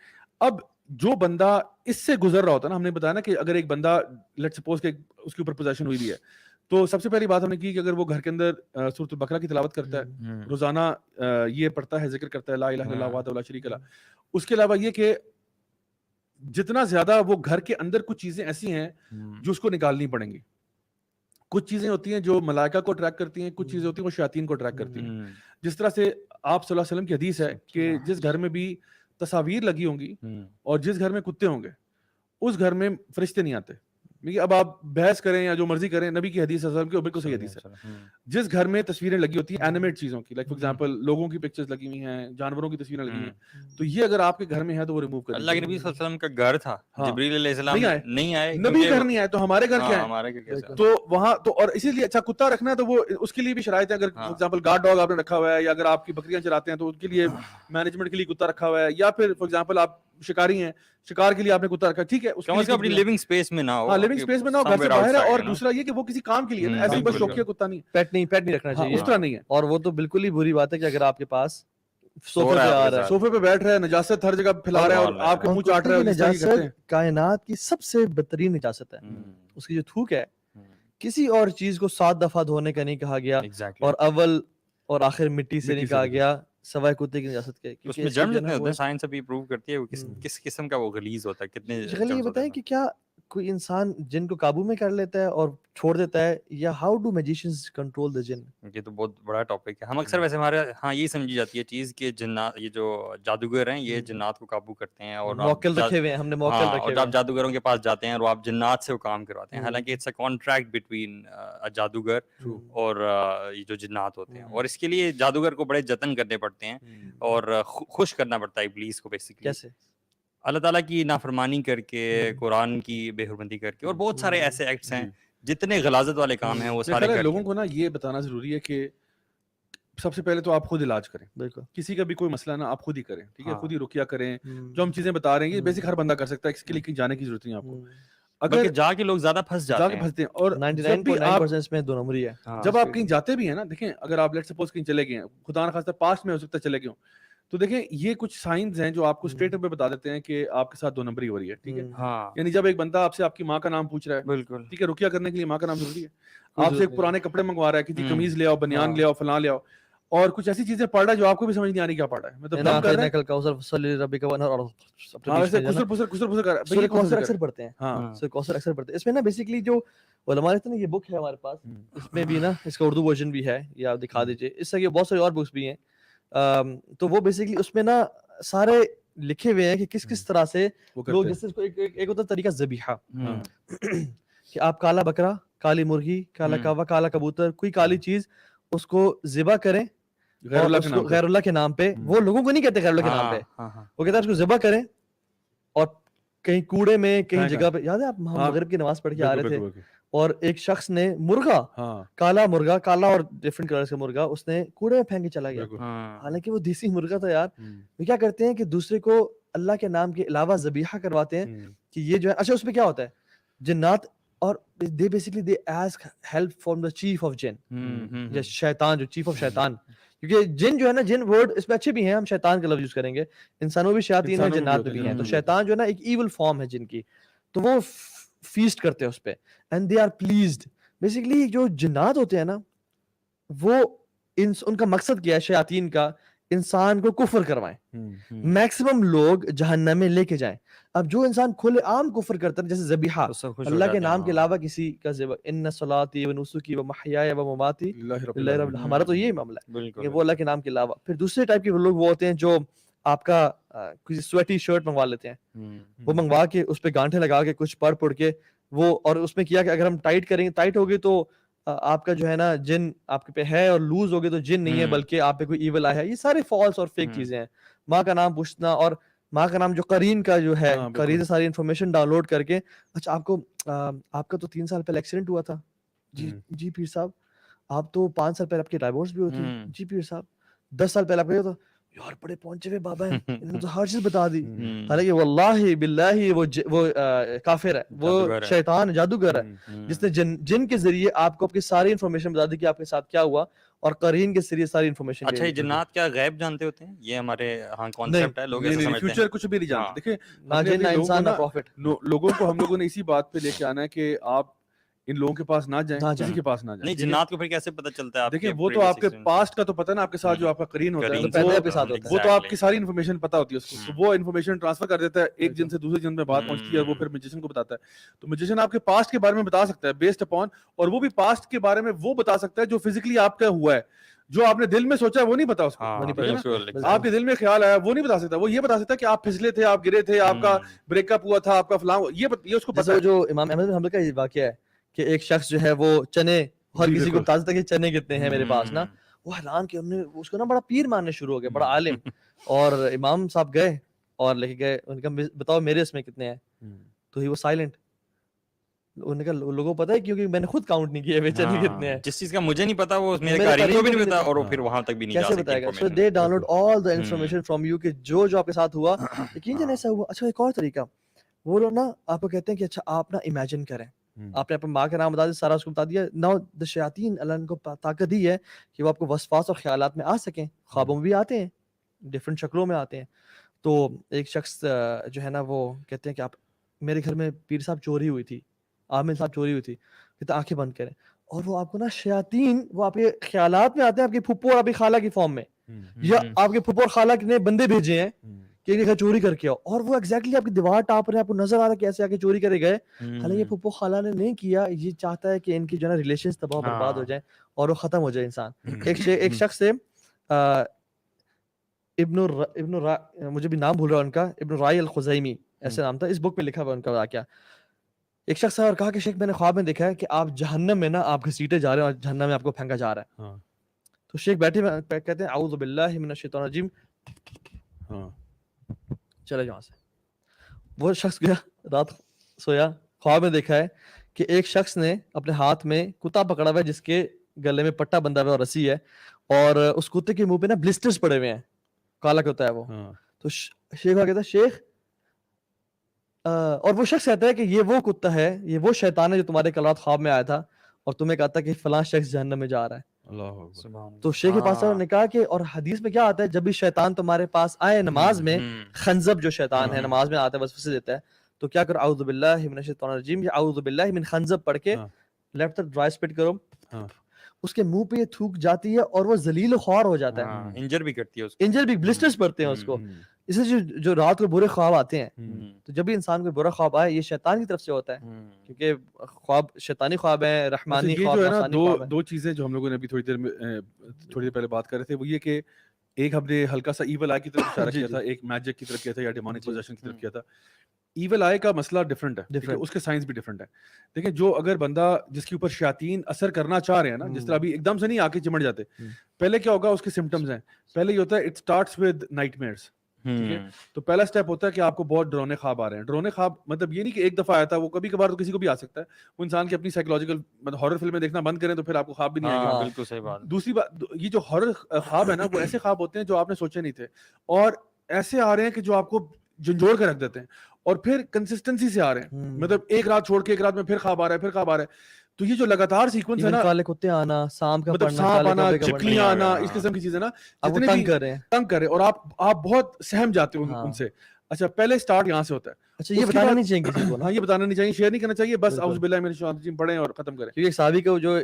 اب جو بندہ اس سے گزر رہا ہوتا ہے نا, ہم نے بتایا نا کہ اگر ایک بندہ لیٹ سپوز کہ اس کے اوپر پوزیشن ہوئی بھی ہے, تو سب سے پہلی بات ہم نے کی کہ اگر وہ گھر کے اندر سورۃ البقرہ کی تلاوت کرتا ہے, روزانہ یہ پڑھتا ہے, ذکر کرتا ہے لا الہ الا اللہ وحدہ لا شریک لہ, اس کے علاوہ یہ کہ جتنا زیادہ وہ گھر کے اندر کچھ چیزیں ایسی ہیں جو اس کو نکالنی پڑیں گی. کچھ چیزیں ہوتی ہیں جو ملائکہ کو اٹریکٹ کرتی ہیں, کچھ چیزیں ہوتی ہیں وہ شیاطین کو اٹریکٹ کرتی ہیں. جس طرح سے آپ صلی اللہ علیہ وسلم کی حدیث ہے کہ جس گھر میں بھی تصاویر لگی ہوں گی اور جس گھر میں کتے ہوں گے اس گھر میں فرشتے نہیں آتے. اب آپ بحث کریں یا جو مرضی کریں, نبی کی حدیث صلی اللہ علیہ وسلم کی بالکل صحیح حدیث ہے. جس گھر میں تصویریں لگی ہوتی ہیں اینیمیٹ چیزوں کی, لائک فار ایگزامپل لوگوں کی پکچرز لگی ہوئی ہیں, جانوروں کی تصویریں لگی ہوئی ہیں, تو یہ اگر آپ کے گھر میں ہے تو وہ ریموو کریں. اللہ کے نبی صلی اللہ علیہ وسلم کا گھر تھا, جبریل علیہ السلام نہیں آئے, نبی گھر نہیں آئے تو ہمارے گھر کیا ہے, تو وہاں تو. اور اسی لیے اچھا کتا رکھنا ہے تو وہ اس کے لیے بھی شرائط ہے. اگر فار ایگزامپل گارڈ ڈاگ آپ نے رکھا ہوا ہے, یا اگر آپ کی بکریاں چراتے ہیں تو ان کے لیے مینجمنٹ کے لیے کتا رکھا ہوا ہے, یا پھر فار ایگزامپل آپ شکاری ہیں, شکار کے لیے آپ نے کتا رکھا, ٹھیک ہے, اس کا اپنی لیونگ سپیس میں نہ ہو, ہاں لیونگ سپیس میں نہ ہو, گھر سے باہر ہے. اور دوسرا یہ کہ وہ کسی کام کے لیے, ایسے ہی بس شوقیہ کتا نہیں, پیٹ نہیں رکھنا چاہیے, اس طرح نہیں ہے. اور وہ تو بالکل ہی بری بات ہے کہ اگر آپ کے پاس صوفے پہ آ رہا ہے, صوفے پہ بیٹھ رہا ہے, نجاست ہر جگہ پھیلا رہا ہے اور آپ کے منہ چاٹ رہا ہے. نجاست کائنات کی سب سے بدترین نجاست ہے. اس کی جو تھوک ہے کسی اور چیز کو 7 دفعہ دھونے کا نہیں کہا گیا, اور اول اور آخر مٹی سے نہیں کہا گیا سوائے کتے کی نجاست کے. اس میں جرم جتنے ہوتے ہیں سائنس ابھی پروو کرتی ہے وہ کس قسم کا وہ غلیظ ہوتا ہے, کتنے. چلیے یہ بتائیں کہ کیا کوئی انسان جن کو قابو میں کر لیتا ہے اور چھوڑ دیتا ہے, یا ہاؤ ڈو میجیشنز کنٹرول دی جن؟ یہ تو بہت بڑا ٹاپک ہے. ہم اکثر ویسے ہمارے ہاں یہی سمجھی جاتی ہے چیز کہ جنات, یہ جو جادوگر ہیں یہ جنات کو قابو کرتے ہیں, اور موکل رکھے ہوئے ہیں, ہم نے موکل رکھے ہوئے ہیں. آپ جادوگروں کے پاس جاتے ہیں اور آپ جنات سے وہ کام کرواتے ہیں, حالانکہ اٹس اے کانٹریکٹ بٹوین جادوگر اور یہ جو جنات ہوتے ہیں, اور اس کے لیے جادوگر کو بڑے جتن کرنے پڑتے ہیں اور خوش کرنا پڑتا ہے ابلیس کو بیسیکلی. کیسے؟ اللہ تعالیٰ کی نافرمانی کر کے, قرآن کی بے حرمتی کر کے, اور بہت سارے ایسے ایکٹس ہیں جتنے غلاظت والے کام ہیں وہ سارے کر کے. لوگوں کو نا یہ بتانا ضروری ہے کہ سب سے پہلے تو آپ خود علاج کریں. بالکل, کسی کا بھی کوئی مسئلہ نا آپ خود ہی کریں, ٹھیک ہے, خود ہی رقیہ کریں. جو ہم چیزیں بتا رہے ہیں یہ بیسک ہر بندہ کر سکتا ہے, اس کے لیے کہیں جانے کی ضرورت نہیں آپ کو. اگر جا کے لوگ زیادہ پھنس جاتے ہیں, اور 99.9% میں 2 نمبری ہے. جب آپ کہیں جاتے بھی ہیں نا, دیکھیں اگر آپ لیٹ سپوز کہیں چلے گئے ہیں, خدا نخواستہ پاسٹ میں ہو سکتا ہے چلے گئے ہوں, تو دیکھیں یہ کچھ سائنز ہیں جو آپ کو اسٹریٹ اپ پہ بتا دیتے ہیں کہ آپ کے ساتھ 2 نمبری ہو رہی ہے, ٹھیک ہے. یعنی جب ایک بندہ آپ سے آپ کی ماں کا نام پوچھ رہا ہے, بالکل ٹھیک ہے, رقیہ کرنے کے لیے ماں کا نام ضروری ہے. آپ سے ایک پرانے کپڑے منگوا رہا ہے, کسی قمیض لے آؤ, بنیان لے آؤ, فلاں لے آؤ, اور کچھ ایسی چیزیں پڑھ رہا ہے جو آپ کو بھی سمجھ نہیں آ رہی کیا پڑھ رہا ہے, مطلب دم کر رہا ہے. کوثر اکثر پڑھتے ہیں, کوثر اکثر پڑھتے ہیں. اس میں نا بیسیکلی جو علماء نے یہ بک ہے ہمارے پاس, اس میں بھی نا اس کا اردو ورژن بھی ہے, یہ آپ دکھا دیجیے. اس سے بہت ساری اور بکس بھی ہیں, تو وہ بیسیکلی اس میں نا سارے لکھے ہوئے ہیں کہ کس طرح سے لوگ, جیسے اس کو ایک ہوتا ہے طریقہ ذبیحہ, کہ آپ کالا بکرا, کالی مرغی, کالا کوا, کالا کبوتر, کوئی کالی چیز اس کو ذبح کریں غیر اللہ کے نام پہ. وہ لوگوں کو نہیں کہتے غیر اللہ کے نام پہ, وہ کہتے ہیں اس کو ذبح کریں اور کہیں کوڑے میں کہیں جگہ پہ. یاد ہے آپ مغرب کی نماز پڑھ کے آ رہے تھے اور ایک شخص نے مرغا, کالا مرغا, کالا اور ڈفرنٹ کلرز کا مرغا, اس نے کوڑے میں پھینک کے چلا گیا, حالانکہ وہ دیسی مرغا تھا یار. وہ کیا کرتے ہیں کہ دوسرے کو اللہ کے نام کے علاوہ ذبیحہ کرواتے ہیں کہ یہ جو ہے. اچھا اس میں کیا ہوتا ہے, جنات, اور they basically they ask help from the chief of jinn, جیسے شیطان, جو چیف آف شیطان, کیونکہ جن جو ہے نا, جن ورڈ اس میں اچھے بھی ہیں, ہم شیطان کا لفظ یوز کریں گے, انسانوں بھی شیاطین ہیں, جنات بھی ہیں, تو شیطان جو ہے نا ایک ایول فارم ہے جن کی. تو وہ فیسٹ کرتے ہیں اس پہ and they are pleased. Basically جو جنات ہوتے ہیں نا وہ ان کا مقصد کیا ہے شیاطین کا, انسان کو کفر کروائیں, میکسیمم لوگ جہنم میں لے کے جائیں. اب جو انسان کھلے عام کفر کرتا ہے جیسے ذبیحہ, اللہ کے نام کے علاوہ کسی کا ذبح, ان صلاتی و نسکی و محیای و مماتی للہ رب, ہمارا تو یہی معاملہ ہے کہ وہ اللہ کے نام کے علاوہ. پھر دوسرے ٹائپ کے لوگ وہ ہوتے ہیں جو آپ کا کسی سویٹی شرٹ منگوا لیتے ہیں, وہ منگوا کے اس پہ گانٹھے لگا کے کچھ پڑھ کے وہ, اور اس میں کیا کہ اگر ہم ٹائٹ کریں گے, ٹائٹ ہوگی تو آپ کا جو ہے نا جن آپ کے پہ ہے, اور لوز ہوگی تو جن نہیں ہے بلکہ آپ پہ کوئی ایول آیا ہے. یہ سارے فالس اور فیک چیزیں ہیں. ماں کا نام پوچھنا, اور ماں کا نام جو قرین کا جو ہے, قرین سے ساری انفارمیشن ڈاؤن لوڈ کر کے, اچھا آپ کا تو 3 سال پہلے ایکسیڈنٹ ہوا تھا, جی پیر صاحب, آپ تو 5 سال پہلے آپ کی ڈائیورس بھی ہوئی تھی, جی پیر صاحب, 10 سال پہلے آپ کا, یار بڑے پہنچے ہوئے بابا ہیں, انہوں نے تو ہر چیز بتا دی. حالانکہ واللہ باللہ وہ کافر ہے, وہ شیطان جادوگر ہے جس نے جن کے ذریعے آپ کو اپنی ساری انفارمیشن بتا دی کہ آپ کے ساتھ کیا ہوا, اور قرین کے ذریعے ساری انفارمیشن. اچھا یہ جنات کیا غیب جانتے ہوتے ہیں؟ یہ ہمارے ہاں کانسیپٹ ہے, لوگ ایسا سمجھتے ہیں فیوچر کچھ بھی نہیں جانتے. دیکھیں نہ جن نہ انسان نہ پروفٹ. لوگوں کو ہم لوگوں نے اسی بات پہ لے کے آنا ہے کہ آپ ان لوگوں کے پاس نہ جائیں, کسی کے پاس نہ جائیں. نہیں جنات کو پھر کیسے پتہ چلتا ہے؟ دیکھیں وہ تو آپ کے پاسٹ کا تو پتہ نا, آپ کے ساتھ جو آپ کا قرین ہوتا ہے وہ تو آپ کی ساری انفارمیشن پتہ ہوتی ہے اس کو, تو وہ انفارمیشن ٹرانسفر کر دیتا ہے ایک جن سے دوسرے جن میں بات پہنچتی ہے, وہ پھر میجیشن کو بتاتا ہے. تو میجیشن آپ کے پاسٹ کے بارے میں بتا سکتا ہے بیسڈ اپون, اور وہ بھی پاسٹ کے بارے میں وہ بتا سکتا ہے جو فزیکلی آپ کا ہوا ہے. جو آپ نے دل میں سوچا ہے وہ نہیں پتا اس کو, آپ کے دل میں خیال آیا وہ نہیں بتا سکتا. وہ یہ بتا سکتا ہے کہ آپ پھسلے تھے, آپ گرے تھے, آپ کا بریک اپ ہوا تھا, آپ کا فلاں, یہ اس کو پتا ہے. جو امام احمد بن حنبل کا یہ واقعہ ہے کہ ایک شخص جو ہے وہ چنے, ہر کسی کو بتا دیتا کہ چنے کتنے ہیں میرے پاس نا, وہ حیران کہ ہم نے اس کو نا بڑا پیر ماننے شروع ہو گیا, بڑا عالم. اور امام صاحب گئے اور لے کے گئے, ان کا بتاؤ میرے اس میں کتنے ہیں, تو ہی وہ سائلنٹ. انہوں نے کہا لوگوں کو پتا ہے کیونکہ میں نے خود کاؤنٹ نہیں کیے چنے کتنے ہیں. جس چیز کا مجھے نہیں پتا وہ میرے قرین کو بھی نہیں پتا, اور وہ پھر وہاں تک بھی نہیں جا سکتے. کیسے بتائے گا؟ So they download all the information from you کہ جو آپ کے ساتھ ہوا, یقین جانے ایسا ہوا. اچھا ایک اور طریقہ, وہ لوگ نا آپ کو کہتے ہیں کہ اچھا آپ نا امیجن کریں, آپ نے اپنے ماں کا نام بتا دیا, سارا اس کو بتا دیا. ناؤ دی شیاطین, اللہ نے کو طاقت دی ہے کہ وہ آپ کو وسواس اور خیالات میں آ سکیں. خوابوں میں بھی آتے ہیں, ڈفرینٹ شکلوں میں آتے ہیں. تو ایک شخص جو ہے نا وہ کہتے ہیں کہ آپ میرے گھر میں پیر صاحب چوری ہوئی تھی, عامر صاحب چوری ہوئی تھی, کہتے آنکھیں بند کریں, اور وہ آپ کو نا شیاطین وہ آپ کے خیالات میں آتے ہیں, آپ کی پھپھو اور آپ کی خالہ کی فارم میں, یا آپ کے پھپھو اور خالہ نے بندے بھیجے ہیں کہ ایک چوری کر کے آؤ, اور وہ ایگزیکٹلی آپ کی دیوار ٹاپ رہے ہیں, آپ کو نظر آ رہا ہے کیسے آ کے چوری کرے گئے. حالانکہ پھپھو خالہ نے نہیں کیا, یہ چاہتا ہے کہ ان کی جو ہے نا ریلیشنز تباہ برباد ہو جائیں اور وہ ختم ہو جائے انسان. ایک شخص سے مجھے بھی نام بھول رہا ان کا, ابن رائی الخزیمی ایسے نام تھا, اس بک میں لکھا ہوا ان کا واقعہ. ایک شخص ہے اور کہا کہ شیخ میں نے خواب میں دیکھا ہے کہ آپ جہنم میں نا آپ گھسیٹے جا رہے ہیں اور جہنم میں آپ کو پھینکا جا رہا ہے. تو شیخ بیٹھے کہتے ہیں اعوذ باللہ من الشیطان الرجیم, چلے جاؤ سے. وہ شخص گیا, رات سویا, خواب میں دیکھا ہے کہ ایک شخص نے اپنے ہاتھ میں کتا پکڑا ہوا ہے جس کے گلے میں پٹا بندھا ہوا ہے اور رسی ہے, اور اس کتے کے منہ پہ نا بلسٹرز پڑے ہوئے ہیں, کالا کتا ہے وہ. تو شیخ کہتا ہے شیخ, اور وہ شخص کہتا ہے کہ یہ وہ کتا ہے, یہ وہ شیطان ہے جو تمہارے کل رات خواب میں آیا تھا اور تمہیں کہا تھا کہ فلاں شخص جہنم میں جا رہا ہے. تو شیخ کے پاس نے کہا کہ, اور حدیث میں کیا آتا ہے, جب بھی شیطان تمہارے پاس آئے نماز میں, خنزب جو شیطان ہے نماز میں آتا ہے وسوسے دیتا ہے, تو کیا کرو, اعوذ باللہ من الشیطان الرجیم یا اعوذ باللہ من خنزب پڑھ کے لیفٹ طرف ڈرائی اسپٹ کرو, اس کے منہ پہ یہ تھوک جاتی ہے اور وہ ذلیل و خوار ہو جاتا ہے, انجر بھی کرتی ہے, انجر بھی, بلسٹرز پڑتے ہیں اس کو. اس سے جو رات کو برے خواب آتے ہیں, تو جب بھی انسان کو برا خواب آئے یہ شیطان کی طرف سے ہوتا ہے, کیونکہ خواب شیطانی خواب ہے, رحمانی خواب ہے. دو چیزیں جو ہم لوگوں نے ابھی تھوڑی دیر پہلے بات کر رہے تھے, وہ یہ کہ ایک ہم نے ہلکا سا ایول آئی کی طرف اشارہ کیا تھا, ایک میجک کی طرف کیا تھا, یا ڈیمونک پوزیشن کی طرف کیا تھا. ایول آئی کا مسئلہ ڈفرنٹ ہے, اس کے سائنس بھی ڈفرنٹ ہے. دیکھیں جو اگر بندہ جس کے اوپر شیاطین اثر کرنا چاہ رہے ہیں نا, جس طرح ابھی ایک دم سے نہیں آ کے چمٹ جاتے, پہلے کیا ہوگا, اس کے سمٹمز ہیں. پہلے یہ ہوتا ہے it starts with night measures, ٹھیک ہے. تو پہلا اسٹیپ ہوتا ہے کہ آپ کو بہت ڈرونے خواب آ رہے ہیں. ڈرونے خواب مطلب یہ نہیں کہ ایک دفعہ آیا تھا, وہ کبھی کبھار تو کسی کو بھی آ سکتا ہے. وہ انسان کی اپنی سائیکولوجیکل مطلب ہارر فلمیں دیکھنا بند کریں تو پھر آپ کو خواب بھی نہیں آئے گا. بالکل صحیح بات. دوسری بات, یہ جو ہارر خواب ہے نا, وہ ایسے خواب ہوتے ہیں جو آپ نے سوچے نہیں تھے, اور ایسے آ رہے ہیں کہ جو آپ کو جھنجھوڑ کے رکھ دیتے ہیں, اور پھر کنسسٹنسی سے آ رہے ہیں. مطلب ایک رات چھوڑ کے ایک رات میں پھر خواب آ رہا ہے, پھر خواب آ رہا ہے. تو یہ جو لگاتار سیکوینس ہے نا, کالے کتے آنا, سانپ کا مطلب سانپ آنا, چکلیاں آنا, اس قسم کی چیزیں نا, جتنے بھی تنگ کر رہے ہیں, اور آپ بہت سہم جاتے ہو ان سے. اچھا پہلے اسٹارٹ یہاں سے ہوتا ہے. اچھا یہ بتانا نہیں چاہیے کسی کو نا. ہاں یہ بتانا نہیں چاہیے, شیئر نہیں کرنا چاہیے, بس بالکل. اعوذ باللہ من الشیطان الرجیم پڑھیں اور ختم کریں. کیونکہ ایک صحابی کو جو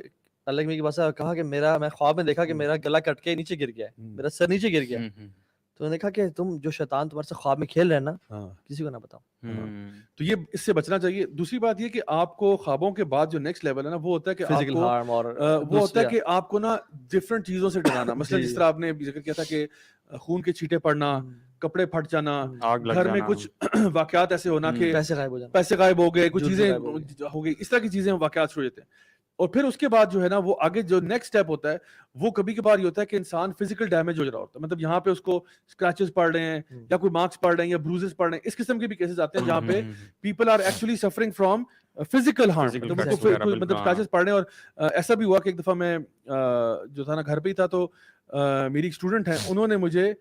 اللہ کی بات سے کہا کہ میں خواب میں دیکھا کہ میرا گلا کٹ کے نیچے گر گیا ہے, میرا سر نیچے گر گیا, تو انہوں نے کہا کہ تم جو شیطان تمہارے سے خواب میں کھیل رہے ہیں نا, کسی کو نہ بتاؤ. تو یہ اس سے بچنا چاہیے. دوسری بات یہ کہ آپ کو خوابوں کے بعد جو نیکسٹ لیول ہے نا وہ ہوتا ہے کہ آپ کو وہ ہوتا ہے کہ آپ کو نا ڈفرنٹ چیزوں سے ڈرانا. مثلا جس طرح آپ نے ذکر کیا تھا کہ خون کے چھینٹے پڑنا, کپڑے پھٹ جانا, گھر میں کچھ واقعات ایسے ہونا کہ پیسے غائب ہو گئے, کچھ چیزیں ہو گئی, اس طرح کی چیزیں واقعات شروع ہوتے ہیں. اور پھر اس کے بعد جو ہے نا وہ آگے جو نیکسٹ اسٹیپ ہوتا ہے وہ کبھی کبھار یہ ہوتا ہے کہ انسان فزیکل ڈیمیج ہو رہا ہوتا ہے. مطلب یہاں پہ اس کو اسکریچز پڑ رہے ہیں یا کوئی مارکس پڑ رہے ہیں یا بروزز پڑ رہے ہیں, اس قسم کے بھی کیسز آتے ہیں جہاں پہ people are actually suffering from physical harm, مطلب اسکریچز پڑ رہے ہیں. اور ایسا بھی ہوا کہ ایک دفعہ میں جو تھا نا گھر پہ ہی تھا, تو میری ایک اسٹوڈنٹ ہیں, انہوں نے مجھے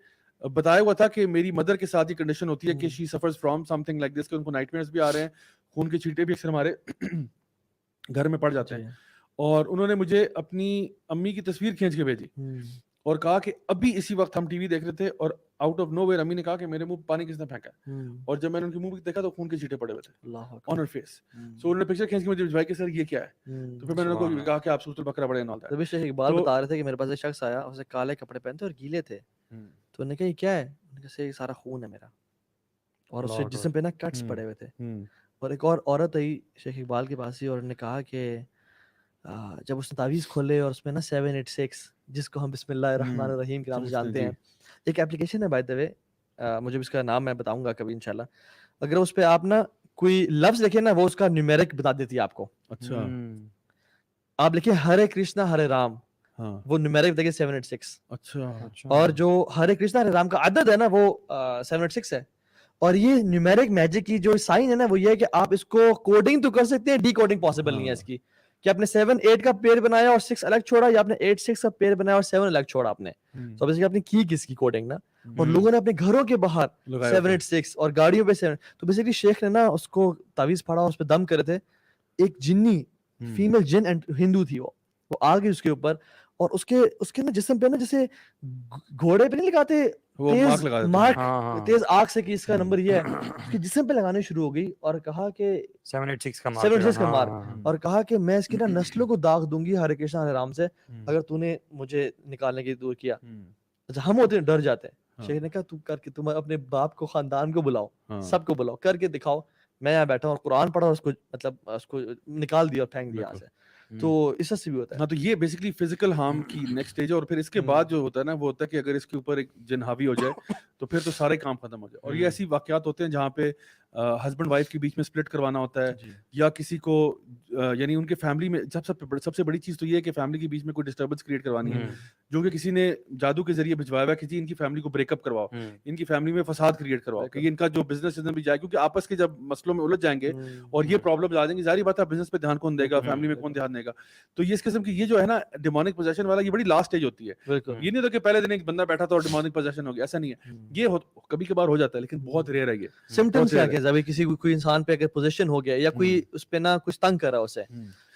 بتایا ہوا تھا کہ میری مدر کے ساتھ یہ کنڈیشن ہوتی ہے کہ she suffers from something like this, کہ ان کو نائٹ میئرز بھی آ رہے ہیں, خون کے چھینٹے بھی اکثر ہمارے گھر میں پڑ جاتے ہیں. اور انہوں نے مجھے اپنی امی کی تصویر کھینچ کے بھیجی اور کہا کہ ابھی اسی وقت ہم ٹی وی دیکھ رہے تھے اور آؤٹ آف نو ویئر امی نے کہا کہ میرے منہ پانی کس نے پھینکا ہے, اور جب میں نے ان کے منہ دیکھا تو خون کے چھینٹے پڑے ہوئے تھے آن ہر فیس. سو انہوں نے پکچر کھینچ کے مجھے بھیجوائی کہ سر یہ کیا ہے, تو پھر میں نے ان کو کہا کہ آپ سورۃ البقرہ پڑھیں. تبھی شیخ اقبال بتا رہے تھے کہ میرے پاس ایک شخص آیا, اسے کالے کپڑے پہنتے اور گیلے تھے, تو انہوں نے کہا یہ کیا ہے, انہوں نے کہا یہ سارا خون ہے میرا, اور اس کے جسم پہ نا کٹس پڑے ہوئے تھے. اور ایک اور عورت آئی شیخ اقبال کے پاس ہی, اور انہوں نے کہا کہ جب اس نے تعویذ کھولے اور اس میں نا 786 جس کو ہم بسم اللہ الرحمن الرحیم کے نام سے جانتے ہیں, ایک اپلیکیشن ہے بائی دا وے, مجھے اس کا نام میں بتاؤں گا کبھی انشاءاللہ. اگر اس پہ آپ نا کوئی لفظ لکھیں نا وہ اس کا نیومیرک بتا دیتی ہے آپ کو. اچھا آپ لکھیں ہرے کرشنا ہرے رام, وہ نیومیرک بتائے 786. اچھا, اور جو ہرے کرشنا ہرے رام کا عدد ہے نا وہ 786 ہے. اور یہ نیومیرک میجک کی جو سائن ہے نا وہ یہ ہے کہ آپ اس کو کوڈنگ تو کر سکتے ہیں, ڈی کوڈنگ پاسبل نہیں ہے اس کی, کہ آپ نے 7-8 کا پیر بنایا اور 6 الگ چھوڑا, یا آپ نے 8-6 کا پیر بنایا اور 7 الگ چھوڑا آپ نے, تو بیسیکلی آپ نے کی کس کی کوڈنگ نا. اور لوگوں نے اپنے گھروں کے باہر 786 اور گاڑیوں پہ 7, تو بیسیکلی شیخ نے نا اس کو تعویذ پڑھا اور اس پہ دم کرے تھے. ایک جنی فیمیل جن اینڈ ہندو تھی, وہ آ گئی اس کے اوپر, اور اس کے نا جسم پہ نا جیسے گھوڑے پہ نہیں لگاتے تیز آگ سے کہ اس کا نمبر یہ ہے, اس کے جسم پہ لگانے شروع ہو گئی, اور کہا کہ 786 کا مار, اور کہا کہ میں اس کی نا نسلوں کو داغ دوں گی ہرے کرشنا ہرے رام سے اگر تو نے مجھے نکالنے کی دور کیا. اچھا ہم ہوتے ہیں ڈر جاتے ہیں. شیخ نے کہا تم کر کے تم اپنے باپ کو خاندان کو بلاؤ, سب کو بلاؤ, کر کے دکھاؤ. میں یہاں بیٹھا ہوں اور قرآن پڑھا اور اس کو مطلب اس کو نکال دیا اور پھینک دیا یہاں سے. تو اس سے بھی ہوتا ہے. ہاں, تو یہ بیسیکلی فزیکل ہارم کی نیکسٹ اسٹیج ہے. اور پھر اس کے بعد جو ہوتا ہے نا وہ ہوتا ہے کہ اگر اس کے اوپر ایک جن حاوی ہو جائے تو پھر تو سارے کام ختم ہو جائے. اور یہ ایسی واقعات ہوتے ہیں جہاں پہ ہسبینڈ وائف کے بیچ میں سپلٹ کروانا ہوتا ہے, یا کسی کو یعنی ان کے فیملی میں سب سے بڑی چیز تو یہ ہے کہ فیملی کے بیچ میں کوئی ڈسٹربنس کریٹ کروانی ہے, جو کہ کسی نے جادو کے ذریعے بھجوایا ہوا ہے کہ ان کی فیملی کو بریک اپ کرواؤ, ان کی فیملی میں فساد کریٹ کرواؤ, کہ ان کا جو بزنس بھی جائے, کیونکہ آپس کے جب مسئلوں میں الجھ جائیں گے اور یہ پرابلم آ جائیں گی, ظاہر بات ہے بزنس پہ دھیان کون دے گا, فیملی میں کون دھیان دے گا. تو یہ اس قسم کی یہ جو ہے نا ڈیمونک پوزیشن والا, یہ بڑی لاسٹ اسٹیج ہوتی ہے. یہ نہیں ہوتا کہ پہلے دن ایک بندہ بیٹھا تھا اور ڈیمونک پوزیشن ہو گیا, ایسا نہیں ہے. یہ کبھی کبھار ہو جاتا ہے لیکن بہت ریئر ہے. یہ سمپٹمز کیا ہے ابھی کسی کوئی انسان پہ اگر پوزیشن ہو گیا یا کوئی اس پہ نا کچھ تنگ کر رہا ہے اسے,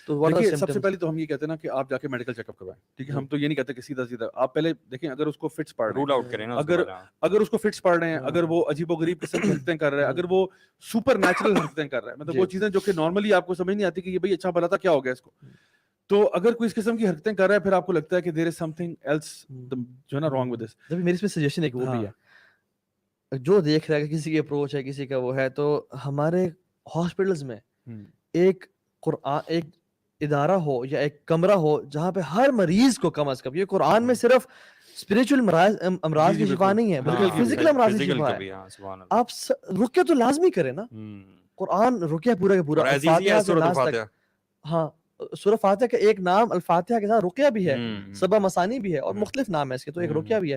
تو سب سے پہلے تو ہم یہ کہتے ہیں نا کہ آپ جا کے میڈیکل چیک اپ کروائیں. ٹھیک ہے, ہم تو یہ نہیں کہتے کہ سیدھا آپ پہلے دیکھیں اگر اس کو فٹس پڑ رول آؤٹ کریں, اگر اس کو فٹس پڑ رہے ہیں, اگر وہ عجیب و غریب قسم کی حرکتیں کر رہا ہے, اگر وہ سپر نیچرل حرکتیں کر را ہے, مطلب وہ چیزیں جو کہ نارملی آپ کو سمجھ نہیں آتی کہ یہ بھائی اچھا بھلا تھا کیا ہو گیا اس کو, تو اگر کوئی اس قسم کی حرکتیں کر رہا ہے پھر آپ کو لگتا ہے کہ there is some thing else جو ہے نا رانگ ود دس. میری اس میں سجیشن ایک وہ بھی ہے, جو دیکھ رہا ہے کہ کسی کی اپروچ ہے کسی کا وہ ہے, تو ہمارے ہاسپٹلز میں ایک قرآن ایک ادارہ ہو یا ایک کمرہ ہو جہاں پہ ہر مریض کو کم از کم, یہ قرآن میں صرف اسپریچول امراض کی شفا نہیں ہے بلکہ فزیکل امراض کی شفا ہے. آپ رقیہ تو لازمی کریں نا, قرآن رقیہ پورا کا پورا. ہاں, سورہ فاتحہ کا ایک نام الفاتحہ کے ساتھ رقیہ بھی ہے, سبع مثانی بھی ہے, اور مختلف نام ہے اس کے, تو ایک رقیہ بھی ہے.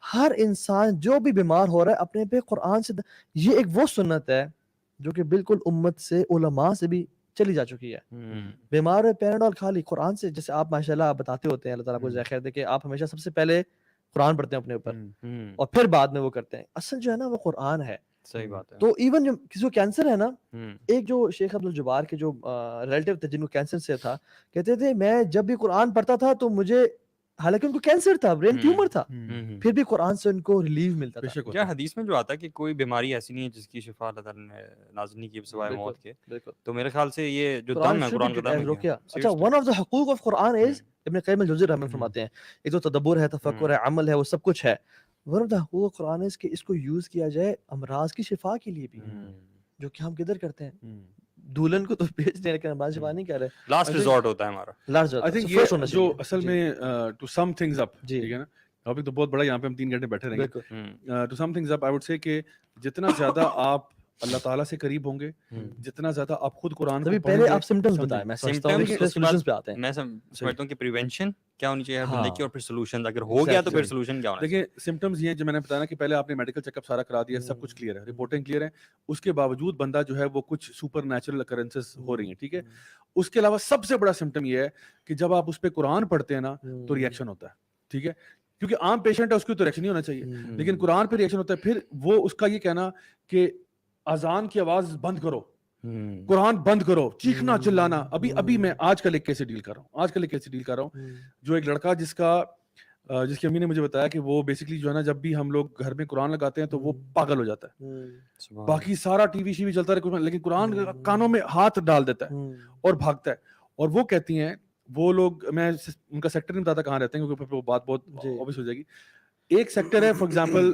ہر انسان جو بھی بیمار ہو رہا ہے اپنے پہ قرآن سے, یہ ایک وہ سنت ہے جو کہ بالکل امت سے علماء سے بھی چلی جا چکی ہے. بیمار ہے پیراڈول کھا لی, قرآن سے, جیسے آپ ماشاءاللہ آپ بتاتے ہوتے ہیں, اللہ تعالیٰ کو خیر دے, کہ آپ ہمیشہ سب سے پہلے قرآن پڑھتے ہیں اپنے اوپر اور پھر بعد میں وہ کرتے ہیں. اصل جو ہے نا وہ قرآن ہے. صحیح بات ہے. تو ایون جو کسی کو کینسر ہے نا, ایک جو شیخ عبدالجبار کے جو ریلیٹیو تھے جن کو کینسر سے تھا, کہتے تھے میں جب بھی قرآن پڑھتا تھا تو مجھے حالانکہ ان کو کینسر تھا, برین ٹیومر تھا, ہوں. پھر بھی قرآن سے ان کو ریلیف ملتا بے تھا. شک ہوتا کیا ہے. حدیث میں جو آتا ہے کہ کوئی بیماری ایسی نہیں ہے جس کی شفا اللہ تعالیٰ نے نازل نہیں کی سوائے بالکل موت کے, بالکل. تو میرے خیال سے یہ جو قرآن دم ہے قرآن کا دم ہے رکیا. کیا اچھا, ون آف دا حقوق آف قرآن از, ابن قیم الجوزی رحمۃ اللہ ہوں. فرماتے ہیں, ایک تو تدبر ہے, تفکر ہے, عمل ہے, وہ سب کچھ ہے. ون آف دا حقوق آف قرآن از کہ اس کو یوز کیا جائے امراض کی شفا کے لیے بھی, جو کہ ہم کدھر کرتے ہیں, دولہن کو تو بیچتے ہیں لیکن امراض شفا نہیں کر رہے. لاسٹ ریزورٹ ہوتا ہے ہمارا. لارج I think یہ جو اصل میں to sum things up, ٹھیک ہے نا, ٹاپک تو بہت بڑا, یہاں پہ ہم 3 گھنٹے بیٹھے رہیں گے. to sum things up I would say کہ جتنا زیادہ آپ اللہ تعالیٰ سے قریب ہوں گے, جتنا زیادہ آپ خود قرآن کو پہلے آپ سمپٹمز بتائیں, میں سمجھتا ہوں کہ سولوشنز پہ آتے ہیں. میں سمجھتا ہوں کہ پریونشن کیا ہونی چاہیے بندے کی, اور پھر سولوشن اگر ہو گیا تو پھر سولوشن کیا ہونا چاہیے. دیکھیں سمپٹمز یہ ہیں جو میں نے بتایا نا کہ پہلے آپ نے میڈیکل چیک اپ سارا کرا دیا, سب کچھ کلیئر ہے, رپورٹنگ کلیئر ہے, اس کے باوجود بندہ جو ہے وہ کچھ سپر نیچرل اکرنسز ہو رہی ہیں, ٹھیک ہے. اس کے علاوہ سب سے بڑا سمپٹم یہ ہے کہ جب آپ اس پہ قرآن پڑھتے ہیں نا تو ریئیکشن ہوتا ہے, ٹھیک ہے, کیونکہ عام پیشنٹ ہے اس کو تو ریئیکشن نہیں ہونا چاہیے, لیکن قرآن پہ ریئیکشن ہوتا ہے. پھر وہ اس کا یہ کہنا کہ اذان کی آواز بند کرو, قرآن بند کرو, چیخنا چلانا. ابھی میں آج کل ایک کیس ڈیل کر رہا ہوں, جو ایک لڑکا جس کی امی نے مجھے بتایا کہ وہ بیسکلی جو ہے نا, جب بھی ہم لوگ گھر میں قرآن لگاتے ہیں تو وہ پاگل ہو جاتا ہے, باقی سارا ٹی وی شی وی چلتا رہے, لیکن قرآن کانوں میں ہاتھ ڈال دیتا ہے اور بھاگتا ہے. اور وہ کہتی ہیں, وہ لوگ, میں ان کا سیکٹر نہیں بتاتا کہاں رہتے ہیں کیونکہ وہ بات بہت اوبویس ہو جائے گی. ایک سیکٹر ہے فار ایگزامپل,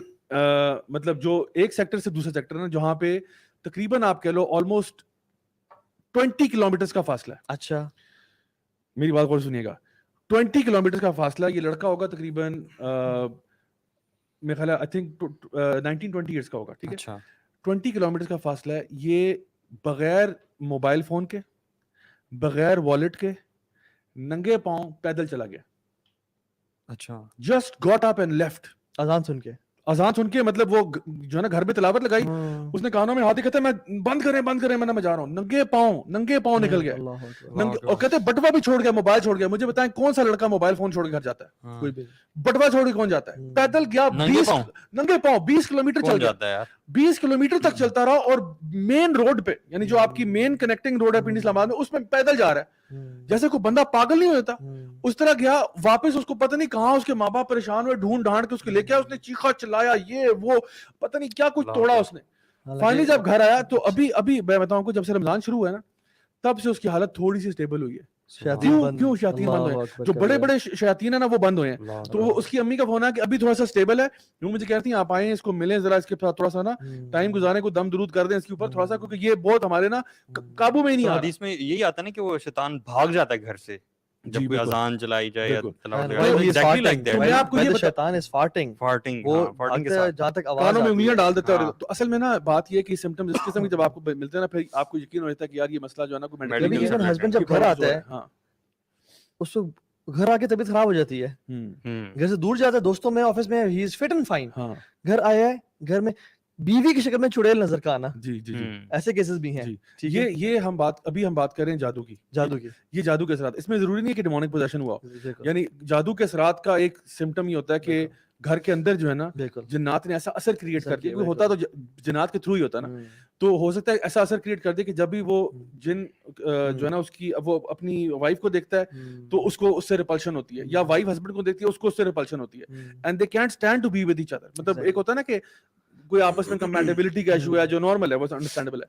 مطلب جو ایک سیکٹر سے دوسرے سیکٹر ہے جہاں پہ تقریباً آپ کہہ لو آلموسٹ 20 کلومیٹرز کا فاصلہ ہے. اچھا, میری بات غور سے سنیے گا, 20 کلومیٹر کا فاصلہ. یہ لڑکا ہوگا تقریباً میرا خیال ہے آئی تھنک 19-20 ایئرس کا ہوگا, ٹھیک ہے. 20 کلومیٹر کا فاصلہ ہے. یہ بغیر موبائل فون کے, بغیر والیٹ کے, ننگے پاؤں پیدل چلا گیا. اچھا, just got up and left. اذان سن کے مطلب وہ جو ہے نا گھر پہ تلاوت لگائی, اس نے کانوں میں ہاتھ ہی, کہتا ہے میں بند کریں میں جا رہا ہوں. ننگے پاؤں نکل گیا, اور کہتے ہیں بٹوا بھی چھوڑ گیا, موبائل چھوڑ گیا. مجھے بتائیں کون سا لڑکا موبائل فون چھوڑ کے گھر جاتا ہے؟ کوئی بھی. بٹوا چھوڑ کے کون جاتا ہے؟ پیدل گیا, ننگے پاؤں 20 کلومیٹر چل گیا, 20 کلومیٹر تک چلتا رہا, اور مین روڈ پہ, یعنی جو آپ کی مین کنیکٹنگ روڈ ہے پنڈی اسلام آباد میں, اس میں پیدل جا رہا ہے. جیسے کوئی بندہ پاگل نہیں ہوتا اس طرح گیا واپس. اس کو پتہ نہیں کہاں اس کے ماں باپ پریشان ہوئے, ڈھونڈ ڈھانڈ کے اس کے لے کے, اس نے چیخا چلایا, یہ وہ پتہ نہیں کیا کچھ توڑا اس نے. فائنلی جب گھر آیا تو ابھی میں بتاؤں آپ کو, جب سے رمضان شروع ہوا ہے نا تب سے اس کی حالت تھوڑی سی اسٹیبل ہوئی ہے. کیوں شیاطین بند ہوئے, جو بڑے بڑے شیاطین ہیں نا وہ بند ہوئے ہیں. تو وہ اس کی امی کا فون ہے کہ ابھی تھوڑا سا اسٹیبل ہے. وہ مجھے کہتی ہیں آپ آئیں, اس کو ملیں ذرا, اس کے ساتھ تھوڑا سا نا ٹائم گزاریں, کو دم درود کر دیں اس کے اوپر تھوڑا سا, کیونکہ یہ بہت ہمارے نا قابو میں ہی نہیں آ رہا. حدیث میں یہی آتا ہے نا کہ وہ شیطان بھاگ جاتا ہے گھر سے جب کوئی اذان چلائی جائے یا تلاوت کانوں میں انگلیاں ڈال دیتا ہے. تو اصل میں نا بات یہ کہ سمپٹمز اس قسم کے جب آپ کو ملتے ہیں نا, پھر آپ کو یقین ہو جاتا ہے کہ یار یہ مسئلہ جو ہے نا کوئی میڈیکل ہسبینڈ جب گھر آتا ہے, اس کو گھر آ کے طبیعت خراب ہو جاتی ہے, گھر سے دور جاتا ہے, دوستوں میں, آفس میں, ہی از فٹ اینڈ فائن. گھر آیا ہے, گھر میں بیوی کی شکل میں چڑیل نظر کا آنا, ایسے کیسز بھی ہیں. یہ ہم بات کر رہے ہیں جادو کی. یہ جادو کے اثرات, اس میں ضروری نہیں ہے کہ ڈیمونک پوزیشن ہوا, یعنی جادو کے اثرات کا ایک سمپٹم یہ ہوتا ہے کہ گھر کے اندر جو ہے نا جنات نے ایسا اثر کریٹ کر دیا, ہوتا تو جنات کے تھرو ہی ہوتا نا, تو ہو سکتا ہے ایسا اثر کریٹ کر دے کہ جب بھی وہ جن جو ہے نا اس کی وہ اپنی وائف کو دیکھتا ہے تو اس کو اس سے ریپلشن ہوتی ہے, یا وائف ہسبینڈ کو دیکھتی ہے اس کو اس سے ریپلشن ہوتی ہے, and they can't stand to be with each other. مطلب ایک ہوتا ہے نا کہ کوئی آپس میں کمپیٹیبلٹی کا ایشو ہے جو نارمل ہے, وہ انڈرسٹینڈیبل ہے.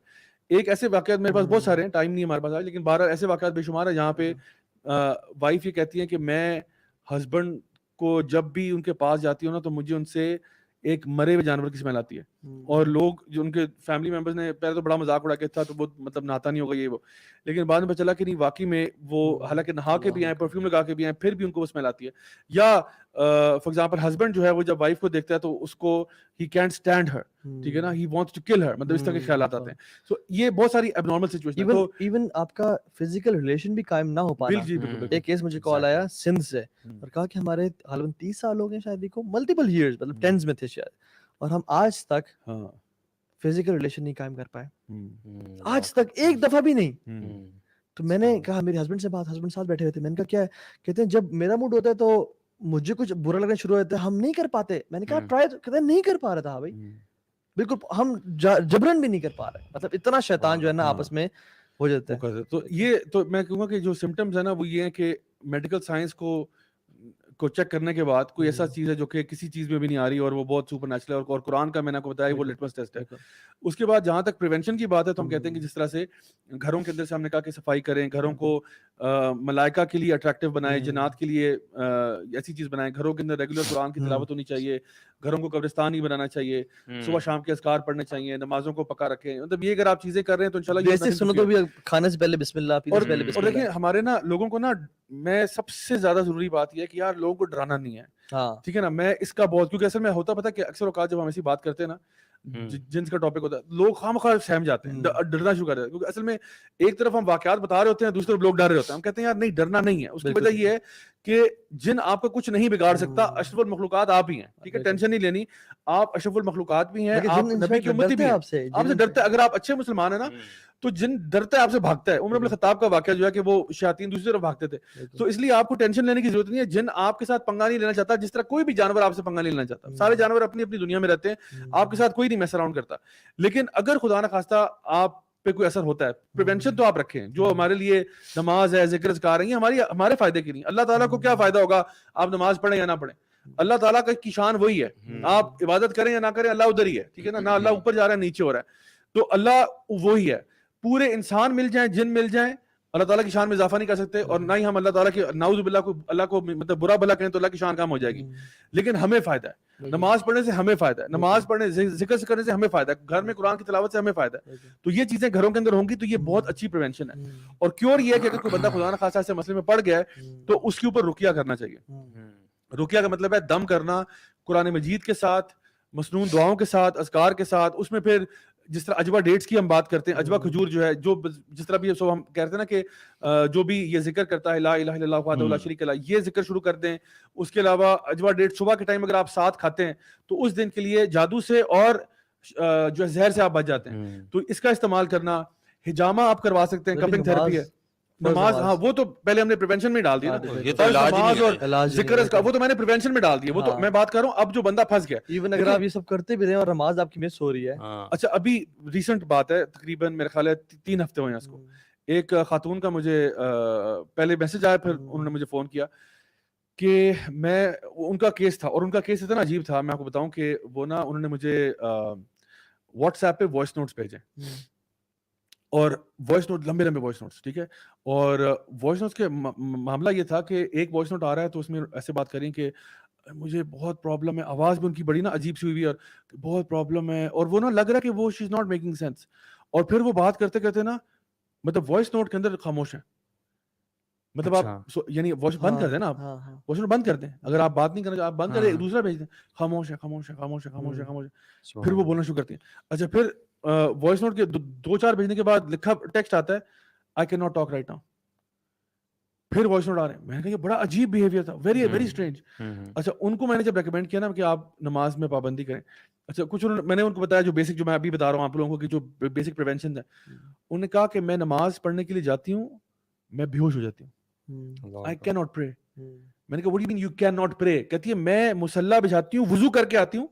ایک ایسے واقعات میرے پاس بہت سارے ہیں, ٹائم نہیں ہمارے پاس آج, لیکن 12 ایسے واقعات بے شمار ہیں جہاں پہ وائف یہ کہتی ہیں کہ میں ہسبینڈ کو جب بھی ان کے پاس جاتی ہوں نا تو مجھے ان سے ایک مرے ہوئے جانور کی اسمیل آتی ہے. اور لوگ جو ان کے فیملی ممبرز نے پہلے تو بڑا مذاق اڑا کے تھا تو وہ مطلب نہاتا نہیں ہوگا یہ وہ, لیکن بعد میں پتہ چلا کہ نہیں واقعی میں وہ حالانکہ نہا کے بھی آئے, پرفیوم لگا کے بھی آئے, پھر بھی ان کو وہ اسمیل آتی ہے. یا فار ایگزامپل ہسبینڈ جو ہے وہ جب وائف کو دیکھتا ہے تو اس کو ہی کینٹ اسٹینڈ ہر, ٹھیک ہے نا, ہی وانٹس ٹو کل ہر, مطلب اس طرح کے خیالات آتے ہیں. سو یہ بہت ساری اب نارمل سچویشن ہے. تو ایون آپ کا فزیکل ریلیشن بھی قائم نہ ہو پانا. ایک کیس مجھے کال آیا سندھ سے, اور کہا کہ ہمارے غالباً 30 سال ہو گئے شادی کو, ملٹیپل ایئرز, مطلب 10s میں تھے شاید, اور ہم آج تک فزیکل ریلیشن نہیں قائم کر پائے, آج تک ایک دفعہ بھی نہیں. تو میں نے کہا, میرے ہسبینڈ سے بات, ہسبینڈ ساتھ بیٹھے ہوئے تھے, میں نے کہا کیا ہے, کہتے ہیں جب میرا موڈ ہوتا ہے تو مجھے کچھ برا لگنا شروع ہو جاتا ہے, ہم نہیں کر پاتے. میں نے کہا ٹرائی, کہتے ہیں نہیں کر پا رہا تھا بھائی, بالکل ہم جبرن بھی نہیں کر پا رہے. مطلب اتنا شیطان جو ہے نا آپس میں ہو جاتا ہے. تو یہ تو میں کہوں گا کہ جو سمپٹمز ہیں نا وہ یہ ہیں کہ میڈیکل سائنس کو کو چیک کرنے کے بعد کوئی ایسا چیز ہے جو کہ کسی چیز میں بھی نہیں آ رہی اور وہ بہت سپر نیچرل ہے, اور قرآن کا میں نے آپ کو بتایا وہ لٹمس ٹیسٹ ہے. اس کے بعد جہاں تک پریونشن کی بات ہے تو ہم کہتے ہیں کہ جس طرح سے گھروں کے اندر سے ہم نے کہا کہ صفائی کریں, گھروں کو ملائکہ کے لیے اٹریکٹیو بنائیں, جنات کے لیے ایسی چیز بنائیں, گھروں کے اندر ریگولر قرآن کی تلاوت ہونی چاہیے, گھروں کو قبرستان ہی بنانا چاہیے, صبح شام کے اذکار پڑھنے چاہیے, نمازوں کو پکا رکھیں. مطلب یہ اگر آپ چیزیں کر رہے ہیں تو انشاءاللہ یہ سنو تو بھی کھانے سے پہلے بسم اللہ, پینے سے پہلے بسم اور اللہ. دیکھیں ہمارے نا لوگوں کو نا, میں سب سے زیادہ ضروری بات یہ ہے کہ یار لوگوں کو ڈرانا نہیں ہے, ٹھیک ہے نا. میں اس کا بہت, کیونکہ اصل میں ہوتا پتا کہ اکثر اوقات جب ہم ایسی بات کرتے ہیں نا جنس کا ٹاپک ہوتا ہے, لوگ خواہ سہم جاتے ہیں, ڈرنا شروع کر دیتے ہیں, کیونکہ اصل میں ایک طرف ہم واقعات بتا رہے ہوتے ہیں, دوسری طرف لوگ ڈر رہے ہوتے ہیں. ہم کہتے ہیں یار نہیں ڈرنا نہیں ہے. اس کی وجہ یہ ہے کہ جن آپ کا کچھ نہیں بگاڑ سکتا, اشرف المخلوقات آپ ہی ہیں, ٹھیک ہے, ٹینشن نہیں لینی, آپ اشرف المخلوقات بھی ہیں, آپ نبی کی امتی بھی ہیں, آپ سے ڈرتے ہیں. اگر آپ اچھے مسلمان ہیں نا تو جن ڈرتا ہے آپ سے بھاگتا ہے. عمر بن الخطاب کا واقعہ جو ہے کہ وہ شیاطین دوسری طرف بھاگتے تھے, تو اس لیے آپ کو ٹینشن لینے کی ضرورت نہیں ہے. جن آپ کے ساتھ پنگا نہیں لینا چاہتا, جس طرح کوئی بھی جانور آپ سے پنگا نہیں لینا چاہتا. سارے جانور اپنی اپنی دنیا میں رہتے ہیں, آپ کے ساتھ کوئی نہیں میس اراؤنڈ کرتا. لیکن اگر خدا نہ خواستہ آپ پہ کوئی اثر ہوتا ہے, پریونشن تو آپ رکھیں. جو ہمارے لیے نماز ہے, ذکر اذکار ہیں, یہ ہمارے فائدے کی نہیں. اللہ تعالیٰ کو کیا فائدہ ہوگا آپ نماز پڑھیں یا نہ پڑھیں؟ اللہ تعالیٰ کی شان وہی ہے, آپ عبادت کریں یا نہ کریں اللہ ادھر ہی ہے, ٹھیک ہے نا. نہ اللہ اوپر جا رہا ہے نیچے ہو رہا ہے, تو اللہ وہی ہے. پورے انسان مل جائیں, جن مل جائیں, اللہ تعالیٰ کی شان میں اضافہ نہیں کر سکتے, اور نہ ہی ہم اللہ تعالیٰ کی نعوذ باللہ کو اللہ کو مطلب برا بھلا کہیں تو اللہ کی شان کم ہو جائے گی. لیکن ہمیں فائدہ ہے نماز پڑھنے سے, ہمیں فائدہ ہے نماز پڑھنے, ذکر سے کرنے سے ہمیں فائدہ ہے, گھر میں قرآن کی تلاوت سے ہمیں فائدہ ہے. تو یہ چیزیں گھروں کے اندر ہوں گی تو یہ بہت اچھی پریونشن ہے. اور کیور یہ ہے کہ اگر کوئی بندہ خدا نہ خاصا ایسے مسئلے میں پڑ گیا ہے تو اس کے اوپر رقیہ کرنا چاہیے. رقیہ کا مطلب ہے دم کرنا قرآن مجید کے ساتھ, مسنون دعاؤں کے ساتھ, اذکار کے ساتھ. اس میں پھر جس طرح اجوا ڈیٹس کی ہم بات کرتے ہیں, اجوا کھجور جو ہے, جو جس طرح بھی سو ہم کہتے ہیں نا کہ جو بھی یہ ذکر کرتا ہے لا الہ الا اللہ وحدہ لا شریک لہ, یہ ذکر شروع کر دیں. اس کے علاوہ اجوا ڈیٹ صبح کے ٹائم اگر آپ ساتھ کھاتے ہیں تو اس دن کے لیے جادو سے اور جو ہے زہر سے آپ بچ جاتے ہیں. تو اس کا استعمال کرنا. حجامہ آپ کروا سکتے ہیں, کپنگ تھراپی ہے. نماز, ہاں وہ تو پہلے ہم نے پریونشن میں ڈال دیا نا, نماز اور ذکر کا وہ تو میں نے پریونشن میں ڈال دیا. وہ تو میں بات کر رہا ہوں اب جو بندہ پھنس گیا, ایون اگر آپ یہ سب کرتے بھی رہے اور نماز آپ کی مس ہو رہی ہے. اچھا ابھی ریسنٹ بات ہے, تقریباً میرے خیال ہے 3 ہفتے ہوئے ہیں اس کو. ایک خاتون کا مجھے پہلے میسج آیا, پھر انہوں نے مجھے فون کیا کہ میں, ان کا کیس تھا, اور ان کا کیس اتنا عجیب تھا, میں آپ کو بتاؤں کہ وہ نا انہوں نے مجھے واٹس ایپ پہ وائس نوٹس بھیجے, اور وائس نوٹ لمبے لمبے وائس نوٹس, ٹھیک ہے. اور وائس نوٹس کے معاملہ یہ تھا کہ ایک وائس نوٹ آ رہا ہے تو اس میں ایسے بات کریں کہ مجھے بہت پرابلم ہے, آواز بھی ان کی بڑی نا عجیب سی ہوئی ہے, اور بہت پرابلم ہے, اور وہ نا لگ رہا ہے کہ وہ شی از ناٹ میکنگ سینس. اور پھر وہ بات کرتے کرتے نا مطلب وائس نوٹ کے اندر خاموش ہے, مطلب آپ یعنی وائس بند کر دیں نا, آپ وائس نوٹ بند کر دیں, اگر آپ بات نہیں کرنا آپ بند کریں, دوسرا بھیج دیں, خاموش ہے خاموش ہے خاموش ہے خاموش ہے خاموش ہے. پھر وہ بولنا شروع کرتی ہیں. اچھا پھر وائس نوٹ کے 2-4 بھیجنے کے بعد لکھا ٹیکسٹ آتا ہے, I can not talk right now. پھر وائس نوٹ آ رہے ہیں. میں نے کہا یہ بڑا عجیب بیہیویئر تھا, ویری ویری اسٹرینج. اچھا ان کو میں نے جب ریکمینڈ کیا نا کہ آپ نماز میں پابندی کریں, اچھا کچھ میں نے ان کو بتایا جو بیسک, جو میں ابھی بتا رہا ہوں آپ لوگوں کو کہ جو بیسک پریونشن ہے. انہوں نے کہا کہ میں نماز پڑھنے کے لیے جاتی ہوں, میں بے ہوش ہو جاتی ہوں, آئی کین ناٹ پرے. میں نے کہا what do you mean you cannot pray؟ کہتی ہے میں مصلی بچھاتی ہوں, وضو کر کے آتی ہوں,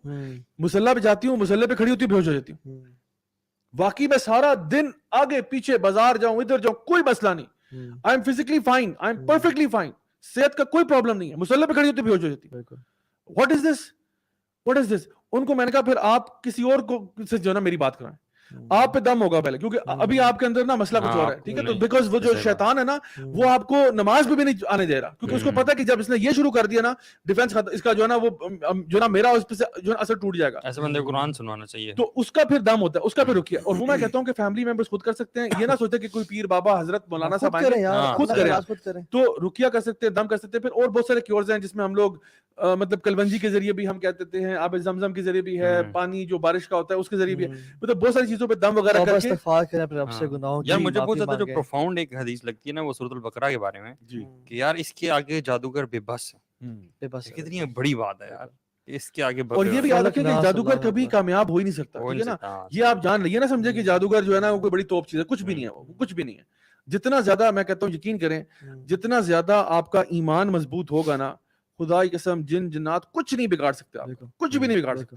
مصلی بچھاتی ہوں, مصلی پہ کھڑی ہوتی ہوں, بے ہوش ہو جاتی ہوں. واقعی میں سارا دن آگے پیچھے بازار جاؤں ادھر جاؤں کوئی مسئلہ نہیں, I am physically fine, I am perfectly fine, صحت کا کوئی پرابلم نہیں ہے, مصلی پہ کھڑی ہوتی بے ہوش ہو جاتی. What is this, what is دس. ان کو میں نے کہا پھر آپ کسی اور کو سے جو ہے نا میری بات کرائیں, آپ پہ دم ہوگا پہلے, کیونکہ ابھی آپ کے اندر نا مسئلہ کچھ اور ہے, ٹھیک ہے. تو بیکاز وہ جو شیطان ہے نا وہ آپ کو نماز پہ بھی نہیں آنے دے رہا, کیونکہ اس کو پتا ہے کہ جب اس نے یہ شروع کر دیا نا ڈیفینس اس کا جو ہے نا وہ جو ہے نا میرا اس پہ جو ہے اثر ٹوٹ جائے گا. ایسے بندے کو قرآن سنوانا چاہیے, تو اس کا پھر دم ہوتا ہے, اس کا پھر رکیے. اور وہ میں کہتا ہوں کہ فیملی ممبرس خود کر سکتے ہیں, یہ نہ سوچتے کہ کوئی پیر بابا حضرت مولانا صاحب آئیں خود کریں, تو رکیہ کر سکتے ہیں, دم کر سکتے ہیں. پھر اور بہت سارے کیورز ہیں جس میں ہم لوگ مطلب کلونجی کے ذریعے بھی ہم کہہ دیتے ہیں, آب زمزم کے ذریعے بھی ہے, پانی جو بارش کا ہوتا ہے اس کے ذریعے بھی ہے, مطلب بہت ساری چیزوں پہ دم وغیرہ کر کے. یار مجھے بہت زیادہ جو پروفاؤنڈ ایک حدیث لگتی ہے نا وہ سورۃ البقرہ کے بارے میں, کہ یار اس کے آگے جادوگر بے بس ہے. کتنی بڑی بات ہے یار اس کے آگے. اور یہ بھی یاد رکھیں کہ جادوگر کبھی کامیاب ہو ہی نہیں سکتا, ٹھیک ہے نا. یہ آپ جان لیں, یہ نہ سمجھے کہ جادوگر جو ہے نا وہ کوئی بڑی توپ چیز ہے, کچھ بھی نہیں ہے, وہ کچھ بھی نہیں ہے. جتنا زیادہ میں کہتا ہوں یقین کریں, جتنا زیادہ آپ کا ایمان مضبوط ہوگا نا, خدا کی قسم جن جنات کچھ نہیں بگاڑ سکتے, آپ کچھ بھی نہیں بگاڑ سکتے.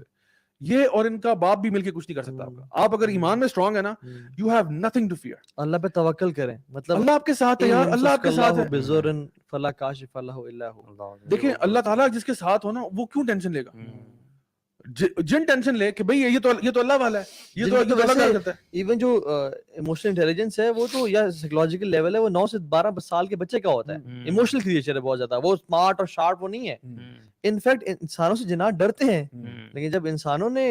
یہ اور ان کا باپ بھی مل کے کچھ نہیں کر سکتا آپ کا. آپ اگر ایمان میں اسٹرانگ ہے نا, you have nothing to fear. اللہ پہ توکل کریں, مطلب اللہ آپ کے ساتھ ہے یار, اللہ آپ کے ساتھ ہے. بزورن فلا کاشف اللہ الا ہو. دیکھیں اللہ تعالیٰ جس کے ساتھ ہو نا وہ کیوں ٹینشن لے گا. جن ٹینشن لے کہ بھئی یہ تو اللہ والا ہے, یہ تو اللہ کیا کرتا ہے. ایون جو ایموشنل انٹیلیجنس ہے وہ تو یا سائیکولوجیکل لیول ہے, وہ 9 سے 12 سال کے بچے کا ہوتا ہے. ایموشنل کریچر ہے بہت زیادہ, وہ اسمارٹ اور شارپ وہ نہیں ہے. انفیکٹ انسانوں سے جنات ڈرتے ہیں, لیکن جب انسانوں نے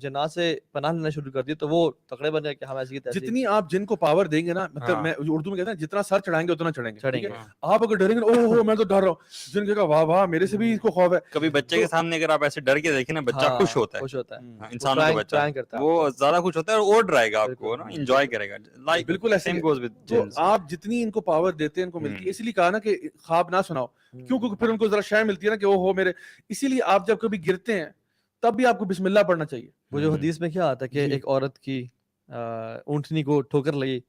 جنات سے پناہ لینا شروع کر دی تو وہ تکڑے بن گئے کہ ہم ایسی جتنی آپ جن کو پاور دیں گے نا, مطلب میں اردو میں کہتا ہوں جتنا سر چڑھائیں گے اتنا چڑھیں گے. آپ اگر ڈریں گے اوہ میں تو ڈر رہا ہوں, جن کہے گا واہ واہ میرے سے بھی اس کو خوف ہے. کبھی بچے کے سامنے اگر آپ ایسے ڈر کے دیکھیں نا, بچہ خوش ہوتا ہے, انسان کا بچہ وہ زیادہ خوش ہوتا ہے اور ڈرائے گا آپ کو نا, انجوائے کرے گا. لائک بالکل ایسے تو آپ جتنی ان کو پاور دیتے ہیں ان کو ملتی ہے. اسی لیے کہا نا کہ خواب نہ سناؤ, کیونکہ پھر ان کو ذرا شے ملتی ہے نا کہ او ہو میرے. اسی لیے آپ جب کبھی گرتے ہیں تب بھی آپ کو بسم اللہ پڑھنا چاہیے. وہ جو حدیث میں کیا آتا ہے کہ ایک عورت کی اونٹنی کو ٹھوکر لگی,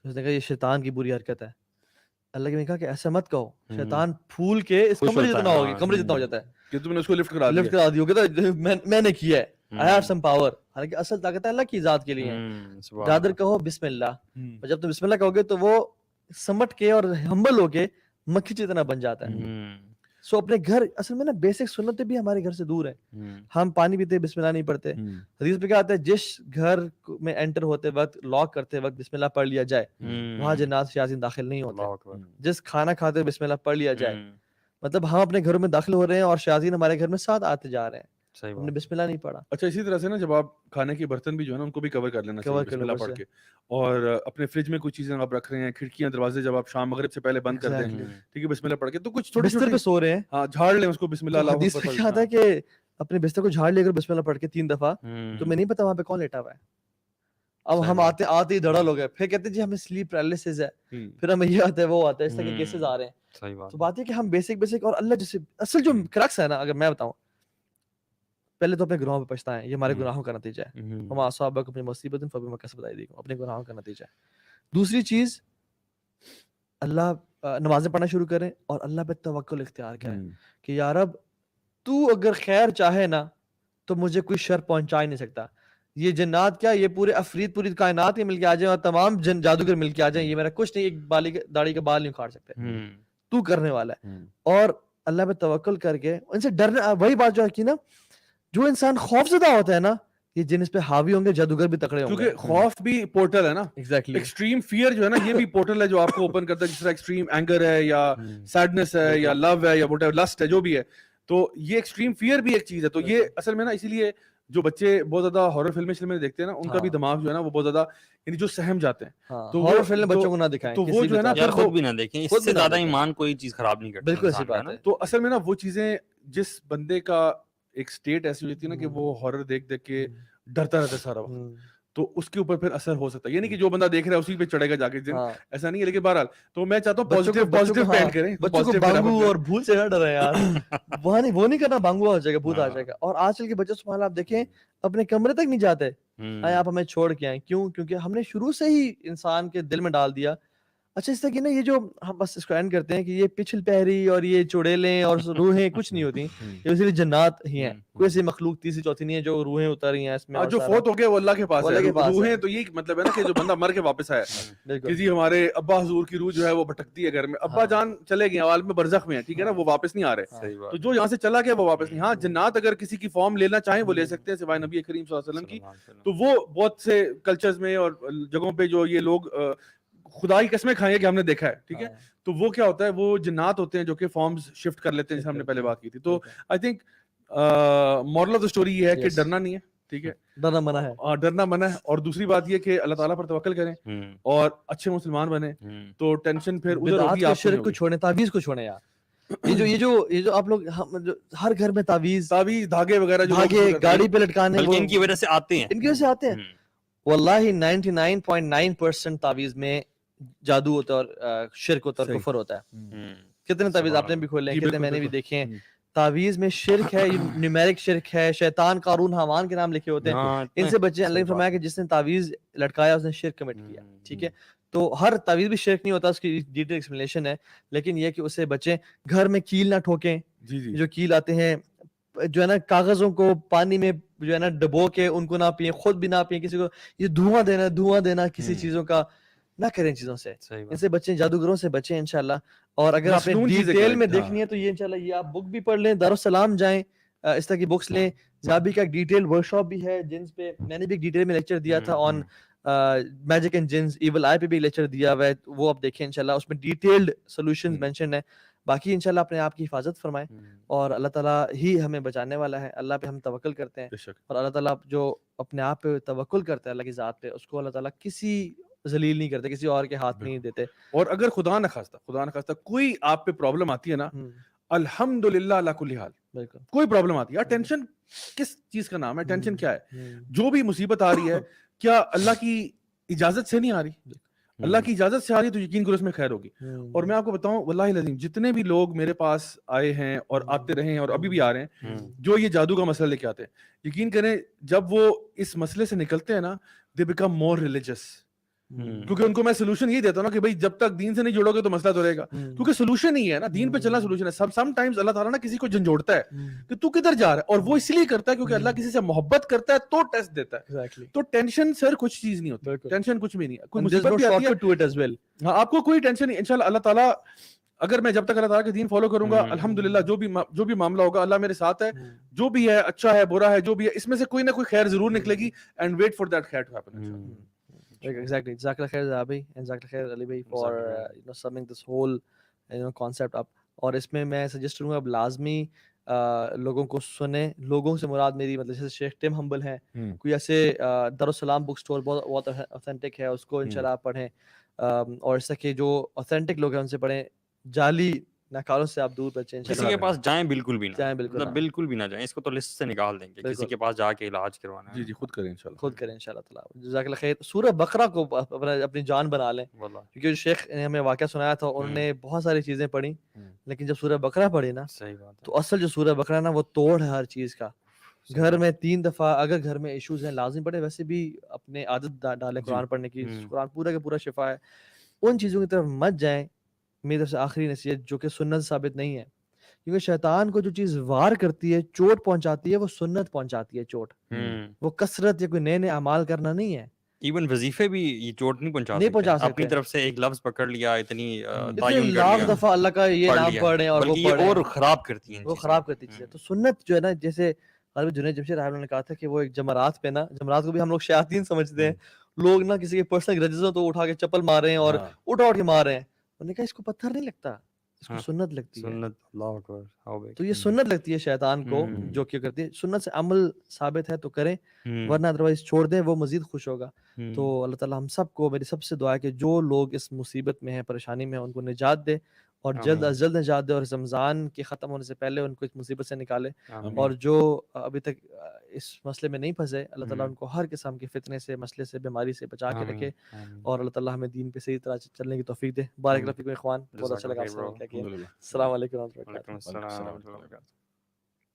اس نے کہا یہ شیطان کی بری حرکت ہے. اللہ نے کہا کہ ایسا مت کہو, شیطان پھول کے اس کمرے جتنا ہوگی, کمرے جتنا ہو جاتا ہے کہ تم نے اس کو لفٹ کرا دی ہوگا. میں نے کیا ہے, I have some power. حالانکہ اصل طاقت اللہ کی ذات کے لیے ہے. زیادہ کہو بسم اللہ, اور جب تم بسم اللہ کہو گے تو وہ سمٹ کے اور ہمبل ہو کے مکھی جتنا بن جاتا ہے. سو اپنے گھر اصل میں نا بیسک سنتیں بھی ہمارے گھر سے دور ہیں. ہم پانی پیتے بسم اللہ نہیں پڑھتے. حدیث میں کیا آتا ہے, جس گھر میں انٹر ہوتے وقت لاک کرتے وقت بسم اللہ پڑھ لیا جائے وہاں جنات شیاطین داخل نہیں ہوتے. جس کھانا کھاتے بسم اللہ پڑھ لیا جائے, مطلب ہم اپنے گھروں میں داخل ہو رہے ہیں اور شیاطین ہمارے گھر میں ساتھ آتے جا رہے ہیں, ہم نے بسم اللہ نہیں پڑھا. اچھا اسی طرح سے نا جب آپ کھانے کے برتن بھی جو ہے نا ان کو بھی کور کر لینا چاہیے بسم اللہ پڑھ کے. اور اپنے فریج میں کوئی چیزیں آپ رکھ رہے ہیں, کھڑکیاں دروازے جب آپ شام مغرب سے پہلے بند کر دیں, ٹھیک ہے, بسم اللہ پڑھ کے. تو کچھ بستر پہ سو رہے ہیں, ہاں جھاڑ لیں اس کو بسم اللہ. حدیث میں کیا آتا ہے کہ اپنے بستر کو جھاڑ لے کر بسم اللہ پڑھ کے 3 دفعہ, تو میں نہیں پتا وہاں پہ کون لیٹا ہوا ہے. اب ہم آتے ہی دھڑل ہو گئے, پھر کہتے ہیں جی ہمیں سلیپ پیرالسس ہے, پھر ہمیں یہ آتا ہے وہ آتا ہے, اس طرح کے کیسز آ رہے ہیں. تو بات ہے کہ ہم بیسک اور اللہ جیسے اصل جو کرکس ہے نا, اگر میں بتاؤں, پہلے تو اپنے گناہوں پہ پچھتائیں, یہ ہمارے گناہوں کا نتیجہ ہے. ہم اصحابک اپنی مصیبت فبما کسبت ایدیکم, اپنے گناہوں کا نتیجہ ہے. دوسری چیز, اللہ نمازیں پڑھنا شروع کریں اور اللہ پہ توکل اختیار کریں کہ یا رب تو اگر خیر چاہے نا تو مجھے کوئی شر پہنچا ہی نہیں سکتا. یہ جنات کیا, یہ پورے افرید پوری کائنات ہی مل کے آ جائیں اور تمام جادوگر مل کے آ جائیں, یہ میرا کچھ نہیں, ایک داڑھی کا بال نہیں اکھاڑ سکتے. تو کرنے والا ہے. اور اللہ پہ توکل کر کے ان سے ڈرنا. وہی بات جو ہے کہ نا, جو انسان خوف زدہ ہوتا ہے نا, یہ جن اس پہ حاوی ہوں گے جادوگر بھی تکڑے ہوں گے. کیونکہ خوف بھی پورٹل ہے نا. ایگزیکٹلی, ایکسٹریم فیئر جو ہے نا یہ بھی پورٹل ہے جو آپ کو اوپن کرتا ہے. جس طرح ایکسٹریم اینگر ہے یا سیڈنس ہے یا لو ہے یا واٹ ایور لسٹ ہے جو بھی ہے, تو یہ ایکسٹریم فیئر بھی ایک چیز ہے. تو یہ اصل میں نا اسی لیے جو بچے بہت زیادہ ہارر فلمیں دیکھتے ہیں نا, ان کا بھی دماغ جو ہے نا وہ بہت زیادہ یعنی جو سہم جاتے ہیں, تو ہارر فلم بچوں کو نہ دکھائیں, تو وہ جو ہے نا یار خود بھی نہ دیکھیں, اس سے زیادہ ایمان کوئی چیز خراب نہیں کرتا. بالکل ایسی بات ہے. تو اصل میں نا وہ چیزیں, جس بندے کا ایک سٹیٹ ایسی ہوتی ہے نا کہ وہ ہارر دیکھ کے ڈرتا رہتا ہے سارا وقت, تو اس کے اوپر پھر اثر ہو سکتا ہے. یہ نہیں کہ جو بندہ دیکھ رہا ہے اسی پہ چڑھے گا جا کے, ایسا نہیں ہے. لیکن بہرحال تو میں چاہتا ہوں پازیٹیو پینٹ کریں, بچوں کو بانگو اور بھوت سے نہ ڈریں یار. وہ نہیں کرنا, بانگو آ جائے گا, بھوت آ جائے گا. اور آج کل کے بچے سبحان اللہ آپ دیکھیں اپنے کمرے تک نہیں جاتے, آپ ہمیں چھوڑ کے آئیں. کیوں؟ کیونکہ ہم نے شروع سے ہی انسان کے دل میں ڈال دیا. اچھا اس طرح کی نا یہ جو ہم بس اس کو اینڈ کرتے ہیں کہ یہ پچھل پہری اور یہ چڑیلیں اور روحیں کچھ نہیں ہوتی, یہ صرف جنات ہی ہیں. کوئی ایسی مخلوق تیسری چوتھی نہیں ہے جو روحیں اتر رہی ہیں اس میں. جو فوت ہو گیا وہ اللہ کے پاس ہے. روحیں تو یہ مطلب ہے نا کہ جو بندہ مر کے واپس آیا, کہ جی ہمارے ابا حضور کی روح جو ہے وہ بھٹکتی ہے گھر میں, ابا جان چلے گئے عالم میں برزخ میں ہیں, ٹھیک ہے نا, وہ واپس نہیں آ رہے. تو جو یہاں سے چلا گیا وہ واپس نہیں. ہاں جنات اگر کسی کی فارم لینا چاہیں وہ لے سکتے ہیں سوائے نبی کریم صلی اللہ علیہ وسلم کی. تو وہ بہت سے کلچرز میں اور جگہوں پہ جو یہ لوگ خدا کی قسمیں کھائیں گے کہ ہم نے دیکھا ہے, ٹھیک ہے. تو وہ کیا ہوتا ہے, وہ جنات ہوتے ہیں جو کہ فارمز شفٹ کر لیتے ہیں, جیسے ہم نے پہلے بات کی تھی. تو I think moral of the story یہ ہے کہ ڈرنا نہیں ہے, ٹھیک ہے, ڈرنا منع ہے, ڈرنا منع ہے. اور دوسری بات یہ کہ اللہ تعالیٰ پر توکل کریں اور اچھے مسلمان بنیں, تو ٹینشن پھر ادھر ہوگی. آپ شرک کو چھوڑیں, تعویذ کو چھوڑیں یار. یہ جو آپ لوگ ہر گھر میں تعویذ دھاگے وغیرہ جو گاڑی پہ لٹکانے, ان کی وجہ سے آتے ہیں, ان کی وجہ سے آتے ہیں. واللہ 99.9% تعویذ میں جادو ہوتا ہے اور شرک ہوتا ہے اور کفر ہوتا ہے. کتنے تعویذ آپ نے بھی کھولے ہیں, کتنے میں نے بھی دیکھے ہیں. تعویذ میں شرک ہے, نیومیرک شرک ہے, شیطان قارون حامان کے نام لکھے ہوتے ہیں, ان سے بچے. اللہ نے فرمایا کہ جس نے تعویذ لٹکایا اس نے شرک کمٹ کیا, ٹھیک ہے. تو ہر تعویذ بھی شرک نہیں ہوتا, اس کی ڈیٹیل ایکسپلینیشن ہے, لیکن یہ کہ اسے بچیں. گھر میں کیل نہ ٹھوکیں, جو کیل آتے ہیں جو ہے نا کاغذوں کو پانی میں جو ہے نا ڈبو کے ان کو نہ پیئیں, خود بھی نہ پیئیں, کسی کو یہ دھواں دینا کسی چیزوں کا نہ کریں, چیزوں سے ان سے بچیں, جادوگروں سے بچیں انشاءاللہ. اور اگر آپ نے ڈیٹیل میں دیکھنی ہے تو یہ انشاءاللہ یہ آپ بک بھی پڑھ لیں, دارالسلام جائیں, اس طرح کی بکس لیں. جہاں بھی کا ایک ڈیٹیل ورک شاپ بھی ہے جنس پہ, میں نے بھی ایک ڈیٹیل میں لیکچر دیا تھا آن میجک اینڈ جنس, ایول آئی پہ بھی لیکچر دیا ہوا ہے, وہ آپ دیکھیں انشاءاللہ, اس میں ڈیٹیلڈ سولوشنز مینشن ہے. باقی انشاءاللہ اپنے آپ کی حفاظت فرمائیں, اور اللہ تعالیٰ ہی ہمیں بچانے والا ہے. اللہ پہ ہم توکل کرتے ہیں, اور اللہ تعالیٰ جو اپنے آپ پہ توکل کرتا ہے اللہ کی ذات پہ, اس کو اللہ تعالیٰ کسی ذلیل نہیں کرتے, کسی اور کے ہاتھ نہیں دیتے. اور اگر خدا نخواستہ کوئی آپ پہ پرابلم آتی ہے نا, الحمدللہ علی کل حال, بالکل کوئی پرابلم آتی ہے, ٹینشن کس چیز کا نام ہے, ٹینشن کیا ہے, جو بھی مصیبت آ رہی ہے کیا اللہ کی اجازت سے نہیں آ رہی, اللہ کی اجازت سے آ رہی ہے تو یقین کرو اس میں خیر ہوگی. اور میں آپ کو بتاؤں واللہ العظیم جتنے بھی لوگ میرے پاس آئے ہیں اور آتے رہے ہیں اور ابھی بھی آ رہے ہیں جو یہ جادو کا مسئلہ لے کے آتے ہیں, یقین کریں جب وہ اس مسئلے سے نکلتے ہیں نا, دے بیکم مور ریلیجیس, کیونکہ ان کو میں سولوشن یہ دیتا ہوں نا کہ بھائی جب تک دین سے نہیں جوڑو گے تو مسئلہ تو رہے گا, کیونکہ سولوشن ہی ہے نا, دین پہ چلنا سولوشن ہے. سم ٹائمز اللہ تعالیٰ نا کسی کو جھنجھوڑتا ہے کہ تو کدھر جا رہا ہے, اور وہ اس لیے کرتا ہے کیونکہ اللہ کسی سے محبت کرتا ہے تو ٹیسٹ دیتا ہے. تو ٹینشن سر کچھ چیز نہیں ہوتی, ٹینشن کچھ بھی نہیں ہے, کوئی مصیبت بھی آتی ہے ہاں آپ کو کوئی ٹینشن نہیں. انشاءاللہ اللہ تعالیٰ اگر میں جب تک اللہ تعالیٰ کے دین فالو کروں گا, الحمدللہ جو بھی معاملہ ہوگا اللہ میرے ساتھ ہے, جو بھی ہے اچھا ہے برا ہے جو بھی ہے, اس میں سے کوئی نہ کوئی خیر ضرور نکلے گی. اینڈ ویٹ فار دیٹ خیر ٹو ہیپن. Exactly. جزاک اللہ خیر زابی, and جزاک اللہ خیر علی بھائی for summing this whole concept up. اور اس میں میں سجیسٹ کروں گا اب لازمی لوگوں کو سنیں. لوگوں سے مراد میری مطلب جیسے شیخ ٹم ہمبل ہیں, کوئی ایسے دارالسلام بک اسٹور بہت اوتھینٹک ہے, اس کو انشاءاللہ آپ پڑھیں. اور اس طرح کے جو اوتھینٹک لوگ ہیں ان سے پڑھیں. جعلی ناکاروں سے آپ دور بچیں. کسی کے پاس جائیں بالکل بھی نہ, جائیں بالکل بالکل بھی نہ جائیں, اس کو تو لسٹ سے نکال دیں گے. کسی کے پاس جا کے علاج کروانا ہے جی خود کریں انشاءاللہ, خود کریں انشاءاللہ تعالی. جزاک اللہ خیر. سورہ بقرہ کو اپنی جان بنا لیں, کیونکہ جو شیخ نے ہمیں واقعہ سنایا تھا انہوں نے بہت ساری چیزیں پڑھی, لیکن جب سورہ بقرہ پڑھی نا تو اصل جو سورہ بقرہ نا وہ توڑ ہے ہر چیز کا. گھر میں 3 دفعہ اگر گھر میں ایشوز ہیں لازم پڑھے, ویسے بھی اپنے عادت ڈالیں قرآن پڑھنے کی. قرآن پورا کا پورا شفا ہے. ان چیزوں کی طرف مت جائیں. میری طرف سے آخری نصیحت جو کہ سنت ثابت نہیں ہے, کیونکہ شیطان کو جو چیز وار کرتی ہے, چوٹ پہنچاتی ہے, وہ سنت پہنچاتی ہے چوٹ. وہ کثرت یا کوئی نئے نئے اعمال کرنا نہیں ہے. ایون وظیفے بھی یہ چوٹ نہیں پہنچا سکتے. اپنی طرف سے ایک لفظ پکڑ لیا, اتنی تعین کر لاکھ دفعہ اللہ کا یہ نام پڑھیں اور وہ پڑھیں, اور خراب کرتی ہیں, وہ خراب کرتی چیزیں. تو سنت جو ہے نا, جیسے حضرت جنید جمشید رحمۃ اللہ نے کہا تھا کہ وہ ایک جمرات پہ نا, جمرات کو بھی ہم لوگ شیاطین سمجھتے ہیں. لوگ نا کسی کے پرسنل گرجز ہو تو اٹھا کے چپل مار رہے ہیں اور اٹھ کے مار رہے ہیں. انہوں نے کہا اس کو پتھر نہیں لگتا, اس کو سنت لگتی ہے. اللہ اکبر. تو یہ سنت لگتی ہے شیطان کو, جو کیا کرتی ہے سنت سے عمل ثابت ہے تو کریں, ورنہ ادروائز چھوڑ دیں, وہ مزید خوش ہوگا. تو اللہ تعالیٰ ہم سب کو, میری سب سے دعا ہے کہ جو لوگ اس مصیبت میں ہیں, پریشانی میں ہیں, ان کو نجات دے, اور جلد از جلد نجات دے, اور رمضان کے ختم ہونے سے پہلے ان کو اس مصیبت سے نکالے. اور جو ابھی تک اس مسئلے میں نہیں پھنسے, اللہ تعالیٰ ان کو ہر قسم کے فتنے سے, مسئلے سے, بیماری سے بچا کے رکھے, اور اللہ تعالیٰ ہمیں دین پہ صحیح طرح چلنے کی توفیق دے. بارک اللہ فیکم اخوان, بہت اچھا لگا آپ سے. السلام علیکم ورحمۃ اللہ وبرکاتہ.